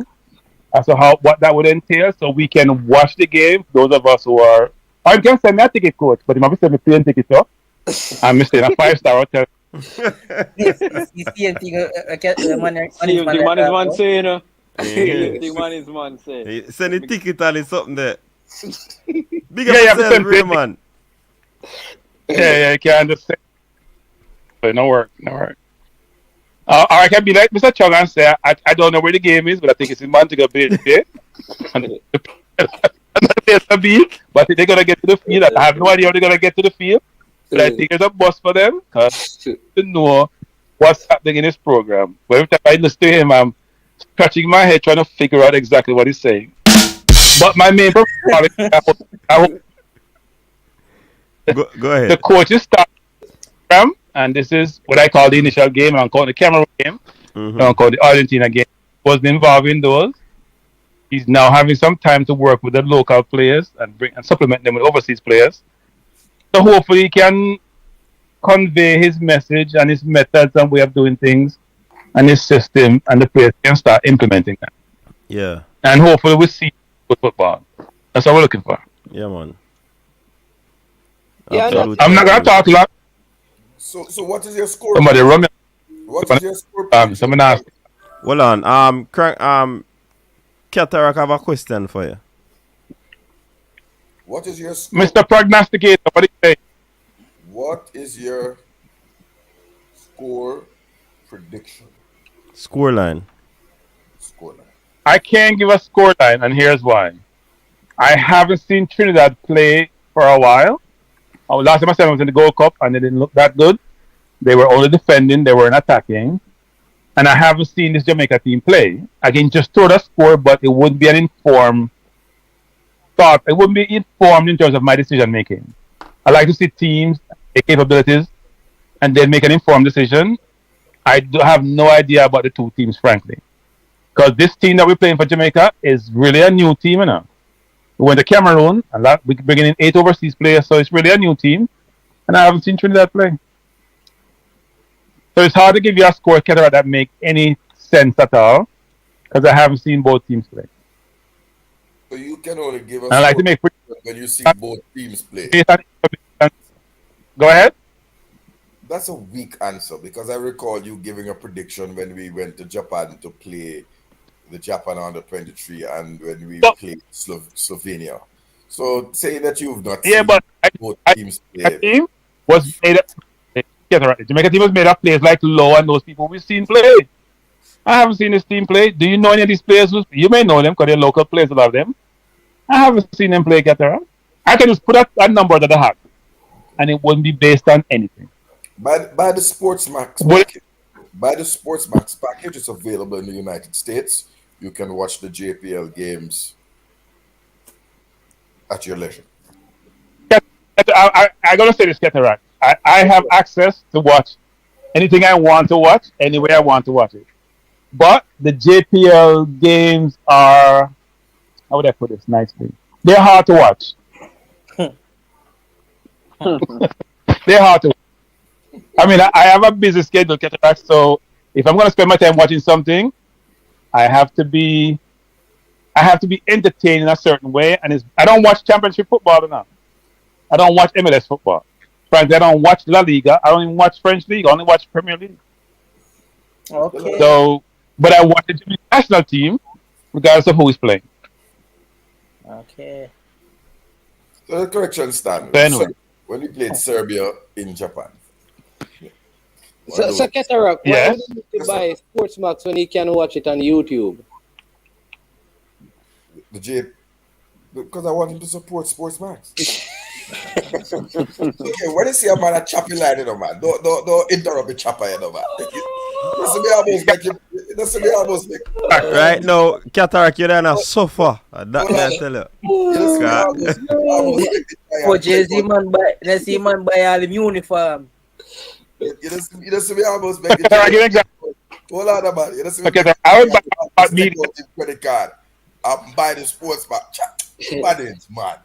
as to what that would entail so we can watch the game, those of us who are... Or you can send me a ticket, coach, but you might send me a plane ticket, so I'm missing a 5-star hotel. You see anything the man is man say, you know? The man is man say. Send a ticket and something there. Big up yourself, real man. Yeah, you can understand. So no work. Or I can be like Mr. Chung and say, I don't know where the game is, but I think it's in Montego Bay. But they're going to get to the field. I have no idea how they're going to get to the field. But I think there's a bus for them to know what's happening in this program. But every time I listen to him, I'm scratching my head trying to figure out exactly what he's saying. But my main purpose, I hope Go ahead. the coaches start program, and this is what I call the initial game. I'm calling the Cameroon game. I'm calling the Argentina game. Wasn't involved in those. He's now having some time to work with the local players and supplement them with overseas players. So hopefully he can convey his message and his methods and way of doing things and his system, and the players can start implementing that. Yeah. And hopefully we'll see good football. That's what we're looking for. Yeah, man. Yeah, Absolutely. I'm not gonna talk long. So what is your score? Somebody run me. What is your score? Someone asked. Hold on. Katarak, have a question for you. What is your score? Mr. Prognosticator, what do you say? What is your score prediction? Scoreline. Scoreline. I can't give a scoreline, and here's why. I haven't seen Trinidad play for a while. Last time I said I was in the Gold Cup, and they didn't look that good. They were only defending, they weren't attacking. And I haven't seen this Jamaica team play. I can just throw the score, but it wouldn't be an informed thought. It wouldn't be informed in terms of my decision making. I like to see teams, their capabilities, and then make an informed decision. I do have no idea about the two teams, frankly. Because this team that we're playing for Jamaica is really a new team, you know. We went to Cameroon, and we're bringing in 8 overseas players, so it's really a new team. And I haven't seen Trinidad play. So it's hard to give you a score, Ketara, that make any sense at all, because I haven't seen both teams play. So you can only give us I like to make when you see both teams play. Go ahead. That's a weak answer because I recall you giving a prediction when we went to Japan to play the Japan under 23 and when we played Slovenia. So saying that you've not seen both teams play. Team was made up. The Jamaica team was made of players like Lowe and those people we've seen play. I haven't seen this team play. Do you know any of these players? You may know them because they're local players, a lot of them. I haven't seen them play Gatara. I can just put a number that I have, and it wouldn't be based on anything. By the Sports Max package, it's available in the United States. You can watch the JPL games at your leisure. I'm going to say this, Cataract. I have access to watch anything I want to watch, anywhere I want to watch it. But the JPL games are, how would I put this nicely? They're hard to watch. They're hard to watch. I mean, I have a busy schedule, Cataract, so if I'm going to spend my time watching something, I have to be entertained in a certain way. And I don't watch championship football enough. I don't watch MLS football. Frankly, I don't watch La Liga. I don't even watch French League. I only watch Premier League. Okay. So, but I watch the national team, regardless of who is playing. Okay. So the correction stand. Anyway. When we played Serbia in Japan. So Ketara, why would you buy Sports Max when you can watch it on YouTube? Because I want him to support Sports Max. Okay, when you see a man a choppy line, you know, man, don't interrupt the chopper, you know, man. That's me almost make. Right now, Katarak, you're gonna suffer. That I tell you. For Jay-Z man buy, let's see man buy all the uniform. You just see me almost make it. Hold on, man. You just see me. Okay, I would buy credit card. I'm buying the Sports Max. Badins, man.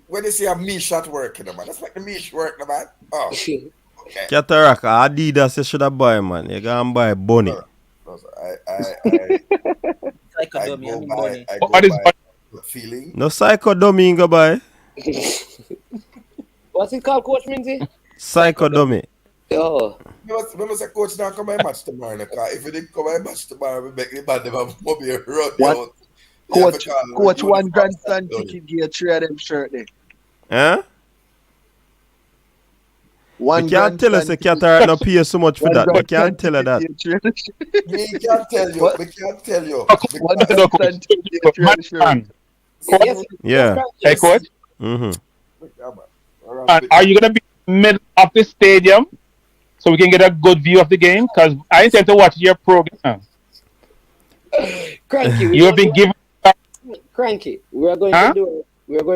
When you see a Mish at work, you know, man, that's like the Mish work, you know, man. Oh, okay. Katarak, Adidas, you should have buy, man. You can buy Bunny. I go by feeling. No psycho dummy you go buy. What's it called, Coach Minzy? Psycho dummy. Oh. Remember, say coach now come by match tomorrow. If you didn't come by match tomorrow, we make the band them a mobile run. Coach, one grandstand ticket gear 3 of them shirt there. Huh? You can't tell us the Qatar not pay so much for that. You can't tell her that. We can't tell you. We can't tell you. Yeah. Hey, Coach? Mm-hmm. Are you going to be in the middle of the stadium so we can get a good view of the game? Because I intend to watch your program. Cranky, you have been given. Cranky, we are going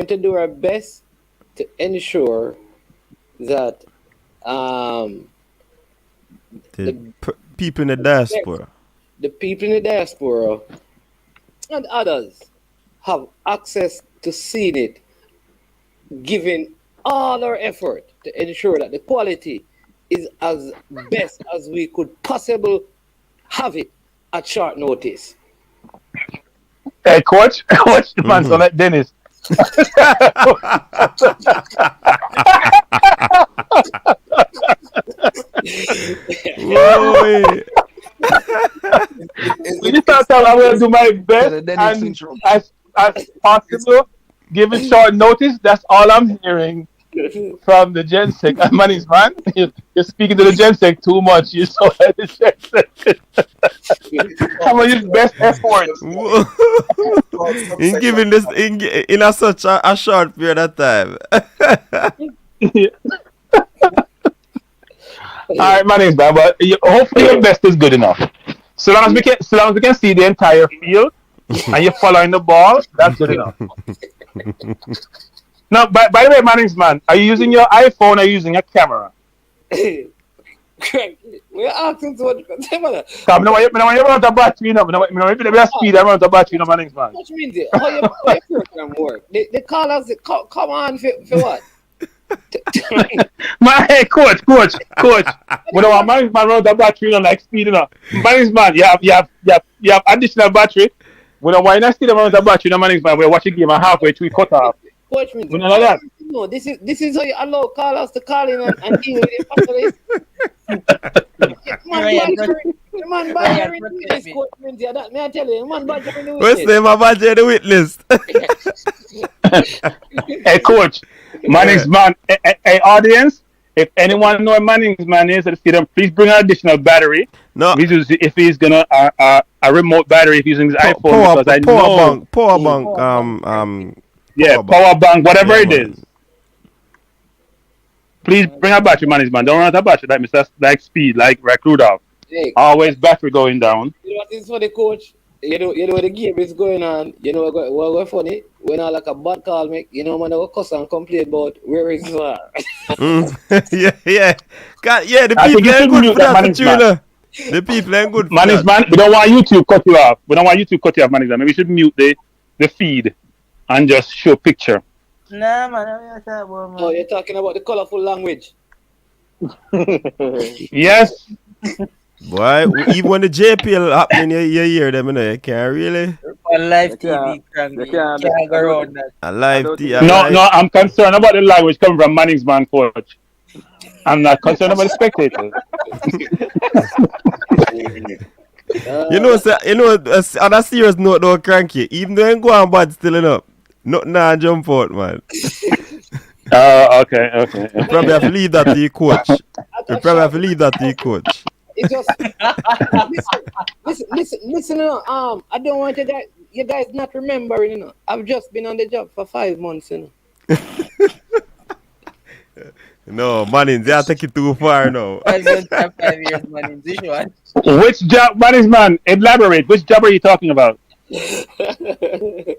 to do our best to ensure that people in the diaspora, and others have access to seeing it, giving all our effort to ensure that the quality is as best as we could possibly have it at short notice. Hey, Coach, the man, so like Dennis, Whoa, We just thought I will do my best and as possible. Give it short notice. That's all I'm hearing from the Gensec. Manny's man, you're speaking to the Gensec too much. You saw the Gensec. Some of his best efforts. in giving this in a such a short period of time. All right, Manny's man, but hopefully your best is good enough. So long as we can see the entire field and you're following the ball, that's good enough. Now, by the way, Manning's man, are you using your iPhone or are you using a camera? We're asking so much. Come, no, you run the battery, no, if you have speed, I run the battery, no, Manning's man. What means it? How your program work? They call us, come on, for what? Man, hey, coach. When I want Manning's man run the battery, no, like speed, no. Manning's man, you have additional battery. When I want to speed around the battery, no, Manning's man, we're watching game and halfway through, cut off. Coach means we know that. No, this is how you allow callers to call in and deal with it. Man, badger in the witness, Coach means that. May I tell you, man, badger in the witness. What's the name of badger in the witness? Hey, coach, Manning's man, hey, audience, if anyone know Manning's man is, please bring an additional battery. No, if he's gonna a remote battery, if he's using his iPhone, because I know power bank, yeah, power bank, whatever it is. Please bring a battery, Manning's man. Don't run out of battery like Mr. Like speed, like Rudolph. Hey. Always battery going down. You know what is funny, coach? You know the game is going on. You know what funny? When I like a bad call, make man will cuss and complain about where is VAR. yeah. God, yeah, the people ain't good for that, Tuna. The people ain't good for Manning's man, we don't want YouTube cut you off. Manning's man. Maybe we should mute the feed and just show picture. Nah, man, Oh, you're talking about the colorful language. Yes. Boy, even when the JPL happening, you hear them, you can't really. On live TV, you can't go around that. A live TV. No, I'm concerned about the language coming from Manning's man, coach. I'm not concerned about the spectators. On a serious note, though, cranky. Even though you go on bad, still enough. Nothing now jump out, man. Okay. You probably have to leave that to your coach. It's just listen. I don't want you guys not remembering. I've just been on the job for 5 months. No, Mannings, they are taking too far now. 5 years, Mannings. Which job, Mannings man? Elaborate. Which job are you talking about? Somebody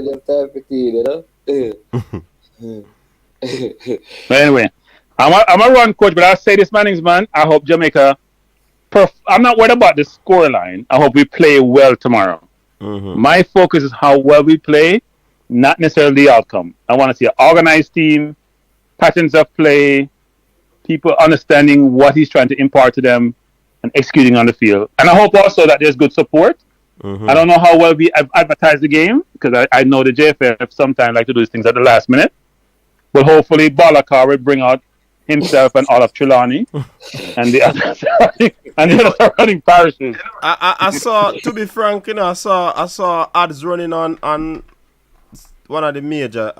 just typed it, But anyway, I'm a run coach, but I'll say this, Manning's man. I hope Jamaica. I'm not worried about the scoreline. I hope we play well tomorrow. Mm-hmm. My focus is how well we play, not necessarily the outcome. I want to see an organized team, patterns of play, people understanding what he's trying to impart to them, and executing on the field. And I hope also that there's good support. Mm-hmm. I don't know how well we advertise the game, because I know the JFF sometimes like to do these things at the last minute. But hopefully Balakar will bring out himself and all of Trelawney and the other surrounding parishes. I saw, to be frank, I saw ads running on one of the major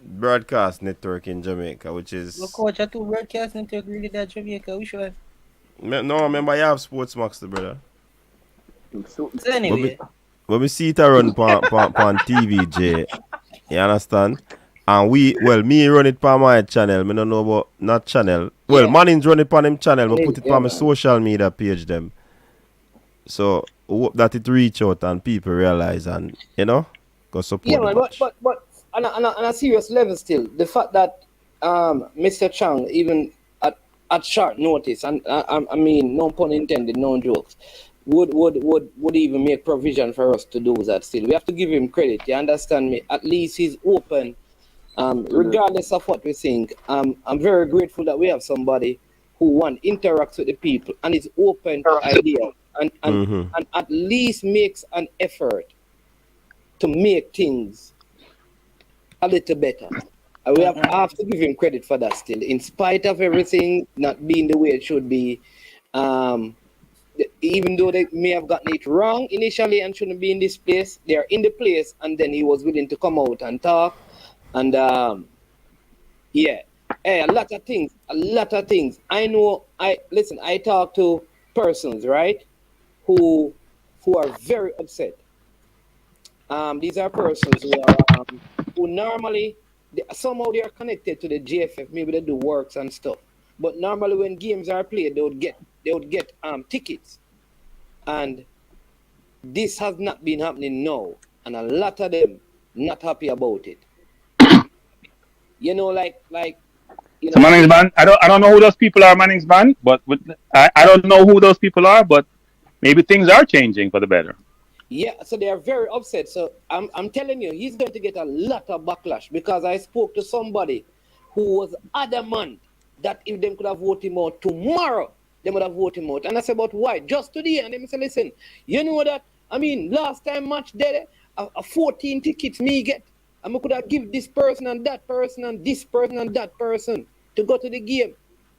broadcast network in Jamaica, which is... Look, coach, I two broadcast network really that Jamaica. Which one? No, remember you have Sports Max, the brother. So anyway. When we see it run on TV, Jay, you understand? And me run it on my channel. Me don't know about not channel. Well, Mannings run it on him channel. I put it on my social media page them. So hope that it reach out and people realize and go support. Yeah, man, but on a serious level still, the fact that Mr. Chang even at short notice, and I mean no pun intended, no jokes, would even make provision for us to do that still. We have to give him credit, you understand me? At least he's open, regardless of what we think. I'm very grateful that we have somebody who interacts with the people and is open to ideas. and at least makes an effort to make things a little better. And we have to give him credit for that still, in spite of everything not being the way it should be. Even though they may have gotten it wrong initially and shouldn't be in this place, they are in the place, and then he was willing to come out and talk. And a lot of things. I know. I talk to persons, right, who are very upset. These are persons who normally somehow they are connected to the GFF. Maybe they do works and stuff. But normally when games are played, they would get tickets, and this has not been happening now, and a lot of them not happy about it. You know, So Manning's man, I don't know who those people are, Manning's man, but I don't know who those people are, but maybe things are changing for the better. Yeah, so they are very upset. So I'm telling you, he's going to get a lot of backlash, because I spoke to somebody who was adamant that if them could have voted him out tomorrow, they would have voted him out. And I said, but why? Just today. And they said, listen, you know that, I mean, last time match there, a 14 tickets me get. And I could have give this person and that person and this person and that person to go to the game.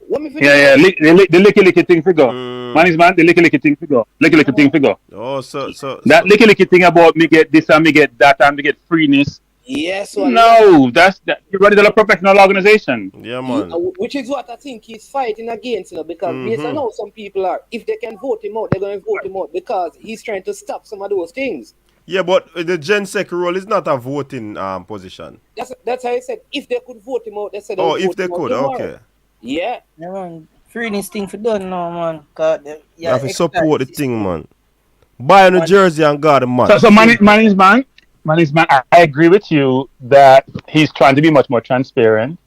The licky thing figure. Manning's man, the licky thing figure. Licky thing figure. Oh, so that licky thing about me get this and me get that and me get freeness. Yes. No, that's you're running a professional organization. Yeah, man. Which is what I think he's fighting against, because based on how some people are, if they can vote him out, they're going to vote him out, because he's trying to stop some of those things. Yeah, but the GenSec role is not a voting position. That's how I said, if they could vote him out, they said. Oh, if they could, okay. Yeah. Yeah, man. Freeing thing for done now, man. You have to support the thing, man. Buy a jersey and got a match. So Manning's man, I agree with you that he's trying to be much more transparent.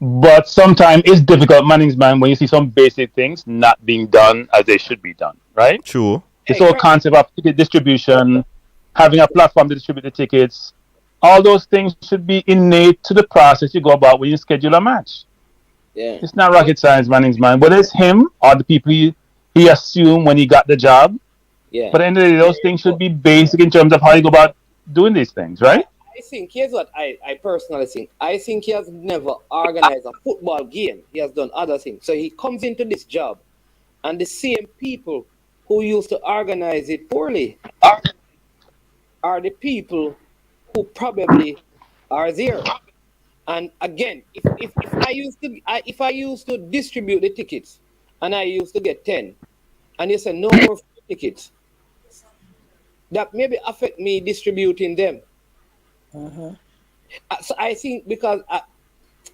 But sometimes it's difficult, Manning's man, when you see some basic things not being done as they should be done, right? True. This whole concept of ticket distribution, having a platform to distribute the tickets, all those things should be innate to the process you go about when you schedule a match. Yeah. It's not rocket science, Manning's man. Whether it's him or the people he assumed when he got the job. Yeah. But at the end of the day, those things should be basic in terms of how you go about doing these things, right? I think, here's what I personally think. I think he has never organized a football game. He has done other things. So he comes into this job, and the same people who used to organize it poorly are the people who probably are there. And again, if I used to distribute the tickets, and I used to get 10, and you say no more tickets, that maybe affect me distributing them. So I think, because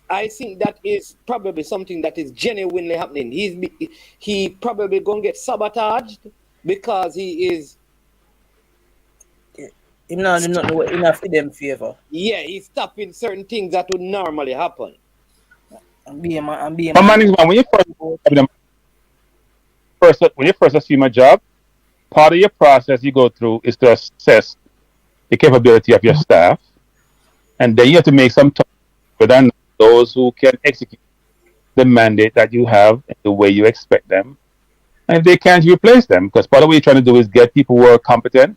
I think that is probably something that is genuinely happening. He probably gonna get sabotaged because he is. Him not enough for them favor. Yeah, he's stopping certain things that would normally happen. I'm being man. When you first assume a job, part of your process you go through is to assess the capability of your staff, and then you have to make some talk with those who can execute the mandate that you have in the way you expect them. And if they can't, you replace them, because part of what you're trying to do is get people who are competent,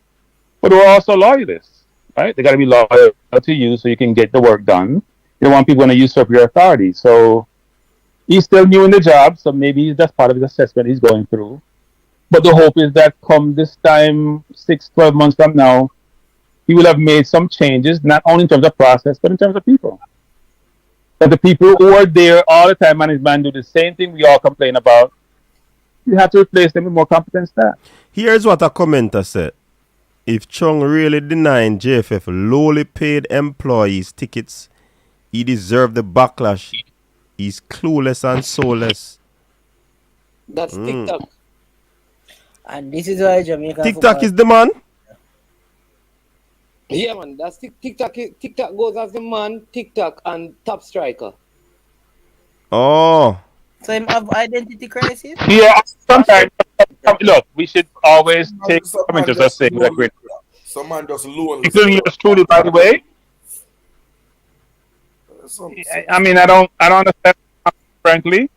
but who are also loyalists, right? They got to be loyal to you so you can get the work done. You don't want people going to usurp your authority. So he's still new in the job, so maybe that's part of his assessment he's going through. But the hope is that come this time, 6-12 months from now, he will have made some changes, not only in terms of process, but in terms of people. That the people who are there all the time, management, do the same thing we all complain about. You have to replace them with more competent staff. Here's what a commenter said. If Chung really denying JFF lowly paid employees tickets, he deserved the backlash. He's clueless and soulless. That's TikTok. And this is why Jamaica. TikTok is the man. Yeah, man. That's TikTok. TikTok goes as the man. TikTok and top striker. Oh. So him have identity crisis? Yeah, sometimes. Look, we should always take commenters as saying that great. Some man just lonely. Including yours truly, by the way. I mean, I don't understand, frankly.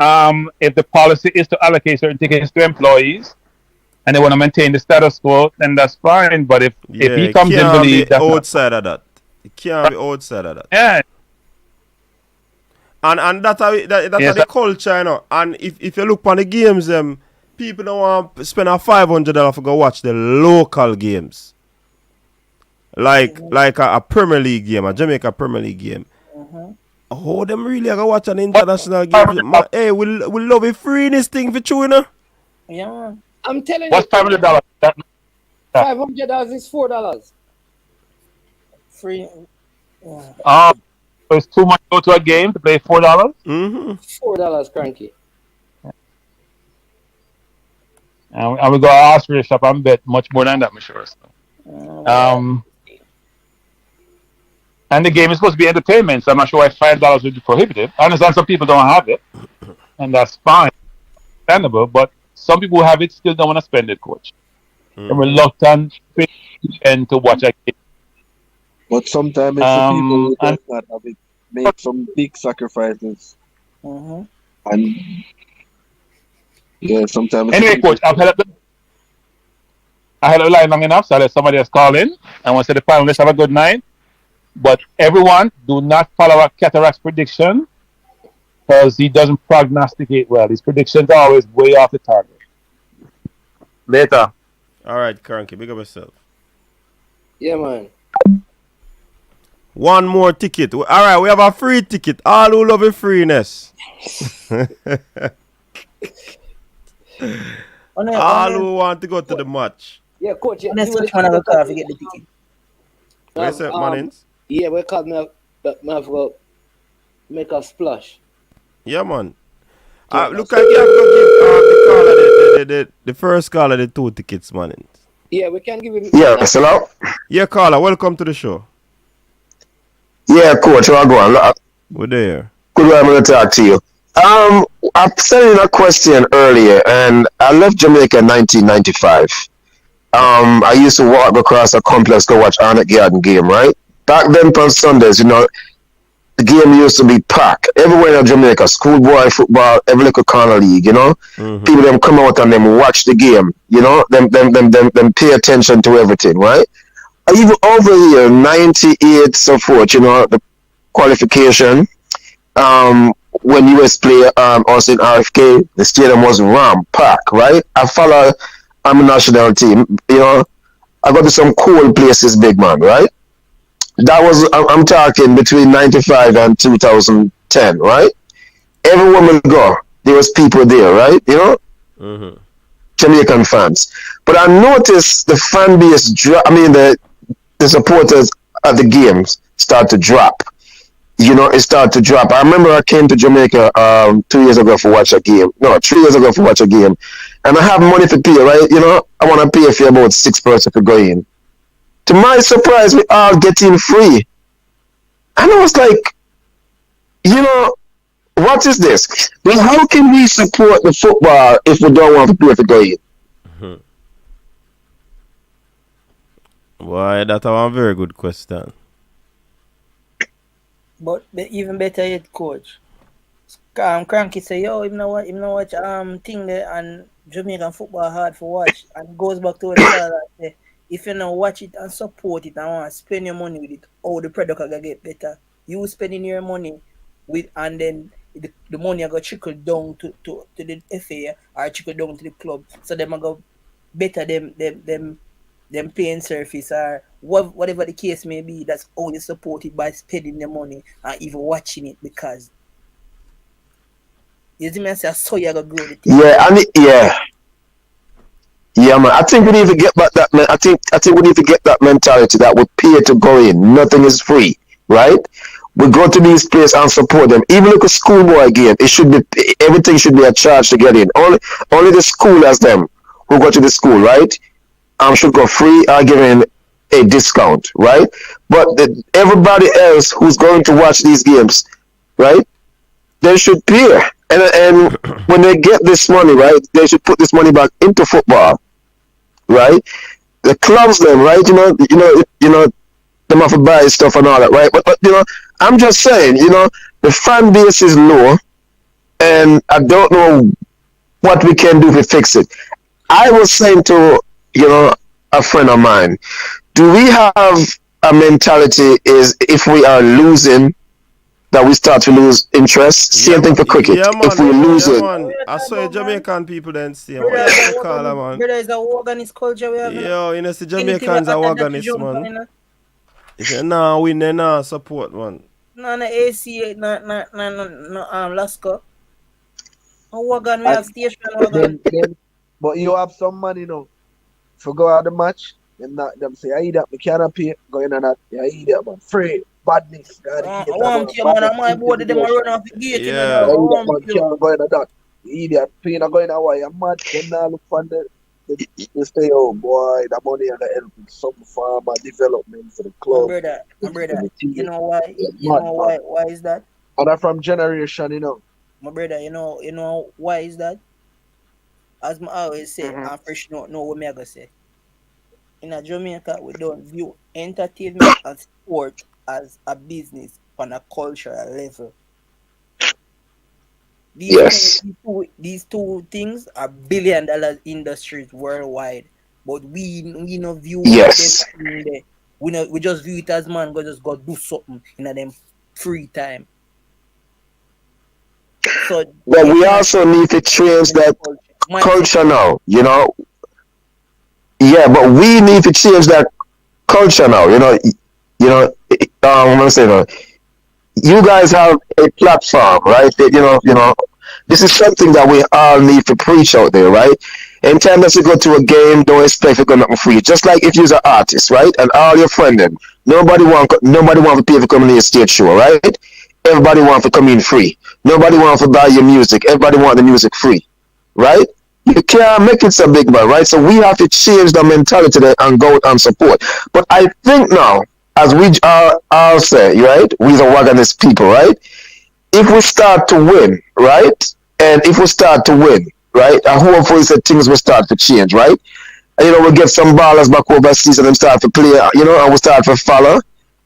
if the policy is to allocate certain tickets to employees and they want to maintain the status quo, then that's fine. But if he it comes in can't believe be that's outside of that. It can't be outside of that. yeah. And that's the culture, you know. And if you look on the games, people don't want to spend $500 to go watch the local games. Like a Premier League game, a Jamaica Premier League game. Oh, them really are going to watch an international game. Hey, we love it free in this thing for you, you know? Yeah. I'm telling What's you. $500? $500 is $4. Free. So it's too much to go to a game to pay $4? $4, cranky. And we go to Austria shop and bet much more than that, I'm sure. So. And the game is supposed to be entertainment, so I'm not sure why $5 would be prohibitive. I understand some people don't have it, and that's fine, understandable. But some people who have it still don't want to spend it, coach. They're reluctant and to watch a game. But sometimes it's the people who don't have it make some big sacrifices. And yeah, sometimes. Anyway, coach, I had a line long enough, so I let somebody else call in. I want to say the panelists have a good night. But everyone, do not follow a Cataract's prediction because he doesn't prognosticate well. His predictions are always way off the target. Later. All right, Cranky, big up yourself. Yeah, man. One more ticket. All right, we have a free ticket. All who love the freeness. All who want to go to the match. Yeah, coach. Yeah, let's switch one of the car to get the ticket. Where's that, Manins? Yeah, we called me have to make a splash. Yeah, man. Look like you have to give the first caller the 2 tickets, Manins. Yeah, we can give him. Yeah, hello? Yeah, caller, welcome to the show. Yeah, coach, how go on? We're there. Good way I'm going to talk to you. I sent in a question earlier, and I left Jamaica in 1995. I used to walk across a complex to watch Arnott Garden game, right? Back then on Sundays, you know, the game used to be packed. Everywhere in Jamaica, schoolboy football, every little corner league, you know? People them come out and them watch the game, you know? Them pay attention to everything, right? Even over here, 98 so forth, you know, the qualification, when US play us in RFK, the stadium was packed, right? I follow a national team, you know, I got to some cool places, big man, right? That was, I'm talking between 95 and 2010, right? Everywhere we go, there was people there, right? You know? Jamaican fans. But I noticed the fan base the supporters at the games start to drop. You know, it started to drop. I remember I came to Jamaica 2 years ago for watch a game. No, 3 years ago for watch a game. And I have money to pay, right? You know, I want to pay for about 6 person to go in. To my surprise, we all get in free. And I was like, you know, what is this? Well, how can we support the football if we don't want to pay for go in? Why, that's a very good question. But even better yet, coach. Cranky say, yo, him know watch thing there and Jamaican football hard for watch. And goes back to what the say, if you know watch it and support it and want to spend your money with it, the product are gonna get better. You spending your money with, and then the money are gonna trickle down to the FA or trickle down to the club. So them are gonna better them paying surface or whatever the case may be. That's only supported by spending the money and even watching it, because you see me say I saw you gonna grow the thing. Yeah, man. I think we need to get back that. I think we need to get that mentality that we pay to go in. Nothing is free, right? We go to these places and support them. Even like a schoolboy game, everything should be a charge to get in. Only the schoolers them who go to the school, right? Should go free or given a discount, right? But everybody else who's going to watch these games, right? They should pay. And when they get this money, right, they should put this money back into football, right? The clubs, them, right? You know, them have to buy stuff and all that, right? But you know, I'm just saying, you know, the fan base is low, and I don't know what we can do to fix it. I was saying to a friend of mine, do we have a mentality is if we are losing that we start to lose interest? Same thing for cricket. Yeah, man. If we lose it, Man. I saw Jamaican people then say, Brother, what you call them, man? brother, is a organist culture we have. Yo, you know, see Anything we Jamaicans are attack that you wagonist, jump on, man. you know? He said, nah, we nah support, man. No, AC, no, Lasco. A wagon, we have station wagon. But you have some money, you know. If you go out the match, them say, I eat that, me cannot pay, go in and that, I eat that, man. Free, badness. I want to, man, I might board them and run off the gate, you know. Yeah. I want Man, to. can't go in and that. You idiot, pay not go in and why, you're mad. Then now look for they say, oh boy, the money and the help with some farmer development for the club. My brother, you know why? Yeah, You know why is that? And I'm from generation, you know. My brother, you know why is that? As I always say, I'm fresh know what me I gonna say. In a Jamaica, we don't view entertainment and sport as a business on a cultural level. These two things are $1 billion industries worldwide, but we no view yes, them in there. We just view it as man go do something in them free time. So, but we also need to change that culture now. You know, yeah, but we need to change that culture now. I'm gonna say no. You guys have a platform, right? This is something that we all need to preach out there, right? Anytime that you go to a game, don't expect to get nothing free. Just like if you're an artist, right? And all your friends, nobody want to pay for coming to your stage show, right? Everybody want to come in free. Nobody want to buy your music. Everybody want the music free, right? You can't make it so big, man, right? So we have to change the mentality there and go and support. But I think now, as we all say, right? We the Wagonist people, right? If we start to win, right? And if we start to win, right? And hopefully things will start to change, right? And, we'll get some ballers back overseas and them start to play, and we start to follow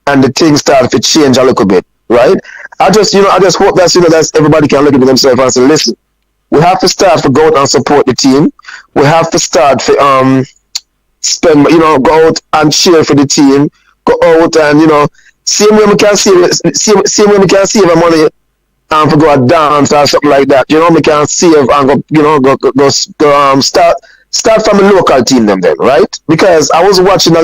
and the things start to change a little bit, right? I just hope that everybody can look at themselves and say, listen, we have to start to go out and support the team. We have to start to spend, go out and cheer for the team. Go out and same way we can save our money and for go a dance or something like that. We can save and go start from a local team then, right? Because I was watching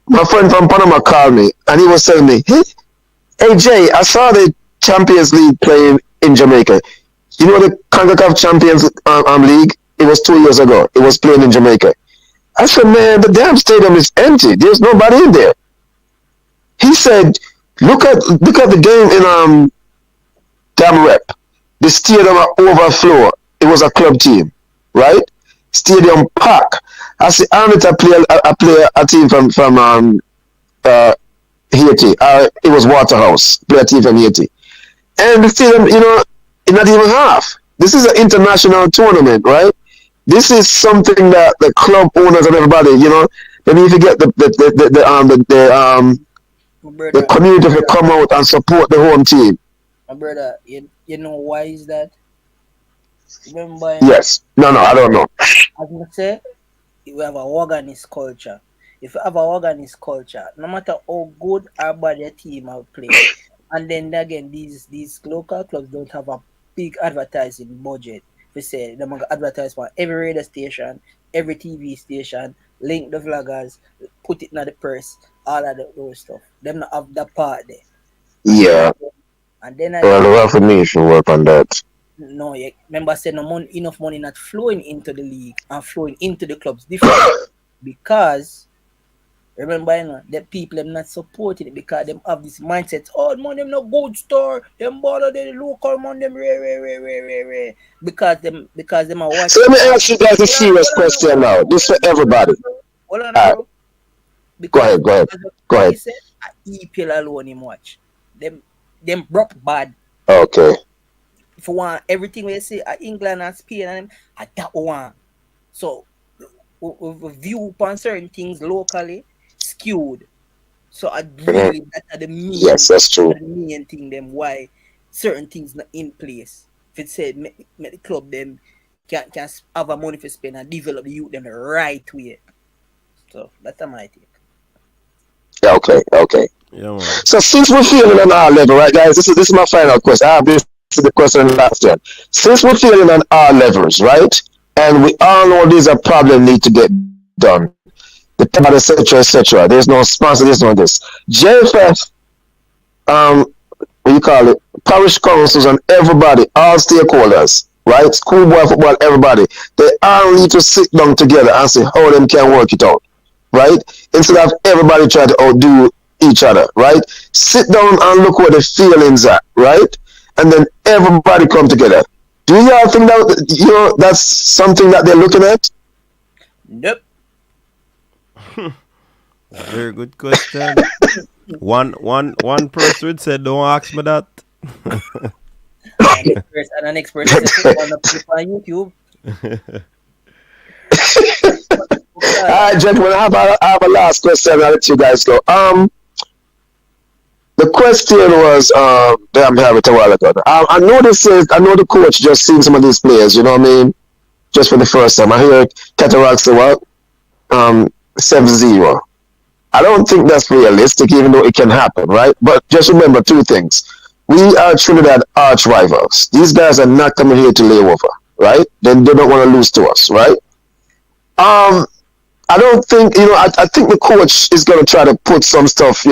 my friend from Panama called me and he was telling me, hey Jay, I saw the Champions League playing in Jamaica. You know the CONCACAF Champions League? It was 2 years ago. It was playing in Jamaica. I said, man, the damn stadium is empty. There's nobody in there. He said, look at the game in Dam Rep. The stadium overflow. It was a club team, right? Stadium pack. I said, I need to play a team from Haiti. It was Waterhouse. Play a team from Haiti. And the stadium, not even half. This is an international tournament, right? This is something that the club owners and everybody, they need to get the community to come out and support the home team. My brother, you know why is that? Remember? Yes. No, I don't know. As I say, we have a organist culture. If you have a organist culture, no matter how good or bad your team have played, and then again, these local clubs don't have a big advertising budget. We say they're going to advertise for every radio station, every TV station, link the vloggers, put it in the press, all of those stuff. Them not have that part there. Yeah. And then well, the referee should work on that. No, remember I said enough money not flowing into the league and flowing into the clubs different because remember the people them not supporting it because them have this mindset. Oh man, them no good store. Them bother the local man them rare. Because them are watching. So let me ask you guys a serious question now. This for everybody. Hold on, bro. Go ahead. He said EPL alone him watch. Them broke bad. Okay. If you want everything we say at England and Spain and them at that one. So we view upon certain things locally skewed. So I really that's the main yes, that's true. The main thing them why certain things not in place. If it said make the club them can have a money for spend and develop the youth them the right way. So that's my take. Yeah, okay. Yeah, man. So since we're feeling on our level, right, guys, this is my final question. This is the question last one. Since we're feeling on our levels, right, and we all know these are problems need to get done, the part, etc., etc. There's no sponsor, there's no this. JFF, what you call it, parish councils and everybody, all stakeholders, right, schoolboy football, everybody, they all need to sit down together and see how them can work it out, right? Instead of everybody trying to outdo each other, right? Sit down and look where the feelings are, right? And then everybody come together. Do y'all think that that's something that they're looking at? Nope. Very good question. One person said, "Don't ask me that." And the next person said, on YouTube. All right, gentlemen, I have a last question. I'll let you guys go. The question was, damn, I have it a while ago. I know the coach just seen some of these players, you know what I mean? Just for the first time. I hear Cataract say what? 7-0. I don't think that's realistic, even though it can happen, right? But just remember two things. We are Trinidad arch rivals. These guys are not coming here to lay over, right? They don't want to lose to us, right? I don't think, I think the coach is going to try to put some stuff,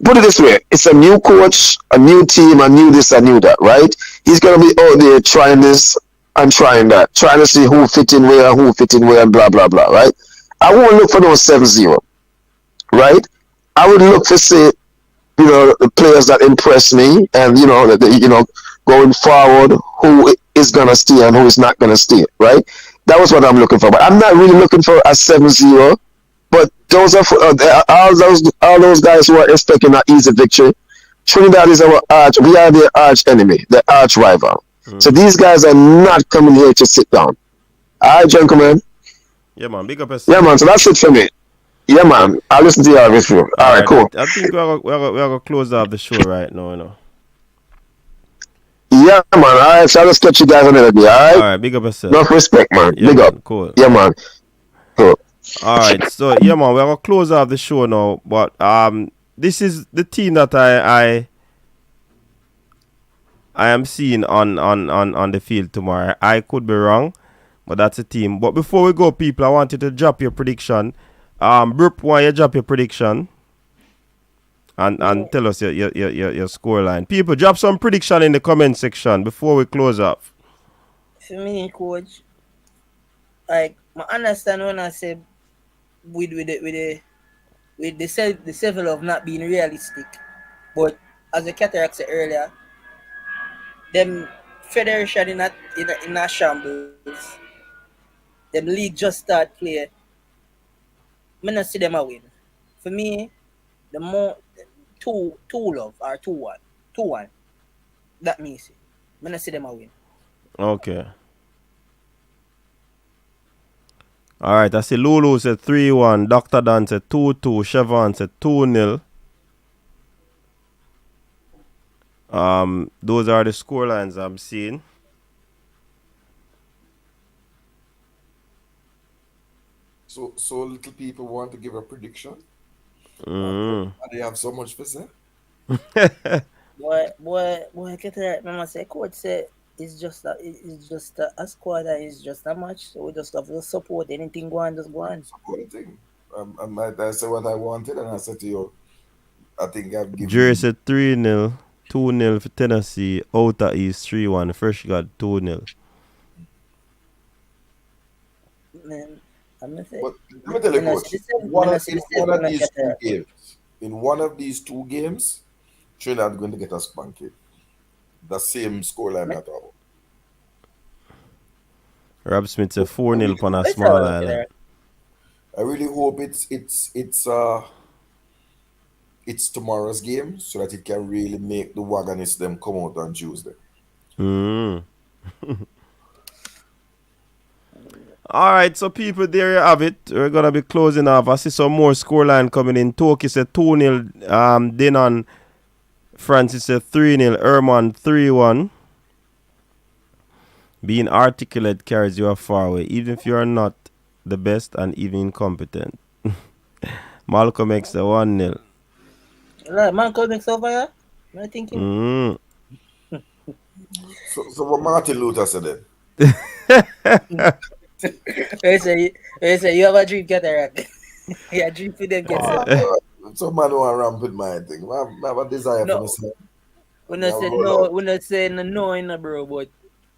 put it this way, it's a new coach, a new team, a new this, a new that, right? He's going to be out there trying this and trying that, trying to see who fit in where, and blah, blah, blah, right? I won't look for those 7-0, right? I would look for, say, the players that impress me and, going forward, who is going to stay and who is not going to stay, right? That was what I'm looking for. But I'm not really looking for a 7-0. But those are all those guys who are expecting an easy victory. Trinidad is we are their arch enemy, the arch rival. So these guys are not coming here to sit down. All right, gentlemen. Yeah, man. Big up yourself. Yeah, man. So that's it for me. Yeah, man. I'll listen to y'all with you. All right, cool. I think we're gonna close off the show right now, Yeah, man. All right, so I'll just catch you guys another day. All right, big up yourself. Enough respect, man. Yeah, big man, up. Cool. Yeah, man. Cool. All right, so yeah, man, we're gonna close off the show now. But this is the team that I am seeing on the field tomorrow. I could be wrong, but that's a team. But before we go, people, I want you to drop your prediction. Brup, why you drop your prediction? And tell us your score line. People, drop some prediction in the comment section before we close off. For me, coach, like I understand when I say with the level of not being realistic, but as the Cataract said earlier, them federation in a shambles. Them league just start play. I not see them a win. For me, the more 2-love or 2-1. 2-1. That means it. I not see them a win. Okay. All right, I see Lulu said 3-1, Dr. Dan said 2-2, Chevron said 2-0. Those are the score lines I'm seeing. So little people want to give a prediction. Mm. And they have so much to say. Boy, get that. Mama say, coach said it's just a squad and it's just a match. So we just have to support anything go on, just go on. Support the thing. I said what I wanted, and I said to you, I think I've given. Jerry said 3-0, 2-0 for Tennessee. Outer East 3-1. First you got 2-0. Man, I'm gonna say. But let me tell you, coach. In one of these two games, Trinidad going to get a spanking. The same scoreline that about. Rob Smith said 4-0 upon a small island. I really hope it's tomorrow's game so that it can really make the Wagonists them come out on Tuesday. All right, so people, there you have it. We're gonna be closing off. I see some more scoreline coming in. Toki said 2-0. Then on Francis said 3-0. Herman 3-1. Being articulate carries you far away, even if you are not the best and even incompetent. Malcolm X the 1-0. Like, Malcolm X over here? I thinking. So what Martin Luther said then? They say you have a dream cataract. Yeah, dream for them get some. Some man want to ramp with my thing. I have a desire for No, myself. we not say no, we not say no in a bro, but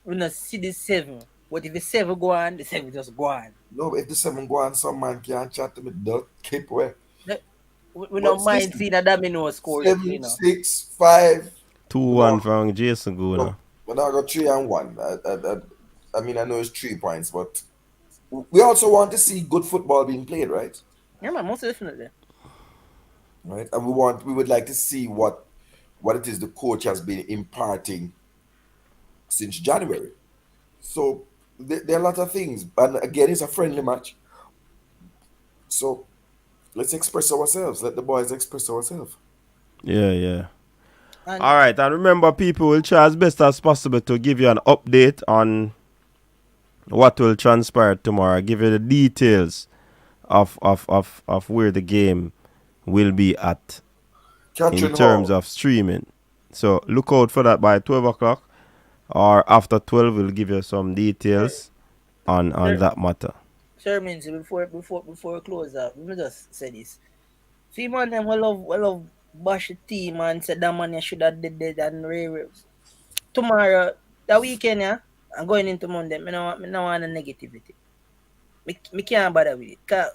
we not see the 7. But if the 7 go on, the 7 just go on. No, but if the 7 go on, some man can't chat to me. Don't keep away. We don't mind seeing a domino score. 7, You know. 6, 5. 2-1 from Jason Guna. But now I got 3-1. I mean, I know it's 3 points, but we also want to see good football being played, right? Yeah, man, most definitely. Right, and we would like to see what it is the coach has been imparting since January. So there are a lot of things, and again, it's a friendly match. So let's express ourselves. Let the boys express ourselves. Yeah. All right, and remember, people will try as best as possible to give you an update on what will transpire tomorrow. Give you the details of where the game will be at in terms of streaming. So look out for that by 12 o'clock or after 12. We'll give you some details on that matter. Sure, means before we close up, let me just say this. See, man, them we love bash the team and say that man you should have did that and tomorrow, that weekend, yeah, I'm going into Monday. I don't want negativity. Me can't bother with it. Cause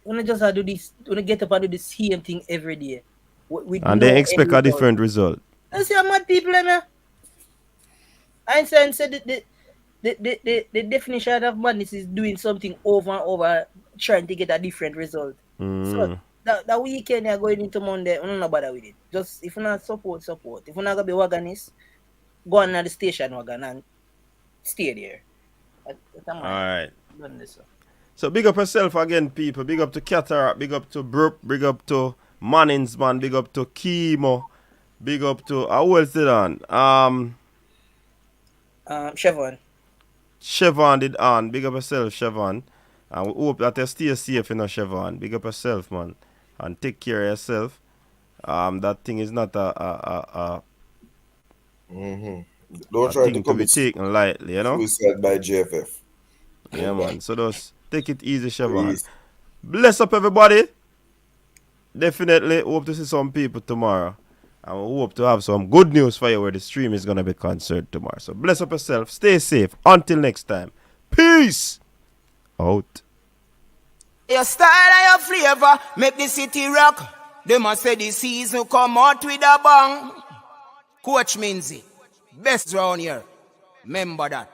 when I just do this, when I get up and do the same thing every day, and they expect a different result. I see how mad people are now. Einstein said the definition of madness is doing something over and over, trying to get a different result. So that weekend you're going into Monday, I'm not bother with it. Just if you not support. If you're not gonna be wagonist, go on the station wagon and stay there. All right. So big up yourself again, people. Big up to Cataract, big up to Burp, big up to Mannings, man, big up to Chemo, big up to who else did on? Chevron. Chevron did on. Big up yourself, Chevron. And we hope that you stay safe, Chevron. Big up yourself, man. And take care of yourself. That thing is not a Don't try thing to be taken lightly, Suicide by JFF. Yeah, man. So just take it easy, Chevron. Bless up, everybody. Definitely hope to see some people tomorrow. And we hope to have some good news for you where the stream is going to be concerned tomorrow. So bless up yourself. Stay safe. Until next time. Peace out. Your style and your flavor make the city rock. They must say the season come out with a bang. Coach Minzy, best round here. Remember that.